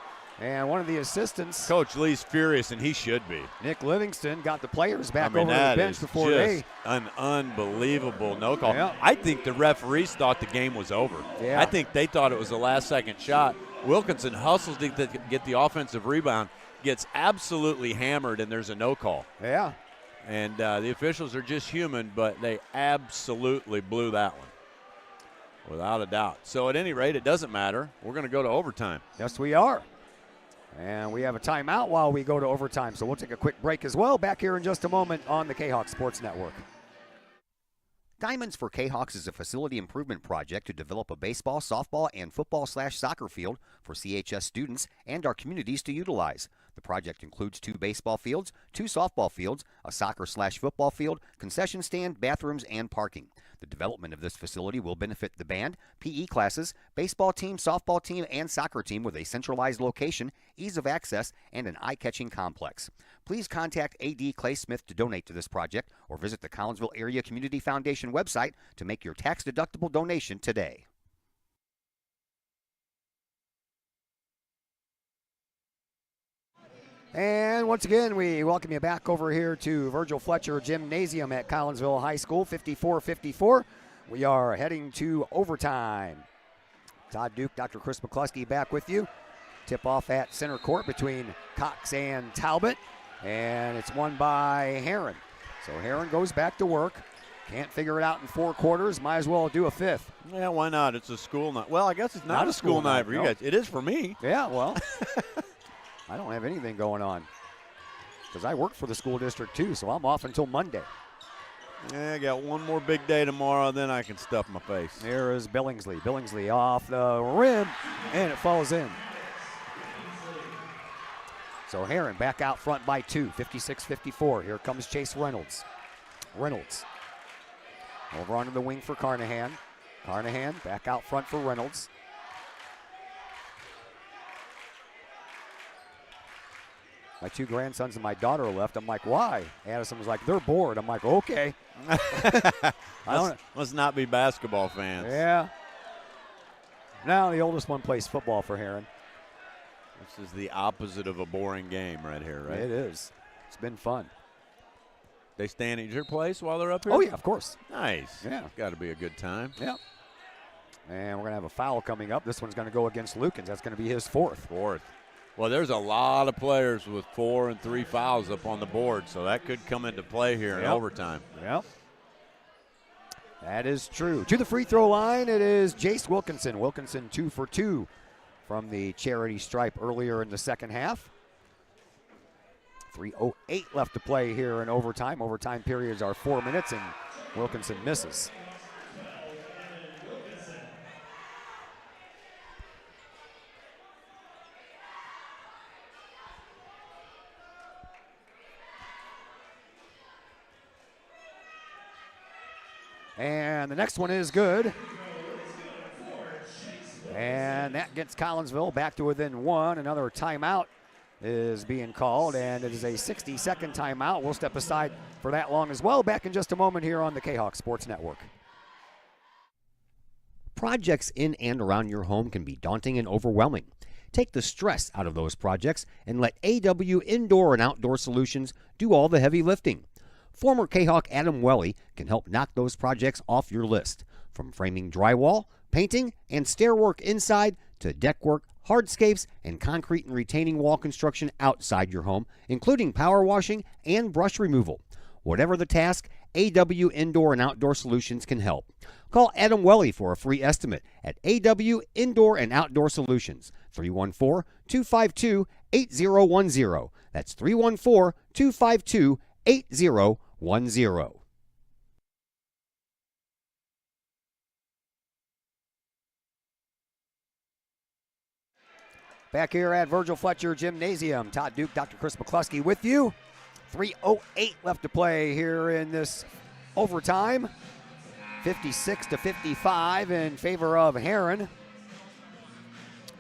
And one of the assistants, Coach Lee's furious, and he should be. Nick Livingston, got the players back over to the that bench is before just an unbelievable no call. Yeah. I think the referees thought the game was over. Yeah. I think they thought it was the last-second shot. Wilkinson hustles to get the offensive rebound, gets absolutely hammered, and there's a no call. Yeah. And the officials are just human, but they absolutely blew that one, without a doubt. So at any rate, it doesn't matter. We're going to go to overtime. Yes, we are. And we have a timeout while we go to overtime. So we'll take a quick break as well. Back here in just a moment on the Kahawk Sports Network. Diamonds for Kahawks is a facility improvement project to develop a baseball, softball, and football/soccer field for CHS students and our communities to utilize. The project includes 2 baseball fields, 2 softball fields, a soccer/football field, concession stand, bathrooms, and parking. The development of this facility will benefit the band, PE classes, baseball team, softball team, and soccer team with a centralized location, ease of access, and an eye-catching complex. Please contact A.D. Clay Smith to donate to this project or visit the Collinsville Area Community Foundation website to make your tax-deductible donation today. And once again, we welcome you back over here to Virgil Fletcher Gymnasium at Collinsville High School, 54-54. We are heading to overtime. Todd Duke, Dr. Chris McCluskey back with you. Tip-off at center court between Cox and Talbot, and it's won by Herrin. So Herrin goes back to work. Can't figure it out in 4 quarters. Might as well do a 5th. Yeah, why not? It's a school night. Well, I guess it's not a school night for you guys. It is for me. Yeah, well, I don't have anything going on because I work for the school district too, so I'm off until Monday. Yeah, I got one more big day tomorrow, then I can stuff my face. Here is Billingsley. Billingsley off the rim, and it falls in. So Herrin back out front by 2, 56-54. Here comes Chase Reynolds. Reynolds over onto the wing for Carnahan. Carnahan back out front for Reynolds. My 2 grandsons and my daughter left. I'm like, why? Addison was like, they're bored. I'm like, okay. Must not be basketball fans. Yeah. Now the oldest one plays football for Herrin. This is the opposite of a boring game right here, right? It is. It's been fun. They stand at your place while they're up here? Oh, yeah, of course. Nice. Yeah. Got to be a good time. Yeah. And we're going to have a foul coming up. This one's going to go against Lukens. That's going to be his 4th. Well, there's a lot of players with 4 and 3 fouls up on the board, so that could come into play here in overtime. Yep. That is true. To the free throw line, it is Jace Wilkinson. Wilkinson 2 for 2 from the charity stripe earlier in the second half. 3:08 left to play here in overtime. Overtime periods are 4 minutes, and Wilkinson misses. And the next one is good. And that gets Collinsville back to within one. Another timeout is being called, and it is a 60-second timeout. We'll step aside for that long as well. Back in just a moment here on the Kahok Sports Network. Projects in and around your home can be daunting and overwhelming. Take the stress out of those projects and let AW Indoor and Outdoor Solutions do all the heavy lifting. Former Kahok Adam Welly can help knock those projects off your list. From framing drywall, painting, and stair work inside to deck work, hardscapes, and concrete and retaining wall construction outside your home, including power washing and brush removal. Whatever the task, AW Indoor and Outdoor Solutions can help. Call Adam Welly for a free estimate at AW Indoor and Outdoor Solutions, 314-252-8010. That's 314-252-8010. Back here at Virgil Fletcher Gymnasium, Todd Duke, Dr. Chris McCluskey with you. 3:08 left to play here in this overtime. 56-55 in favor of Herrin.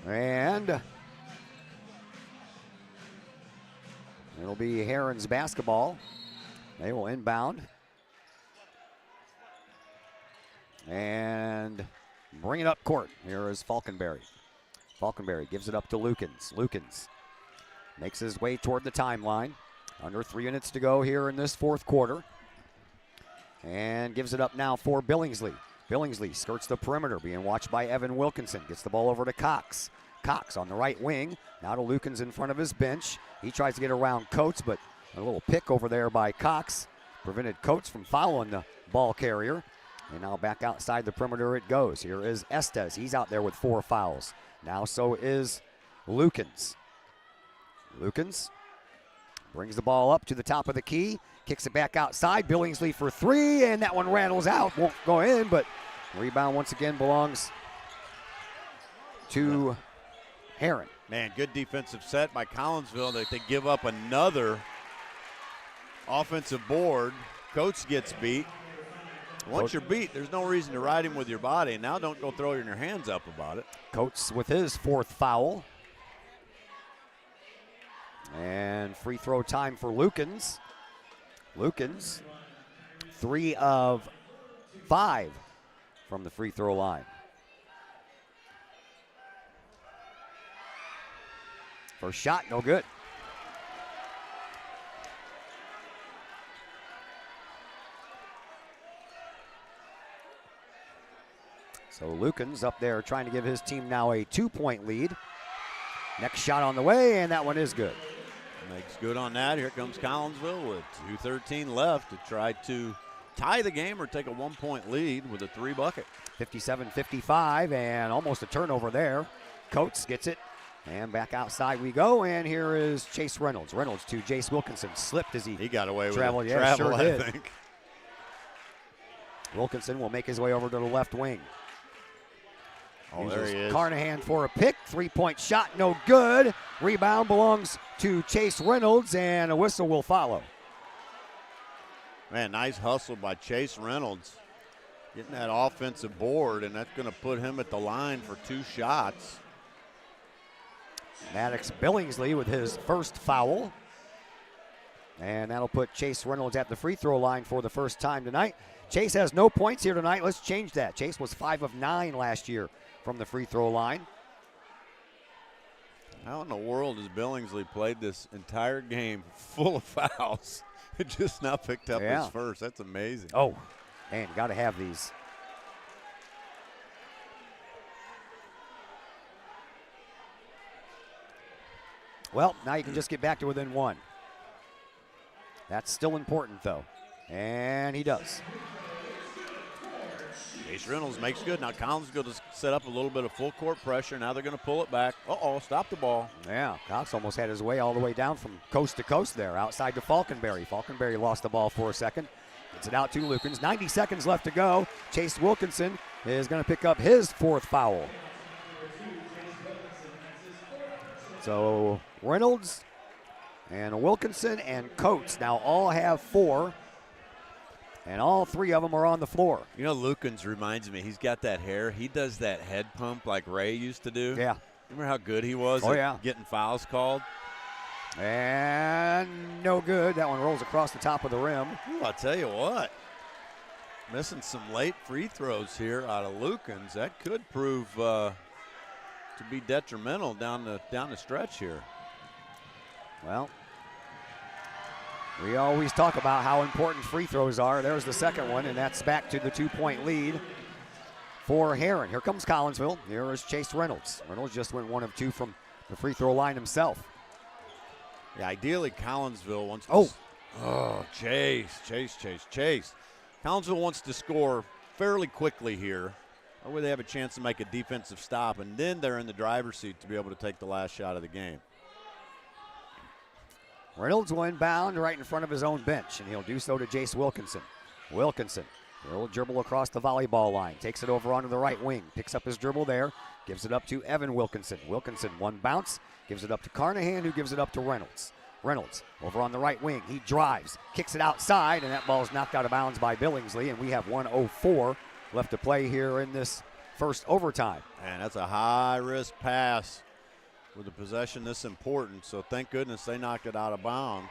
And it'll be Herrin's basketball. They will inbound. And bring it up court. Here is Falconberry. Falconberry gives it up to Lukens. Lukens makes his way toward the timeline. Under 3 minutes to go here in this fourth quarter. And gives it up now for Billingsley. Billingsley skirts the perimeter, being watched by Evan Wilkinson. Gets the ball over to Cox. Cox on the right wing. Now to Lukens in front of his bench. He tries to get around Coates, but a little pick over there by Cox prevented Coates from following the ball carrier. And now back outside the perimeter it goes. Here is Estes. He's out there with 4 fouls. Now so is Lukens. Lukens brings the ball up to the top of the key. Kicks it back outside. Billingsley for 3, and that one rattles out. Won't go in, but rebound once again belongs to Herrin. Man, good defensive set by Collinsville. They give up another offensive board. Coates gets beat. Once you're beat, there's no reason to ride him with your body. Now don't go throw your hands up about it. Coates with his 4th foul. And free throw time for Lukens. Lukens, 3 of 5 from the free throw line. First shot, no good. So Lukens up there trying to give his team now a 2-point lead. Next shot on the way, and that one is good. Makes good on that. Here comes Collinsville with 2:13 left to try to tie the game or take a 1-point lead with a 3 bucket. 57-55 and almost a turnover there. Coates gets it and back outside we go, and here is Chase Reynolds. Reynolds to Jace Wilkinson. Slipped as he got away traveled. with it. Yeah, Travel, sure did. I think. Wilkinson will make his way over to the left wing. Oh, there he is. Carnahan for a pick. 3-point shot, no good. Rebound belongs to Chase Reynolds, and a whistle will follow. Man, nice hustle by Chase Reynolds. Getting that offensive board, and that's going to put him at the line for 2 shots. Maddox Billingsley with his 1st foul. And that'll put Chase Reynolds at the free throw line for the first time tonight. Chase has no points here tonight. Let's change that. Chase was 5 of 9 last year from the free throw line. How in the world has Billingsley played this entire game full of fouls? It just now picked up his first. That's amazing. Oh, man, got to have these. Well, now you can just get back to within 1. That's still important, though. And he does. Chase Reynolds makes good. Now Collins going to set up a little bit of full court pressure. Now they're going to pull it back. Stop the ball. Yeah, Cox almost had his way all the way down from coast to coast there, outside to Falconberry. Falconberry lost the ball for a second. Gets it out to Lukens. 90 seconds left to go. Chase Wilkinson is going to pick up his 4th foul. So Reynolds and Wilkinson and Coates now all have 4. And all three of them are on the floor. You know, Lukens reminds me, he's got that hair. He does that head pump like Ray used to do. Yeah. Remember how good he was at getting fouls called? And no good. That one rolls across the top of the rim. Ooh, I'll tell you what. Missing some late free throws here out of Lukens. That could prove to be detrimental down the stretch here. Well, we always talk about how important free throws are. There's the second one, and that's back to the 2-point lead for Herrin. Here comes Collinsville. Here is Chase Reynolds. Reynolds just went 1 of 2 from the free throw line himself. Yeah, ideally Collinsville wants to. Chase. Collinsville wants to score fairly quickly here. That way they have a chance to make a defensive stop, and then they're in the driver's seat to be able to take the last shot of the game. Reynolds will inbound right in front of his own bench, and he'll do so to Jace Wilkinson. Wilkinson will dribble across the volleyball line, takes it over onto the right wing, picks up his dribble there, gives it up to Evan Wilkinson. Wilkinson, one bounce, gives it up to Carnahan, who gives it up to Reynolds. Reynolds over on the right wing. He drives, kicks it outside, and that ball is knocked out of bounds by Billingsley, and we have 1:04 left to play here in this first overtime. And that's a high-risk pass with a possession this important, so thank goodness they knocked it out of bounds.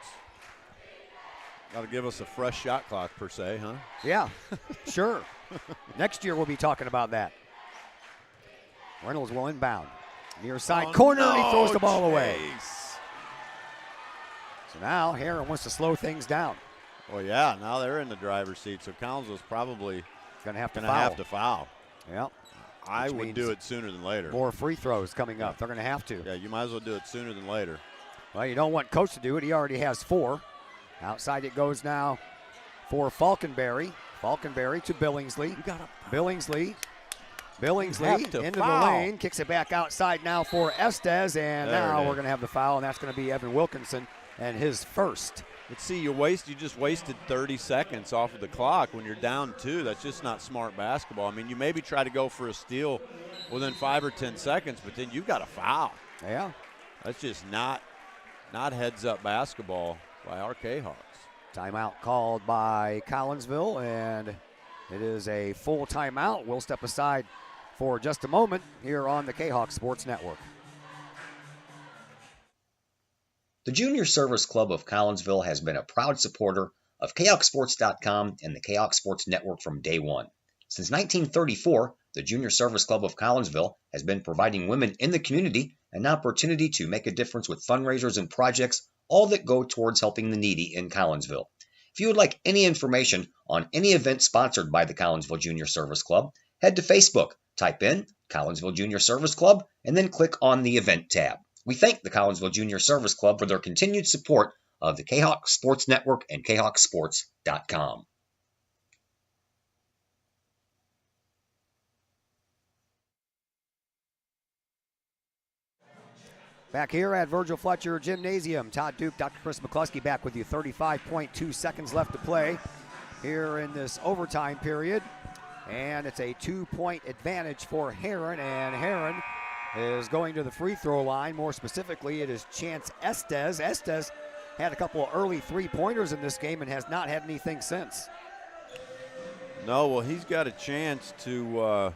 Got to give us a fresh shot clock per se, huh? Yeah, sure. Next year we'll be talking about that. Reynolds will inbound. Near side corner, and he throws the ball away. So now Herrin wants to slow things down. Well, yeah, now they're in the driver's seat, so Collinsville's probably going to have to foul. Yep. I would do it sooner than later. More free throws coming up. They're going to have to. Yeah, you might as well do it sooner than later. Well, you don't want Coach to do it. He already has 4. Outside it goes now for Falconberry. Falconberry to Billingsley. Billingsley into the lane. Kicks it back outside now for Estes. And now we're going to have the foul, and that's going to be Evan Wilkinson and his first. But see, you just wasted 30 seconds off of the clock when you're down 2. That's just not smart basketball. I mean, you maybe try to go for a steal within 5 or 10 seconds, but then you've got a foul. Yeah. That's just not heads-up basketball by our Kahawks. Timeout called by Collinsville, and it is a full timeout. We'll step aside for just a moment here on the Kahawk Sports Network. The Junior Service Club of Collinsville has been a proud supporter of KahawkSports.com and the Kahawk Sports Network from day one. Since 1934, the Junior Service Club of Collinsville has been providing women in the community an opportunity to make a difference with fundraisers and projects, all that go towards helping the needy in Collinsville. If you would like any information on any event sponsored by the Collinsville Junior Service Club, head to Facebook, type in Collinsville Junior Service Club, and then click on the event tab. We thank the Collinsville Junior Service Club for their continued support of the Kahawk Sports Network and KahawkSports.com. Back here at Virgil Fletcher Gymnasium, Todd Duke, Dr. Chris McCluskey back with you. 35.2 seconds left to play here in this overtime period. And it's a 2-point advantage for Herrin, and Herrin is going to the free throw line. More specifically, it is Chance Estes. Estes had a couple of early 3-pointers in this game and has not had anything since. No, well, he's got a chance to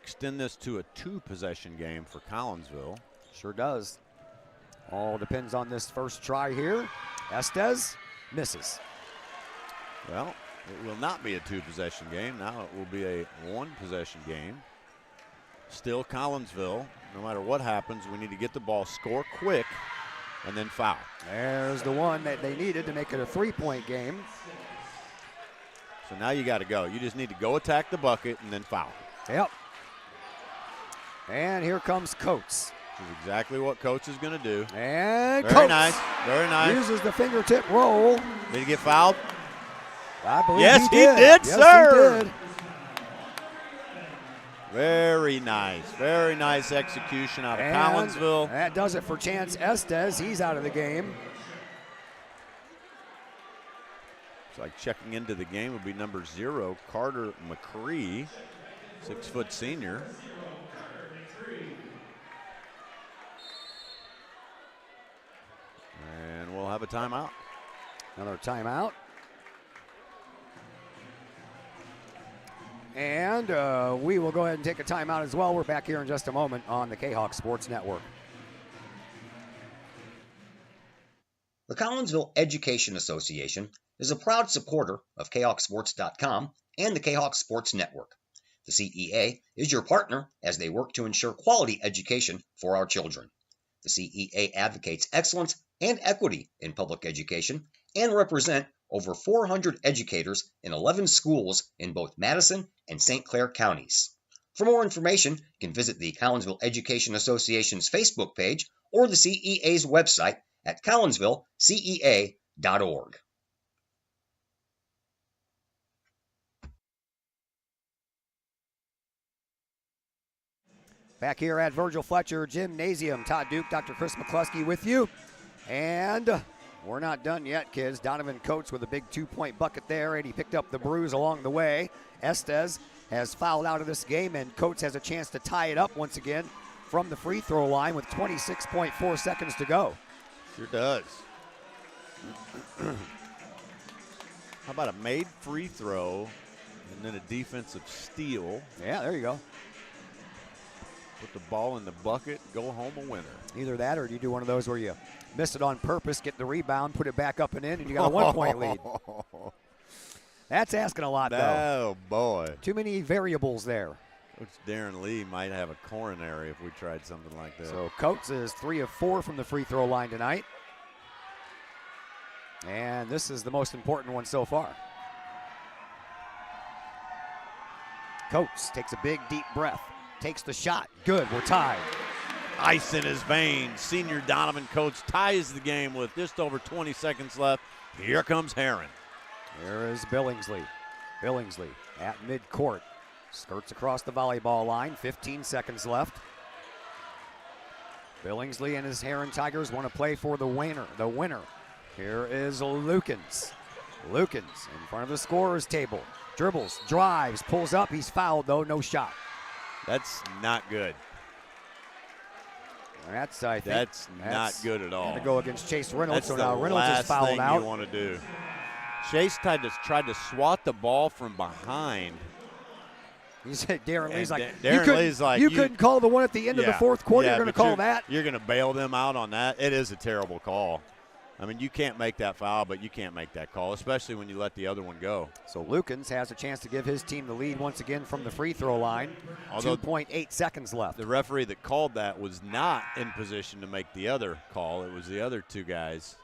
extend this to a 2-possession game for Collinsville. Sure does. All depends on this first try here. Estes misses. Well, it will not be a 2-possession game. Now it will be a 1-possession game. Still Collinsville, no matter what happens, we need to get the ball, score quick, and then foul. There's the one that they needed to make it a 3-point game. So now you got to go. You just need to go attack the bucket and then foul. Yep. And here comes Coates. This is exactly what Coates is going to do. And very Coates nice, very nice. Uses the fingertip roll. Did he get fouled? I believe yes, he did. Yes, sir. He did. Very nice execution out of Collinsville. That does it for Chance Estes. He's out of the game. It's like checking into the game will be number 0, Carter McCree, 6-foot senior. And we'll have a timeout. Another timeout. And we will go ahead and take a timeout as well. We're back here in just a moment on the Kahok Sports Network. The Collinsville Education Association is a proud supporter of KahokSports.com and the Kahok Sports Network. The CEA is your partner as they work to ensure quality education for our children. The CEA advocates excellence and equity in public education and represent over 400 educators in 11 schools in both Madison and St. Clair counties. For more information, you can visit the Collinsville Education Association's Facebook page or the CEA's website at collinsvillecea.org. Back here at Virgil Fletcher Gymnasium, Todd Duke, Dr. Chris McCluskey with you. And we're not done yet, kids. Donovan Coates with a big 2-point bucket there, and he picked up the bruise along the way. Estes has fouled out of this game, and Coates has a chance to tie it up once again from the free throw line with 26.4 seconds to go. Sure does. How about a made free throw and then a defensive steal? Yeah, there you go. Put the ball in the bucket, go home a winner. Either that or you do one of those where you miss it on purpose, get the rebound, put it back up and in, and you got a 1-point lead. That's asking a lot, though. Oh, boy. Too many variables there. Coach Darren Lee might have a coronary if we tried something like that. So Coates is 3 of 4 from the free throw line tonight. And this is the most important one so far. Coates takes a big, deep breath. Takes the shot. Good, we're tied. Ice in his veins. Senior Donovan Coates ties the game with just over 20 seconds left. Here comes Herrin. Here is Billingsley. Billingsley at midcourt. Skirts across the volleyball line. 15 seconds left. Billingsley and his Herrin Tigers want to play for the winner. Here is Lukens. Lukens in front of the scorer's table. Dribbles, drives, pulls up. He's fouled, though. No shot. That's not good. That's, I think. That's not good at all. Going to go against Chase Reynolds. That's so now Reynolds is fouled out. That's the last thing you want to do. Chase tried to swat the ball from behind. He said Darren Lee's like, you couldn't call the one at the end of the fourth quarter. You're going to call that? You're going to bail them out on that? It is a terrible call. I mean, you can't make that foul, but you can't make that call, especially when you let the other one go. So Lukens has a chance to give his team the lead once again from the free throw line. Although 2.8 seconds left. The referee that called that was not in position to make the other call. It was the other two guys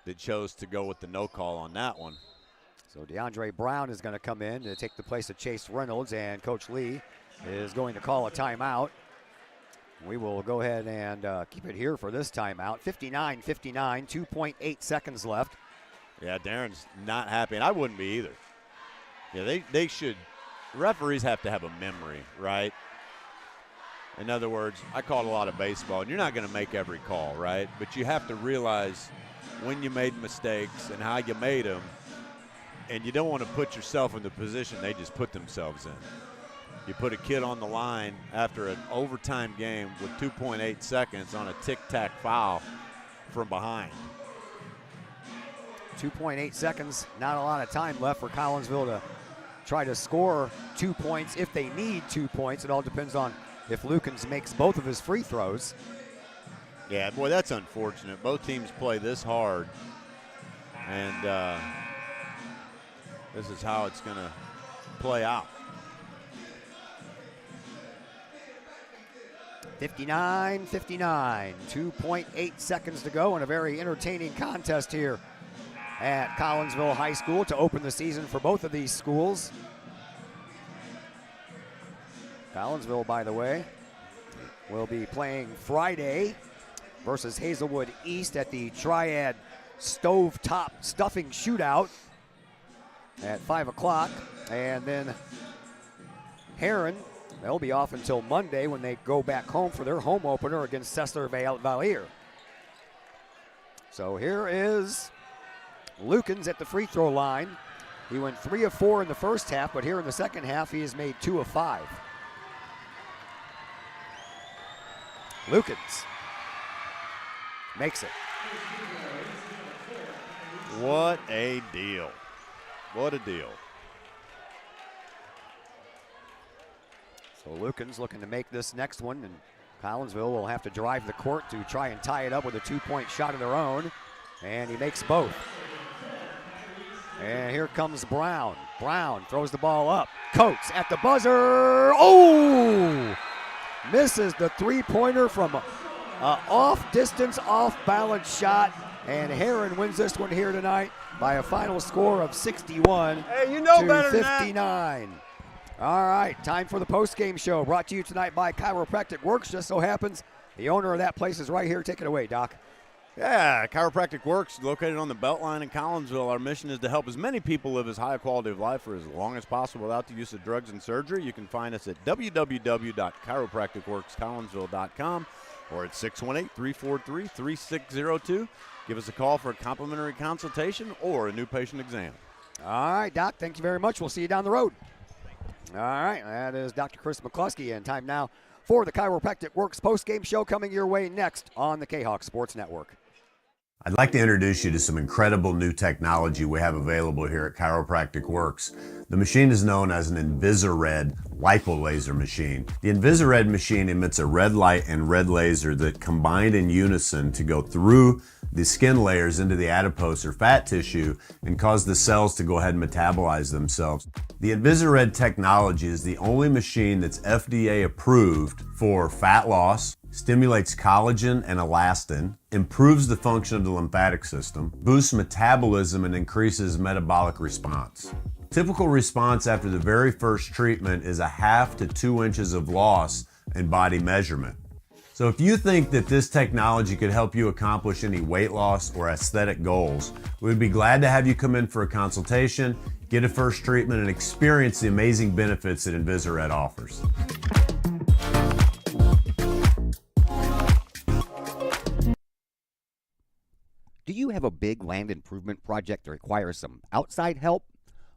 that chose to go with the no call on that one. So DeAndre Brown is going to come in to take the place of Chase Reynolds, and Coach Lee is going to call a timeout. We will go ahead and keep it here for this timeout. 59-59, 2.8 seconds left. Yeah, Darren's not happy, and I wouldn't be either. Yeah, they should – referees have to have a memory, right? In other words, I called a lot of baseball, and you're not going to make every call, right? But you have to realize when you made mistakes and how you made them, and you don't want to put yourself in the position they just put themselves in. You put a kid on the line after an overtime game with 2.8 seconds on a tic-tac foul from behind. 2.8 seconds, not a lot of time left for Collinsville to try to score 2 points if they need 2 points. It all depends on if Lukens makes both of his free throws. Yeah, boy, that's unfortunate. Both teams play this hard, and this is how it's going to play out. 59-59, 2.8 seconds to go, and a very entertaining contest here at Collinsville High School to open the season for both of these schools. Collinsville, by the way, will be playing Friday versus Hazelwood East at the Triad Stovetop Stuffing Shootout at 5 o'clock. And then Herrin, they'll be off until Monday when they go back home for their home opener against Sessler Valier. So here is Lukens at the free throw line. He went 3 of 4 in the first half, but here in the second half, he has made 2 of 5. Lukens makes it. What a deal. What a deal. So Lukens looking to make this next one, and Collinsville will have to drive the court to try and tie it up with a 2-point shot of their own, and he makes both. And here comes Brown. Brown throws the ball up. Coates at the buzzer. Oh! Misses the three-pointer from an off-distance, off-balance shot, and Herrin wins this one here tonight by a final score of 61 to 59. All right, time for the post-game show, brought to you tonight by Chiropractic Works. Just so happens the owner of that place is right here. Take it away, Doc. Yeah, Chiropractic Works, located on the Beltline in Collinsville. Our mission is to help as many people live as high a quality of life for as long as possible without the use of drugs and surgery. You can find us at www.chiropracticworkscollinsville.com or at 618-343-3602. Give us a call for a complimentary consultation or a new patient exam. All right, Doc, thank you very much. We'll see you down the road. All right, that is Dr. Chris McCluskey, and time now for the Chiropractic Works post-game show coming your way next on the Kahok Sports Network. I'd like to introduce you to some incredible new technology we have available here at Chiropractic Works. The machine is known as an Invisired lipolaser machine. The Invisired machine emits a red light and red laser that combine in unison to go through the skin layers into the adipose or fat tissue and cause the cells to go ahead and metabolize themselves. The Invisired technology is the only machine that's FDA approved for fat loss, stimulates collagen and elastin, improves the function of the lymphatic system, boosts metabolism, and increases metabolic response. Typical response after the very first treatment is 1/2 to 2 inches of loss in body measurement. So if you think that this technology could help you accomplish any weight loss or aesthetic goals, we would be glad to have you come in for a consultation, get a first treatment, and experience the amazing benefits that Invisired offers. Do you have a big land improvement project that requires some outside help?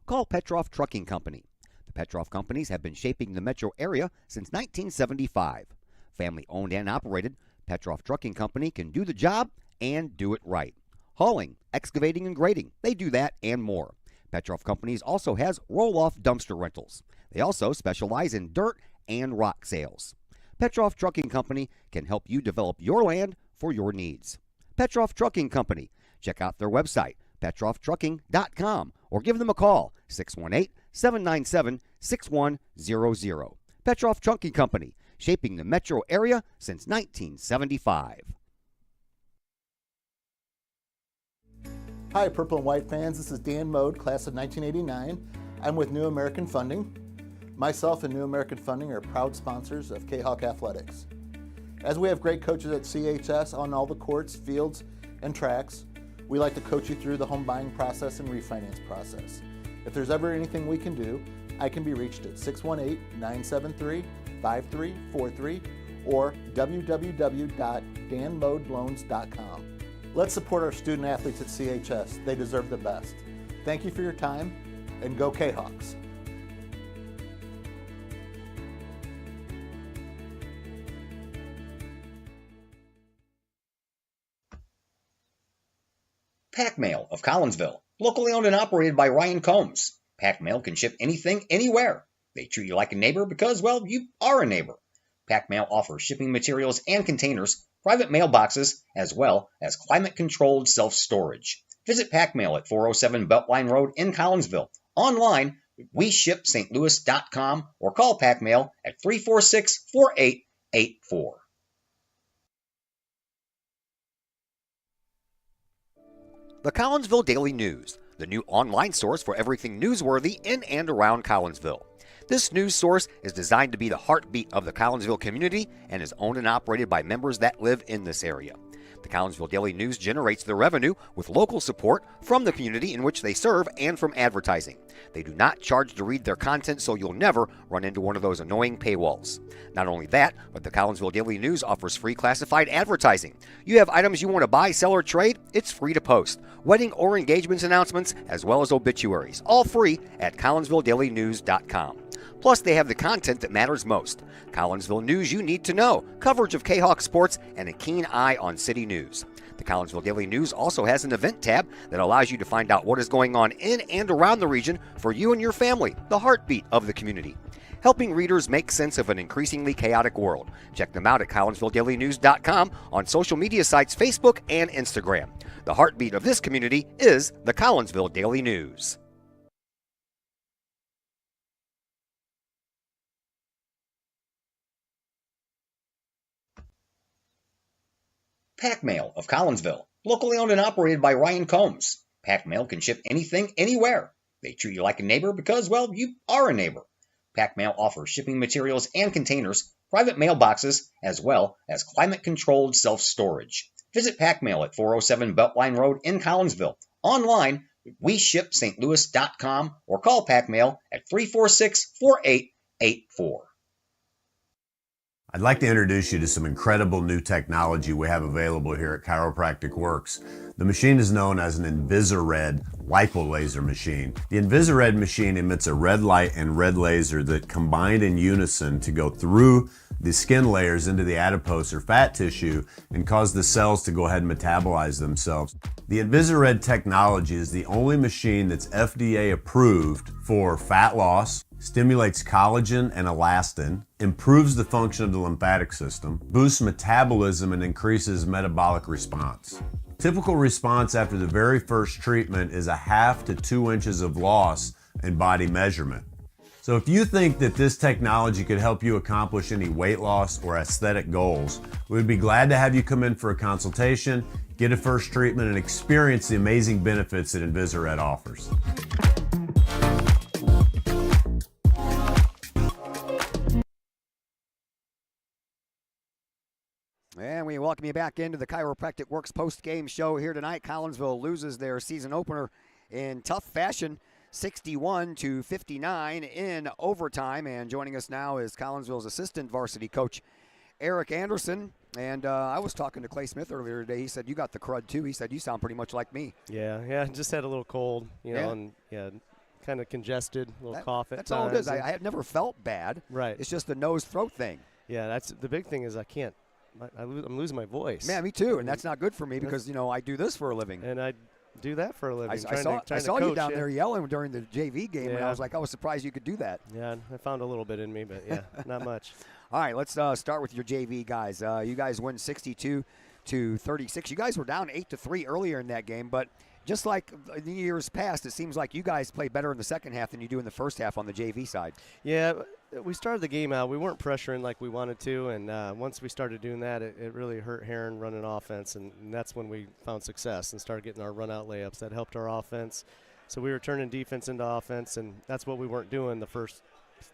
Call Petroff Trucking Company. The Petroff Companies have been shaping the metro area since 1975. Family owned and operated, Petroff Trucking Company can do the job and do it right. Hauling, excavating, and grading, they do that and more. Petroff Companies also has roll-off dumpster rentals. They also specialize in dirt and rock sales. Petroff Trucking Company can help you develop your land for your needs. Petroff Trucking Company. Check out their website, petrofftrucking.com, or give them a call, 618-797-6100. Petroff Trucking Company, shaping the metro area since 1975. Hi, Purple and White fans. This is Dan Mode, class of 1989. I'm with New American Funding. Myself and New American Funding are proud sponsors of Kahok Athletics. As we have great coaches at CHS on all the courts, fields, and tracks, we like to coach you through the home buying process and refinance process. If there's ever anything we can do, I can be reached at 618-973-5343 or www.danmodeloans.com. Let's support our student athletes at CHS. They deserve the best. Thank you for your time, and go Kahawks. Pack Mail of Collinsville, locally owned and operated by Ryan Combs. Pack Mail can ship anything, anywhere. They treat you like a neighbor because, well, you are a neighbor. Pack Mail offers shipping materials and containers, private mailboxes, as well as climate-controlled self-storage. Visit Pack Mail at 407 Beltline Road in Collinsville. Online, WeShipSt.Louis.com or call Pack Mail at 346-4884. The Collinsville Daily News, the new online source for everything newsworthy in and around Collinsville. This news source is designed to be the heartbeat of the Collinsville community and is owned and operated by members that live in this area. The Collinsville Daily News generates their revenue with local support from the community in which they serve and from advertising. They do not charge to read their content, so you'll never run into one of those annoying paywalls. Not only that, but the Collinsville Daily News offers free classified advertising. You have items you want to buy, sell, or trade? It's free to post. Wedding or engagements announcements, as well as obituaries, all free at CollinsvilleDailyNews.com. Plus, they have the content that matters most. Collinsville news you need to know, coverage of Kahok sports, and a keen eye on city news. The Collinsville Daily News also has an event tab that allows you to find out what is going on in and around the region for you and your family, the heartbeat of the community. helping readers make sense of an increasingly chaotic world. Check them out at CollinsvilleDailyNews.com, on social media sites Facebook and Instagram. The heartbeat of this community is the Collinsville Daily News. Pack Mail of Collinsville, locally owned and operated by Ryan Combs. Pack Mail can ship anything, anywhere. They treat you like a neighbor because, well, you are a neighbor. Pack Mail offers shipping materials and containers, private mailboxes, as well as climate-controlled self-storage. Visit Pack Mail at 407 Beltline Road in Collinsville. Online, WeShipSt.Louis.com or call Pack Mail at 346-4884. I'd like to introduce you to some incredible new technology we have available here at Chiropractic Works. The machine is known as an Invisired lipolaser machine. The Invisired machine emits a red light and red laser that combine in unison to go through the skin layers into the adipose or fat tissue and cause the cells to go ahead and metabolize themselves. The Invisired technology is the only machine that's FDA approved for fat loss, stimulates collagen and elastin, improves the function of the lymphatic system, boosts metabolism, and increases metabolic response. Typical response after the very first treatment is 1/2 to 2 inches of loss in body measurement. So if you think that this technology could help you accomplish any weight loss or aesthetic goals, we would be glad to have you come in for a consultation, get a first treatment, and experience the amazing benefits that Invisired offers. And we welcome you back into the Chiropractic Works post-game show here tonight. Collinsville loses their season opener in tough fashion, 61-59 in overtime. And joining us now is Collinsville's assistant varsity coach, Eric Anderson. And I was talking to Clay Smith earlier today. He said, you got the crud too. He said, you sound pretty much like me. Yeah, just had a little cold, you know, and kind of congested, a little cough at that's times. all it is. I have never felt bad. Right. It's just the nose-throat thing. Yeah, that's the big thing is I'm losing my voice. Man, me too, and that's not good for me because, you know, I do this for a living. And I do that for a living. I saw you down there yelling during the JV game, and I was like, I was surprised you could do that. Yeah, I found a little bit in me, but yeah, not much. All right, let's start with your JV guys. You guys win 62-36. You guys were down 8-3 earlier in that game, but just like in the years past, it seems like you guys play better in the second half than you do in the first half on the JV side. Yeah, we started the game out. We weren't pressuring like we wanted to, and once we started doing that, it really hurt Herrin running offense, and that's when we found success and started getting our run-out layups. That helped our offense. So we were turning defense into offense, and that's what we weren't doing the first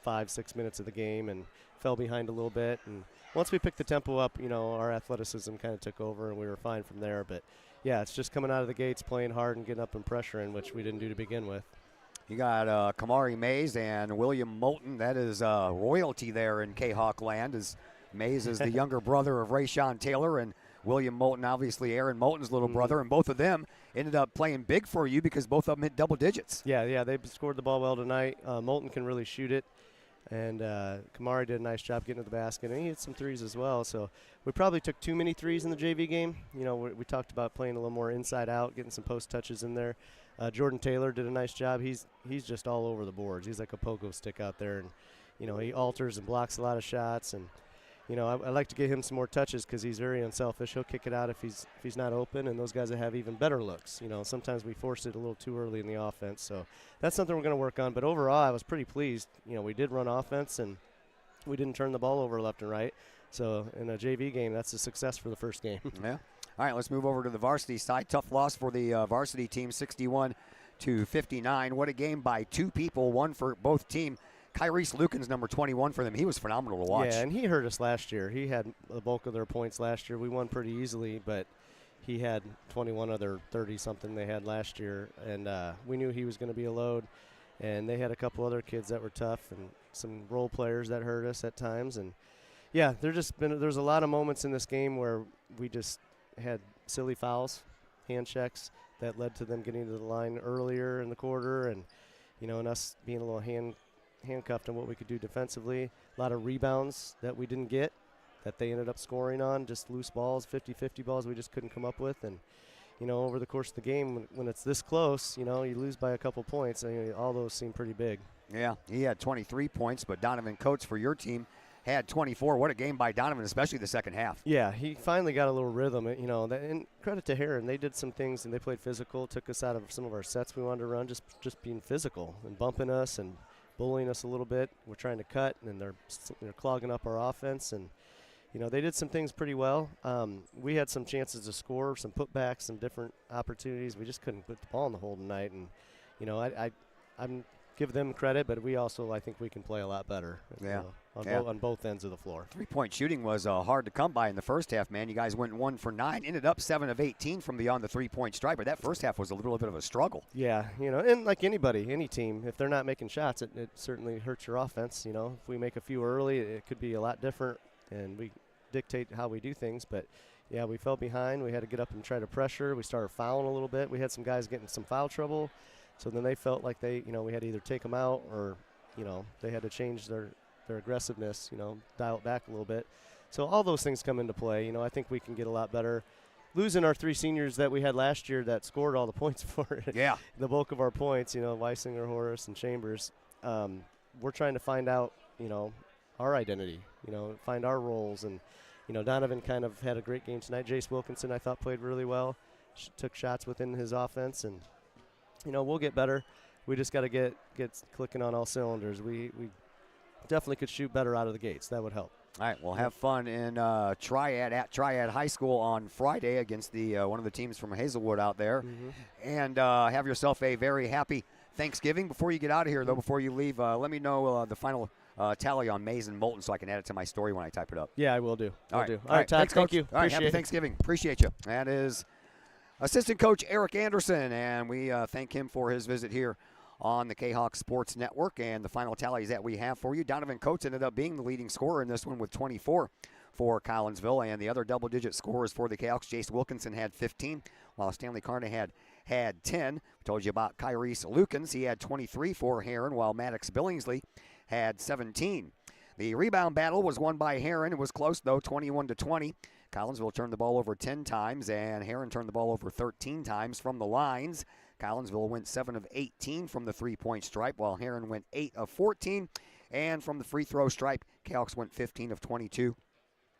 5-6 minutes of the game, and fell behind a little bit. And once we picked the tempo up, you know, our athleticism kind of took over, and we were fine from there. But, yeah, it's just coming out of the gates, playing hard, and getting up and pressuring, which we didn't do to begin with. You got Kamari Mays and William Moulton. That is royalty there in Kahok land. As Mays is the younger brother of Rayshawn Taylor, and William Moulton, obviously Aaron Moulton's little brother, and both of them ended up playing big for you because both of them hit double digits. Yeah, they scored the ball well tonight. Moulton can really shoot it, and Kamari did a nice job getting to the basket, and he hit some threes as well. So we probably took too many threes in the JV game. You know, we talked about playing a little more inside out, getting some post touches in there. Jordan Taylor did a nice job. He's just all over the boards. He's like a pogo stick out there, and you know, he alters and blocks a lot of shots. And you know, I like to get him some more touches because he's very unselfish. He'll kick it out if he's not open, and those guys that have even better looks. You know, sometimes we force it a little too early in the offense, so that's something we're going to work on. But overall, I was pretty pleased. You know, we did run offense, and we didn't turn the ball over left and right. So in a JV game, that's a success for the first game. Yeah. All right, let's move over to the varsity side. Tough loss for the varsity team, 61-59. What a game by two people, one for both team. Kyrese Lucan's number 21 for them. He was phenomenal to watch. Yeah, and he hurt us last year. He had the bulk of their points last year. We won pretty easily, but he had 21 of their 30-something they had last year, and we knew he was going to be a load. And they had a couple other kids that were tough and some role players that hurt us at times. And, yeah, there's a lot of moments in this game where we just had silly fouls, hand checks, that led to them getting to the line earlier in the quarter, and, you know, and us being a little handcuffed on what we could do defensively. A lot of rebounds that we didn't get that they ended up scoring on, just loose balls, 50-50 balls we just couldn't come up with. And, you know, over the course of the game, when it's this close, you know, you lose by a couple points, and all those seem pretty big. Yeah, he had 23 points, but Donovan Coates for your team had 24. What a game by Donovan, especially the second half. Yeah, he finally got a little rhythm. And credit to Herrin, they did some things and they played physical, took us out of some of our sets we wanted to run, just being physical and bumping us and bullying us a little bit. We're trying to cut, and they're clogging up our offense. And they did some things pretty well. We had some chances to score, some putbacks, some different opportunities. We just couldn't put the ball in the hole tonight. And I'm give them credit, but we also, I think we can play a lot better. Yeah. On both ends of the floor. Three-point shooting was hard to come by in the first half, man. You guys went 1 for 9, ended up 7 of 18 from beyond the three-point stripe, but that first half was a little bit of a struggle. Yeah, and like anybody, any team, if they're not making shots, it certainly hurts your offense. If we make a few early, it could be a lot different, and we dictate how we do things. But, yeah, we fell behind. We had to get up and try to pressure. We started fouling a little bit. We had some guys getting some foul trouble, so then they felt like we had to either take them out or, they had to change their aggressiveness, dial it back a little bit. So all those things come into play. I think we can get a lot better. Losing our 3 seniors that we had last year that scored all the points for it, yeah, the bulk of our points, Weisinger, Horace, and Chambers, we're trying to find out, our identity, find our roles. And, Donovan kind of had a great game tonight. Jace Wilkinson, I thought, played really well, took shots within his offense. And, we'll get better. We just got to get clicking on all cylinders. We definitely could shoot better out of the gates. That would help. All right, we'll have fun in Triad at Triad High School on Friday against the one of the teams from Hazelwood out there. Mm-hmm. And have yourself a very happy Thanksgiving. Before you get out of here, though, before you leave, let me know the final tally on Mays and Moulton so I can add it to my story when I type it up. Yeah, I will do. All right, Todd, thanks, thank Coach. you. All right, happy Thanksgiving. Appreciate you. That is assistant coach Eric Anderson, and we thank him for his visit here on the Kahok Sports Network. And the final tallies that we have for you, Donovan Coates ended up being the leading scorer in this one with 24 for Collinsville, and the other double-digit scorers for the Kahawks, Jace Wilkinson had 15, while Stanley Carnahan had 10. We told you about Kyrese Lukens. He had 23 for Herrin, while Maddox Billingsley had 17. The rebound battle was won by Herrin. It was close, though, 21-20. Collinsville turned the ball over 10 times, and Herrin turned the ball over 13 times from the lines. Collinsville went 7 of 18 from the three-point stripe, while Herrin went 8 of 14. And from the free throw stripe, Kahawks went 15 of 22,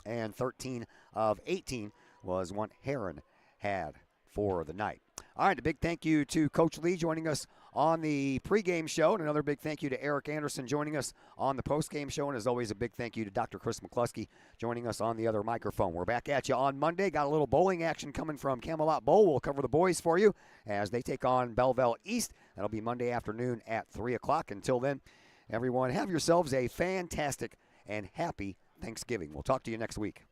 and 13 of 18 was what Herrin had for the night. All right, a big thank you to Coach Lee joining us on the pregame show, and another big thank you to Eric Anderson joining us on the postgame show, and as always, a big thank you to Dr. Chris McCluskey joining us on the other microphone. We're back at you on Monday. Got a little bowling action coming from Camelot Bowl. We'll cover the boys for you as they take on Belleville East. That'll be Monday afternoon at 3 o'clock. Until then, everyone, have yourselves a fantastic and happy Thanksgiving. We'll talk to you next week.